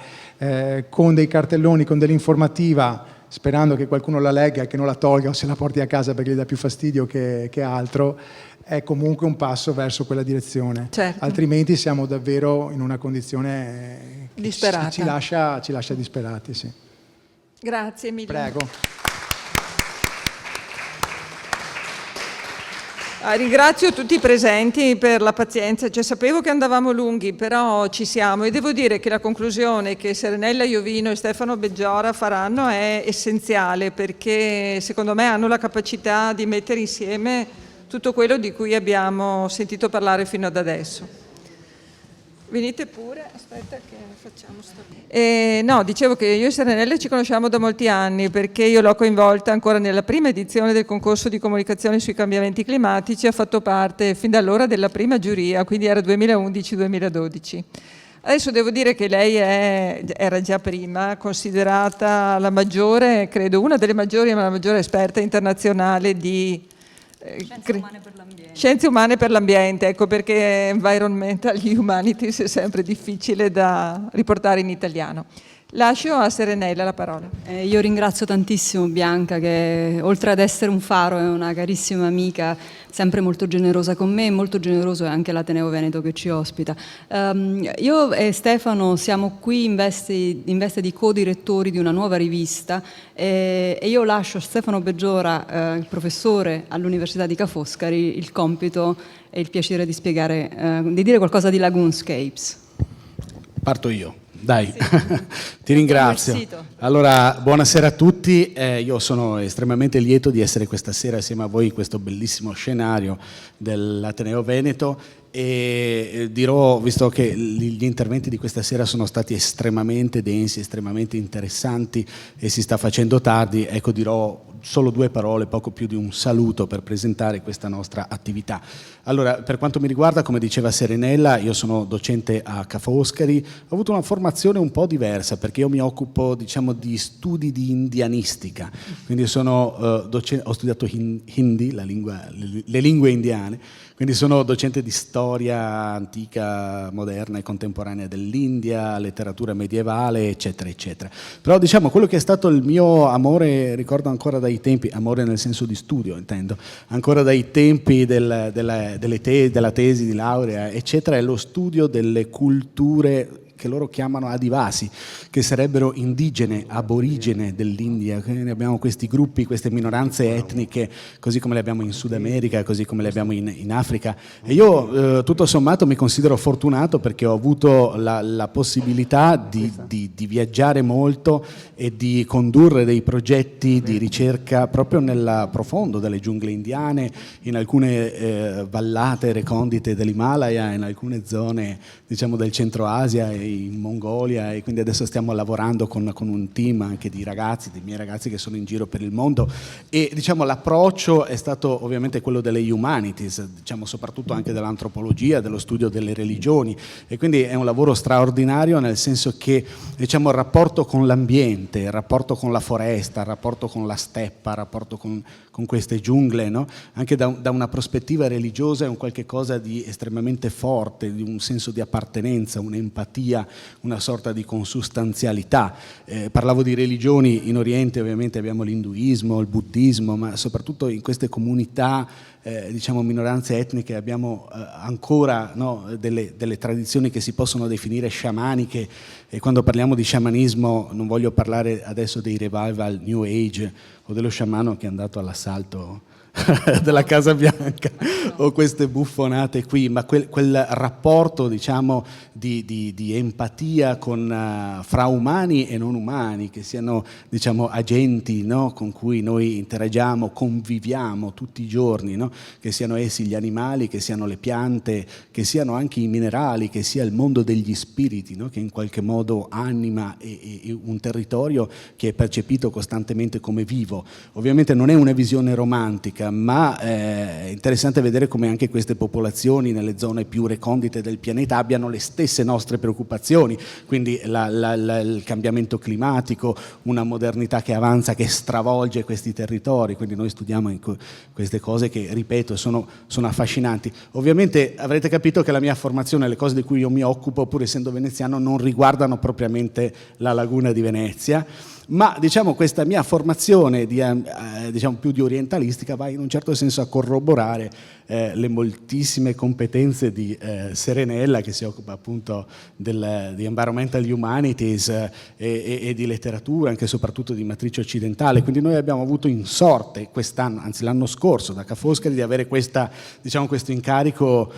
con dei cartelloni, con dell'informativa, sperando che qualcuno la legga e che non la tolga o se la porti a casa perché gli dà più fastidio che altro, è comunque un passo verso quella direzione. Certo. Altrimenti siamo davvero in una condizione che disperata. Ci lascia disperati. Sì. Grazie mille. Prego. Ringrazio tutti i presenti per la pazienza, sapevo che andavamo lunghi, però ci siamo e devo dire che la conclusione che Serenella Iovino e Stefano Beggiora faranno è essenziale perché secondo me hanno la capacità di mettere insieme tutto quello di cui abbiamo sentito parlare fino ad adesso. Venite pure, aspetta che facciamo no, dicevo che io e Serenella ci conosciamo da molti anni perché io l'ho coinvolta ancora nella prima edizione del concorso di comunicazione sui cambiamenti climatici, ha fatto parte fin da allora della prima giuria, quindi era 2011-2012. Adesso devo dire che lei era già prima considerata la maggiore, credo una delle maggiori, ma la maggiore esperta internazionale di Scienze umane per l'ambiente, ecco perché Environmental Humanities è sempre difficile da riportare in italiano. Lascio a Serenella la parola. Io ringrazio tantissimo Bianca che oltre ad essere un faro è una carissima amica, sempre molto generosa con me e molto generoso è anche l'Ateneo Veneto che ci ospita. Io e Stefano siamo qui in veste di co-direttori di una nuova rivista e io lascio a Stefano Beggiora, il professore all'Università di Ca' Foscari, il compito e il piacere di spiegare, di dire qualcosa di Lagoonscapes. Parto io. Dai, sì. Ti ringrazio. Allora, buonasera a tutti, io sono estremamente lieto di essere questa sera assieme a voi in questo bellissimo scenario dell'Ateneo Veneto e dirò, visto che gli interventi di questa sera sono stati estremamente densi, estremamente interessanti e si sta facendo tardi, ecco dirò solo 2 parole, poco più di un saluto per presentare questa nostra attività. Allora, per quanto mi riguarda, come diceva Serenella, io sono docente a Ca' Foscari, ho avuto una formazione un po' diversa perché io mi occupo, diciamo, di studi di indianistica, quindi sono ho studiato hindi, le lingue indiane, quindi sono docente di storia antica, moderna e contemporanea dell'India, letteratura medievale, eccetera, eccetera. Però diciamo quello che è stato il mio amore, ricordo ancora dai tempi, amore nel senso di studio intendo, ancora dai tempi della tesi di laurea, eccetera, è lo studio delle culture che loro chiamano adivasi, che sarebbero indigene, aborigene dell'India. Quindi abbiamo questi gruppi, queste minoranze etniche, così come le abbiamo in Sud America, così come le abbiamo in Africa. E io tutto sommato mi considero fortunato perché ho avuto la possibilità di viaggiare molto e di condurre dei progetti di ricerca proprio nel profondo delle giungle indiane, in alcune vallate recondite dell'Himalaya, in alcune zone, diciamo, del Centro Asia e in Mongolia, e quindi adesso stiamo lavorando con un team anche di ragazzi, dei miei ragazzi che sono in giro per il mondo, e diciamo l'approccio è stato ovviamente quello delle humanities, diciamo soprattutto anche dell'antropologia, dello studio delle religioni, e quindi è un lavoro straordinario nel senso che diciamo il rapporto con l'ambiente, il rapporto con la foresta, il rapporto con la steppa, il rapporto con queste giungle, no? Anche da una prospettiva religiosa è un qualche cosa di estremamente forte, di un senso di appartenenza, un'empatia, una sorta di consustanzialità. Parlavo di religioni, in Oriente ovviamente abbiamo l'induismo, il buddismo, ma soprattutto in queste comunità diciamo minoranze etniche abbiamo ancora, no, delle tradizioni che si possono definire sciamaniche, e quando parliamo di sciamanismo non voglio parlare adesso dei revival New Age o dello sciamano che è andato all'assalto della Casa Bianca o queste buffonate qui, ma quel rapporto diciamo di empatia fra umani e non umani, che siano diciamo agenti, no, con cui noi interagiamo, conviviamo tutti i giorni, no? Che siano essi gli animali, che siano le piante, che siano anche i minerali, che sia il mondo degli spiriti, no? Che in qualche modo anima e un territorio che è percepito costantemente come vivo. Ovviamente non è una visione romantica, ma è interessante vedere come anche queste popolazioni nelle zone più recondite del pianeta abbiano le stesse nostre preoccupazioni, quindi il cambiamento climatico, una modernità che avanza, che stravolge questi territori, quindi noi studiamo queste cose che, ripeto, sono affascinanti. Ovviamente avrete capito che la mia formazione, le cose di cui io mi occupo, pur essendo veneziano, non riguardano propriamente la laguna di Venezia, ma diciamo questa mia formazione diciamo più di orientalistica va in un certo senso a corroborare le moltissime competenze di Serenella, che si occupa appunto di environmental humanities e di letteratura, anche e soprattutto di matrice occidentale. Quindi noi abbiamo avuto in sorte quest'anno, anzi l'anno scorso, da Ca' Foscari, di avere questo incarico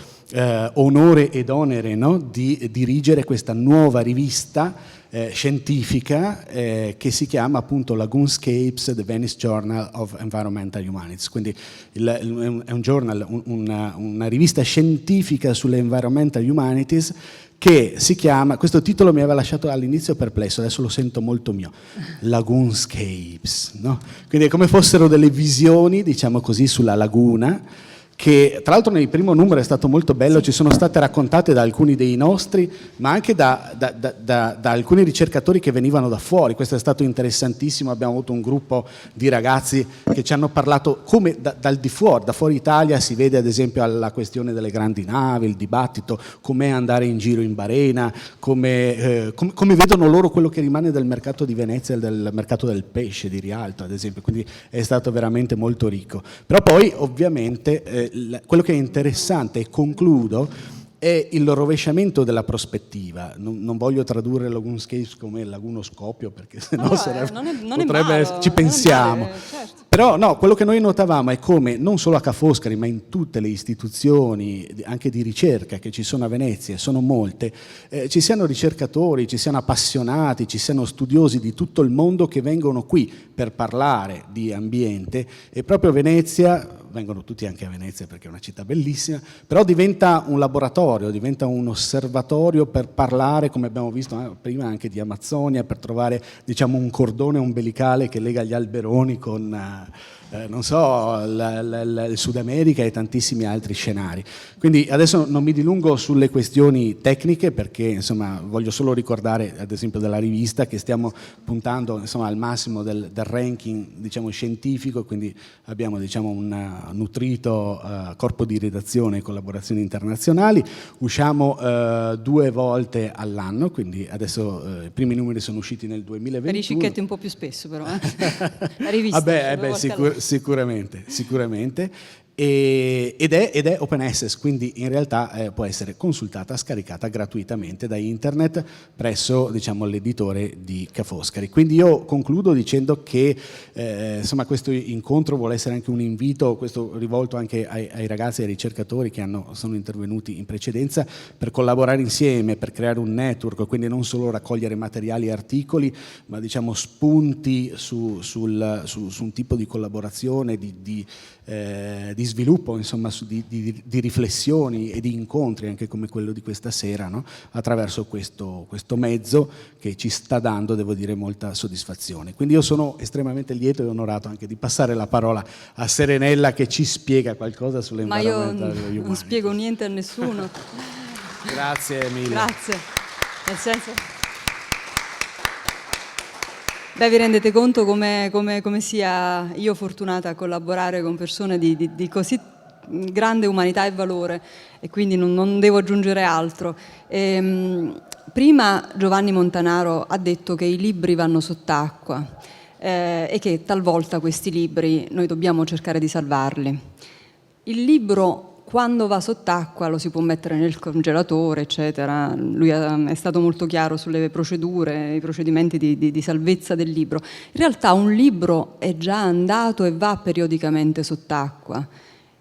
onore ed onere, no? Di dirigere questa nuova rivista scientifica che si chiama appunto Lagoonscapes, The Venice Journal of Environmental Humanities. Quindi è un journal, una rivista scientifica sulle Environmental Humanities che si chiama, questo titolo mi aveva lasciato all'inizio perplesso, adesso lo sento molto mio, Lagoonscapes, no? Quindi è come fossero delle visioni, diciamo così, sulla laguna, che tra l'altro nel primo numero è stato molto bello, ci sono state raccontate da alcuni dei nostri, ma anche da alcuni ricercatori che venivano da fuori. Questo è stato interessantissimo, abbiamo avuto un gruppo di ragazzi che ci hanno parlato come dal di fuori, da fuori Italia si vede ad esempio la questione delle grandi navi, il dibattito, com'è andare in giro in barena, come vedono loro quello che rimane del mercato di Venezia e del mercato del pesce di Rialto ad esempio, quindi è stato veramente molto ricco. Però poi ovviamente quello che è interessante, e concludo, è il rovesciamento della prospettiva. Non voglio tradurre lagoonscape come lagunoscopio, perché sennò potrebbe essere, ci pensiamo. Certo. Però no, quello che noi notavamo è come non solo a Ca' Foscari, ma in tutte le istituzioni anche di ricerca che ci sono a Venezia, sono molte, ci siano ricercatori, ci siano appassionati, ci siano studiosi di tutto il mondo che vengono qui per parlare di ambiente, e proprio Venezia, vengono tutti anche a Venezia perché è una città bellissima, però diventa un laboratorio, diventa un osservatorio per parlare, come abbiamo visto prima, anche di Amazzonia, per trovare, diciamo, un cordone ombelicale che lega gli alberoni con non so, il Sud America e tantissimi altri scenari. Quindi adesso non mi dilungo sulle questioni tecniche, perché insomma voglio solo ricordare ad esempio della rivista che stiamo puntando insomma al massimo del ranking, diciamo, scientifico, quindi abbiamo, diciamo, un nutrito corpo di redazione e collaborazioni internazionali. Usciamo 2 volte all'anno, quindi adesso i primi numeri sono usciti nel 2021. Per i cicchetti un po' più spesso però. La rivista. Sicuramente. Ed è open access, quindi in realtà può essere consultata, scaricata gratuitamente da internet presso, diciamo, l'editore di Ca' Foscari. Quindi io concludo dicendo che insomma questo incontro vuole essere anche un invito, questo rivolto anche ai ragazzi e ai ricercatori che sono intervenuti in precedenza, per collaborare insieme, per creare un network, quindi non solo raccogliere materiali e articoli, ma, diciamo, spunti su un tipo di collaborazione, di sviluppo, insomma, di riflessioni e di incontri anche come quello di questa sera, no? Attraverso questo mezzo che ci sta dando, devo dire, molta soddisfazione. Quindi io sono estremamente lieto e onorato anche di passare la parola a Serenella, che ci spiega qualcosa sull'environmental humanity. Non spiego niente a nessuno. Grazie mille. Grazie. Nel senso... Beh, vi rendete conto come sia io fortunata a collaborare con persone di così grande umanità e valore, e quindi non devo aggiungere altro. Prima Giovanni Montanaro ha detto che i libri vanno sott'acqua e che talvolta questi libri noi dobbiamo cercare di salvarli. Il libro, quando va sott'acqua, lo si può mettere nel congelatore, eccetera. Lui è stato molto chiaro sulle procedure, i procedimenti di salvezza del libro. In realtà un libro è già andato e va periodicamente sott'acqua.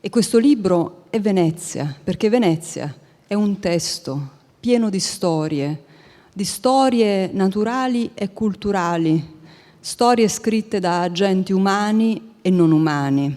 E questo libro è Venezia, perché Venezia è un testo pieno di storie naturali e culturali, storie scritte da agenti umani e non umani.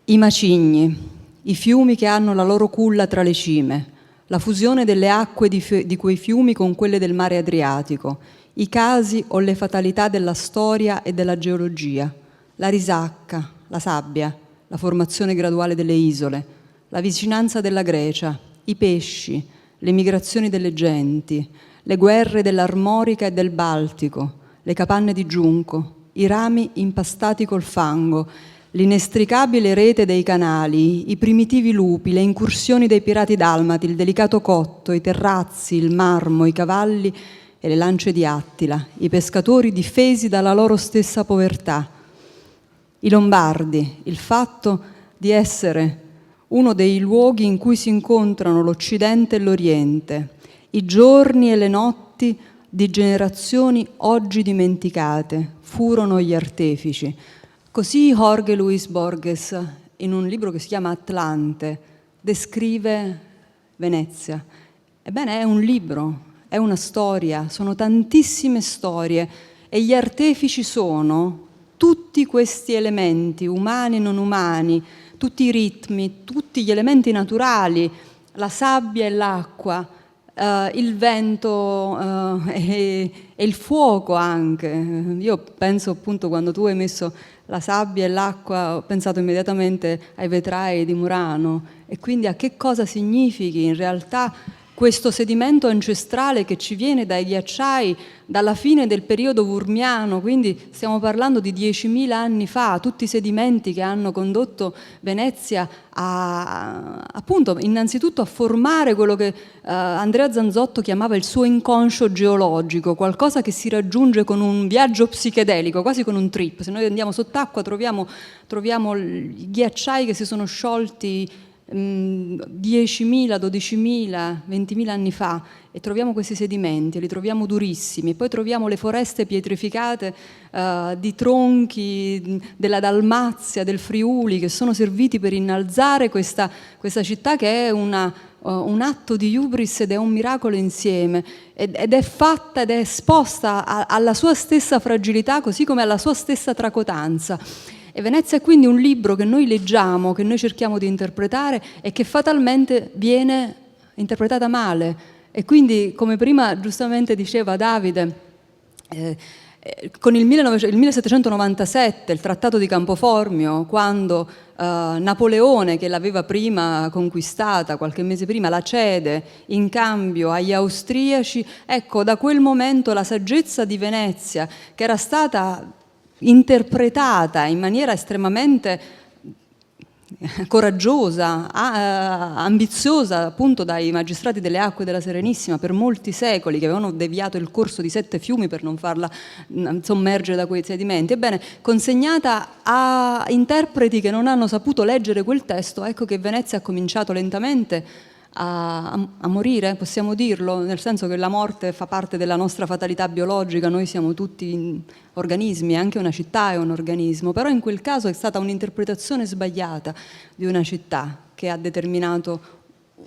I macigni, i fiumi che hanno la loro culla tra le cime, la fusione delle acque di quei fiumi con quelle del mare Adriatico, i casi o le fatalità della storia e della geologia, la risacca, la sabbia, la formazione graduale delle isole, la vicinanza della Grecia, i pesci, le migrazioni delle genti, le guerre dell'Armorica e del Baltico, le capanne di giunco, i rami impastati col fango, l'inestricabile rete dei canali, i primitivi lupi, le incursioni dei pirati dalmati, il delicato cotto, i terrazzi, il marmo, i cavalli e le lance di Attila, i pescatori difesi dalla loro stessa povertà, i Lombardi, il fatto di essere uno dei luoghi in cui si incontrano l'Occidente e l'Oriente, i giorni e le notti di generazioni oggi dimenticate, furono gli artefici. Così Jorge Luis Borges, in un libro che si chiama Atlante, descrive Venezia. Ebbene, è un libro, è una storia, sono tantissime storie, e gli artefici sono tutti questi elementi, umani e non umani, tutti i ritmi, tutti gli elementi naturali, la sabbia e l'acqua, il vento e il fuoco anche. Io penso, appunto, quando tu hai messo la sabbia e l'acqua, ho pensato immediatamente ai vetrai di Murano, e quindi a che cosa significhi in realtà questo sedimento ancestrale che ci viene dai ghiacciai dalla fine del periodo Wurmiano, quindi stiamo parlando di 10.000 anni fa, tutti i sedimenti che hanno condotto Venezia appunto innanzitutto a formare quello che Andrea Zanzotto chiamava il suo inconscio geologico, qualcosa che si raggiunge con un viaggio psichedelico, quasi con un trip. Se noi andiamo sott'acqua troviamo i ghiacciai che si sono sciolti 10.000, 12.000, 20.000 anni fa, e troviamo questi sedimenti, li troviamo durissimi, e poi troviamo le foreste pietrificate di tronchi della Dalmazia, del Friuli, che sono serviti per innalzare questa città, che è un atto di hubris ed è un miracolo insieme, ed è fatta ed è esposta alla sua stessa fragilità, così come alla sua stessa tracotanza. E Venezia è quindi un libro che noi leggiamo, che noi cerchiamo di interpretare e che fatalmente viene interpretata male. E quindi, come prima giustamente diceva Davide, con il 1797, il Trattato di Campoformio, quando Napoleone, che l'aveva prima conquistata, qualche mese prima, la cede in cambio agli austriaci, ecco, da quel momento la saggezza di Venezia, che era stata interpretata in maniera estremamente coraggiosa, ambiziosa, appunto dai magistrati delle acque della Serenissima per molti secoli, che avevano deviato il corso di 7 fiumi per non farla sommergere da quei sedimenti, ebbene, consegnata a interpreti che non hanno saputo leggere quel testo, ecco che Venezia ha cominciato lentamente a morire, possiamo dirlo, nel senso che la morte fa parte della nostra fatalità biologica, noi siamo tutti organismi, anche una città è un organismo, però in quel caso è stata un'interpretazione sbagliata di una città che ha determinato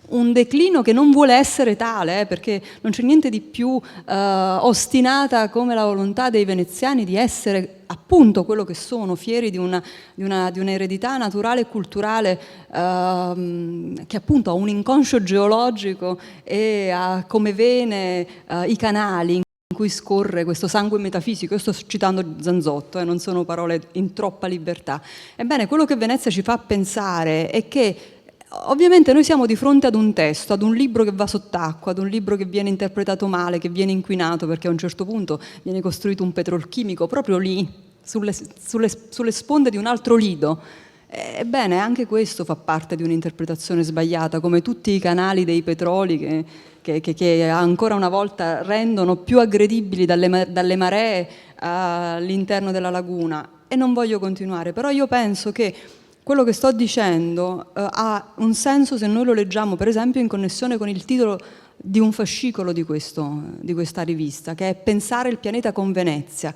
un declino che non vuole essere tale, perché non c'è niente di più ostinata come la volontà dei veneziani di essere appunto quello che sono, fieri di un'eredità naturale e culturale che appunto ha un inconscio geologico e ha come vene i canali in cui scorre questo sangue metafisico. Io sto citando Zanzotto, non sono parole in troppa libertà. Ebbene, quello che Venezia ci fa pensare è che ovviamente noi siamo di fronte ad un testo, ad un libro che va sott'acqua, ad un libro che viene interpretato male, che viene inquinato, perché a un certo punto viene costruito un petrolchimico proprio lì, sulle sponde di un altro lido. Ebbene, anche questo fa parte di un'interpretazione sbagliata, come tutti i canali dei petroli che ancora una volta rendono più aggredibili dalle maree all'interno della laguna. E non voglio continuare, però io penso che quello che sto dicendo ha un senso se noi lo leggiamo, per esempio, in connessione con il titolo di un fascicolo di questa rivista, che è Pensare il pianeta con Venezia.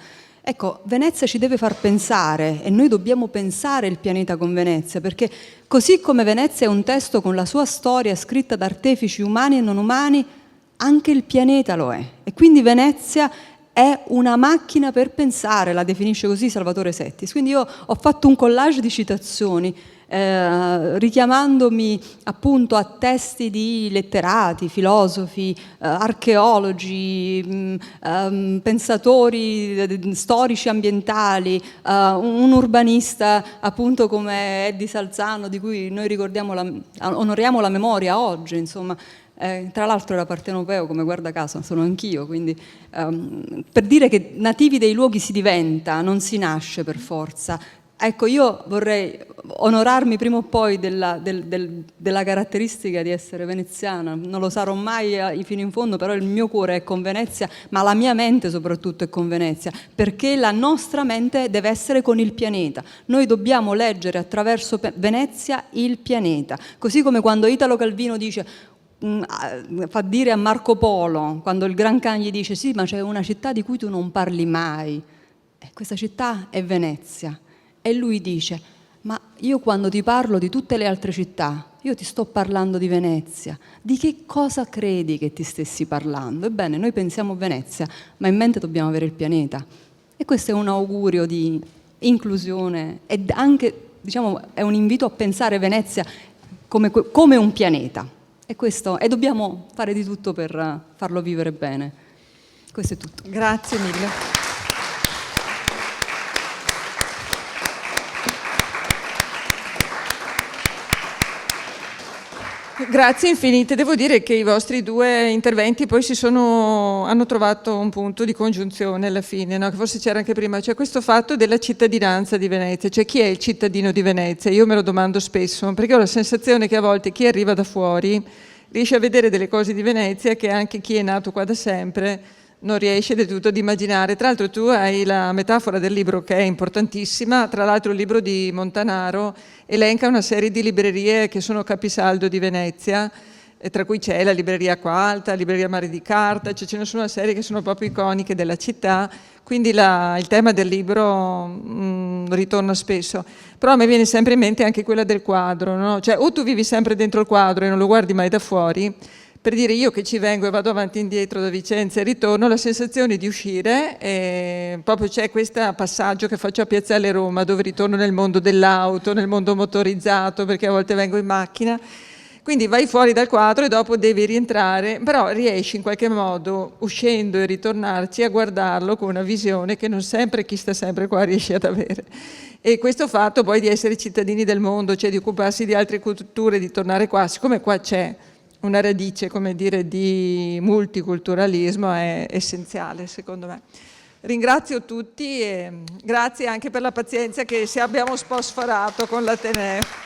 Ecco, Venezia ci deve far pensare, e noi dobbiamo pensare il pianeta con Venezia, perché così come Venezia è un testo con la sua storia scritta da artefici umani e non umani, anche il pianeta lo è. E quindi Venezia è una macchina per pensare, la definisce così Salvatore Settis. Quindi io ho fatto un collage di citazioni, richiamandomi appunto a testi di letterati, filosofi, archeologi, pensatori storici ambientali, un urbanista appunto come Eddie Salzano, di cui noi onoriamo la memoria oggi, insomma. Tra l'altro era partenopeo, come guarda caso sono anch'io, quindi per dire che nativi dei luoghi si diventa, non si nasce per forza. Ecco, io vorrei onorarmi prima o poi della caratteristica di essere veneziana. Non lo sarò mai fino in fondo, però il mio cuore è con Venezia, ma la mia mente soprattutto è con Venezia, perché la nostra mente deve essere con il pianeta. Noi dobbiamo leggere attraverso Venezia il pianeta, così come quando Italo Calvino fa dire a Marco Polo, quando il Gran Khan gli dice sì, ma c'è una città di cui tu non parli mai, e questa città è Venezia. E lui dice, ma io quando ti parlo di tutte le altre città, io ti sto parlando di Venezia. Di che cosa credi che ti stessi parlando? Ebbene, noi pensiamo a Venezia, ma in mente dobbiamo avere il pianeta. E questo è un augurio di inclusione ed anche, diciamo, è un invito a pensare Venezia come un pianeta. E dobbiamo fare di tutto per farlo vivere bene. Questo è tutto. Grazie mille. Grazie infinite. Devo dire che i vostri due interventi poi hanno trovato un punto di congiunzione alla fine, no? Che forse c'era anche prima, cioè questo fatto della cittadinanza di Venezia, cioè chi è il cittadino di Venezia? Io me lo domando spesso, perché ho la sensazione che a volte chi arriva da fuori riesce a vedere delle cose di Venezia che anche chi è nato qua da sempre non riesci del tutto ad immaginare. Tra l'altro tu hai la metafora del libro che è importantissima, tra l'altro il libro di Montanaro elenca una serie di librerie che sono capisaldo di Venezia, tra cui c'è la libreria Acqua Alta, la libreria Mare di Carta, cioè ce ne sono una serie che sono proprio iconiche della città, quindi il tema del libro ritorna spesso. Però a me viene sempre in mente anche quella del quadro, no? Cioè o tu vivi sempre dentro il quadro e non lo guardi mai da fuori, per dire io che ci vengo e vado avanti e indietro da Vicenza e ritorno, la sensazione di uscire, proprio c'è questo passaggio che faccio a Piazzale Roma, dove ritorno nel mondo dell'auto, nel mondo motorizzato, perché a volte vengo in macchina. Quindi vai fuori dal quadro e dopo devi rientrare, però riesci in qualche modo, uscendo e ritornarci, a guardarlo con una visione che non sempre chi sta sempre qua riesce ad avere. E questo fatto poi di essere cittadini del mondo, cioè di occuparsi di altre culture, di tornare qua, siccome qua c'è una radice, come dire, di multiculturalismo, è essenziale secondo me. Ringrazio tutti e grazie anche per la pazienza che se abbiamo un po' sforato con l'Ateneo.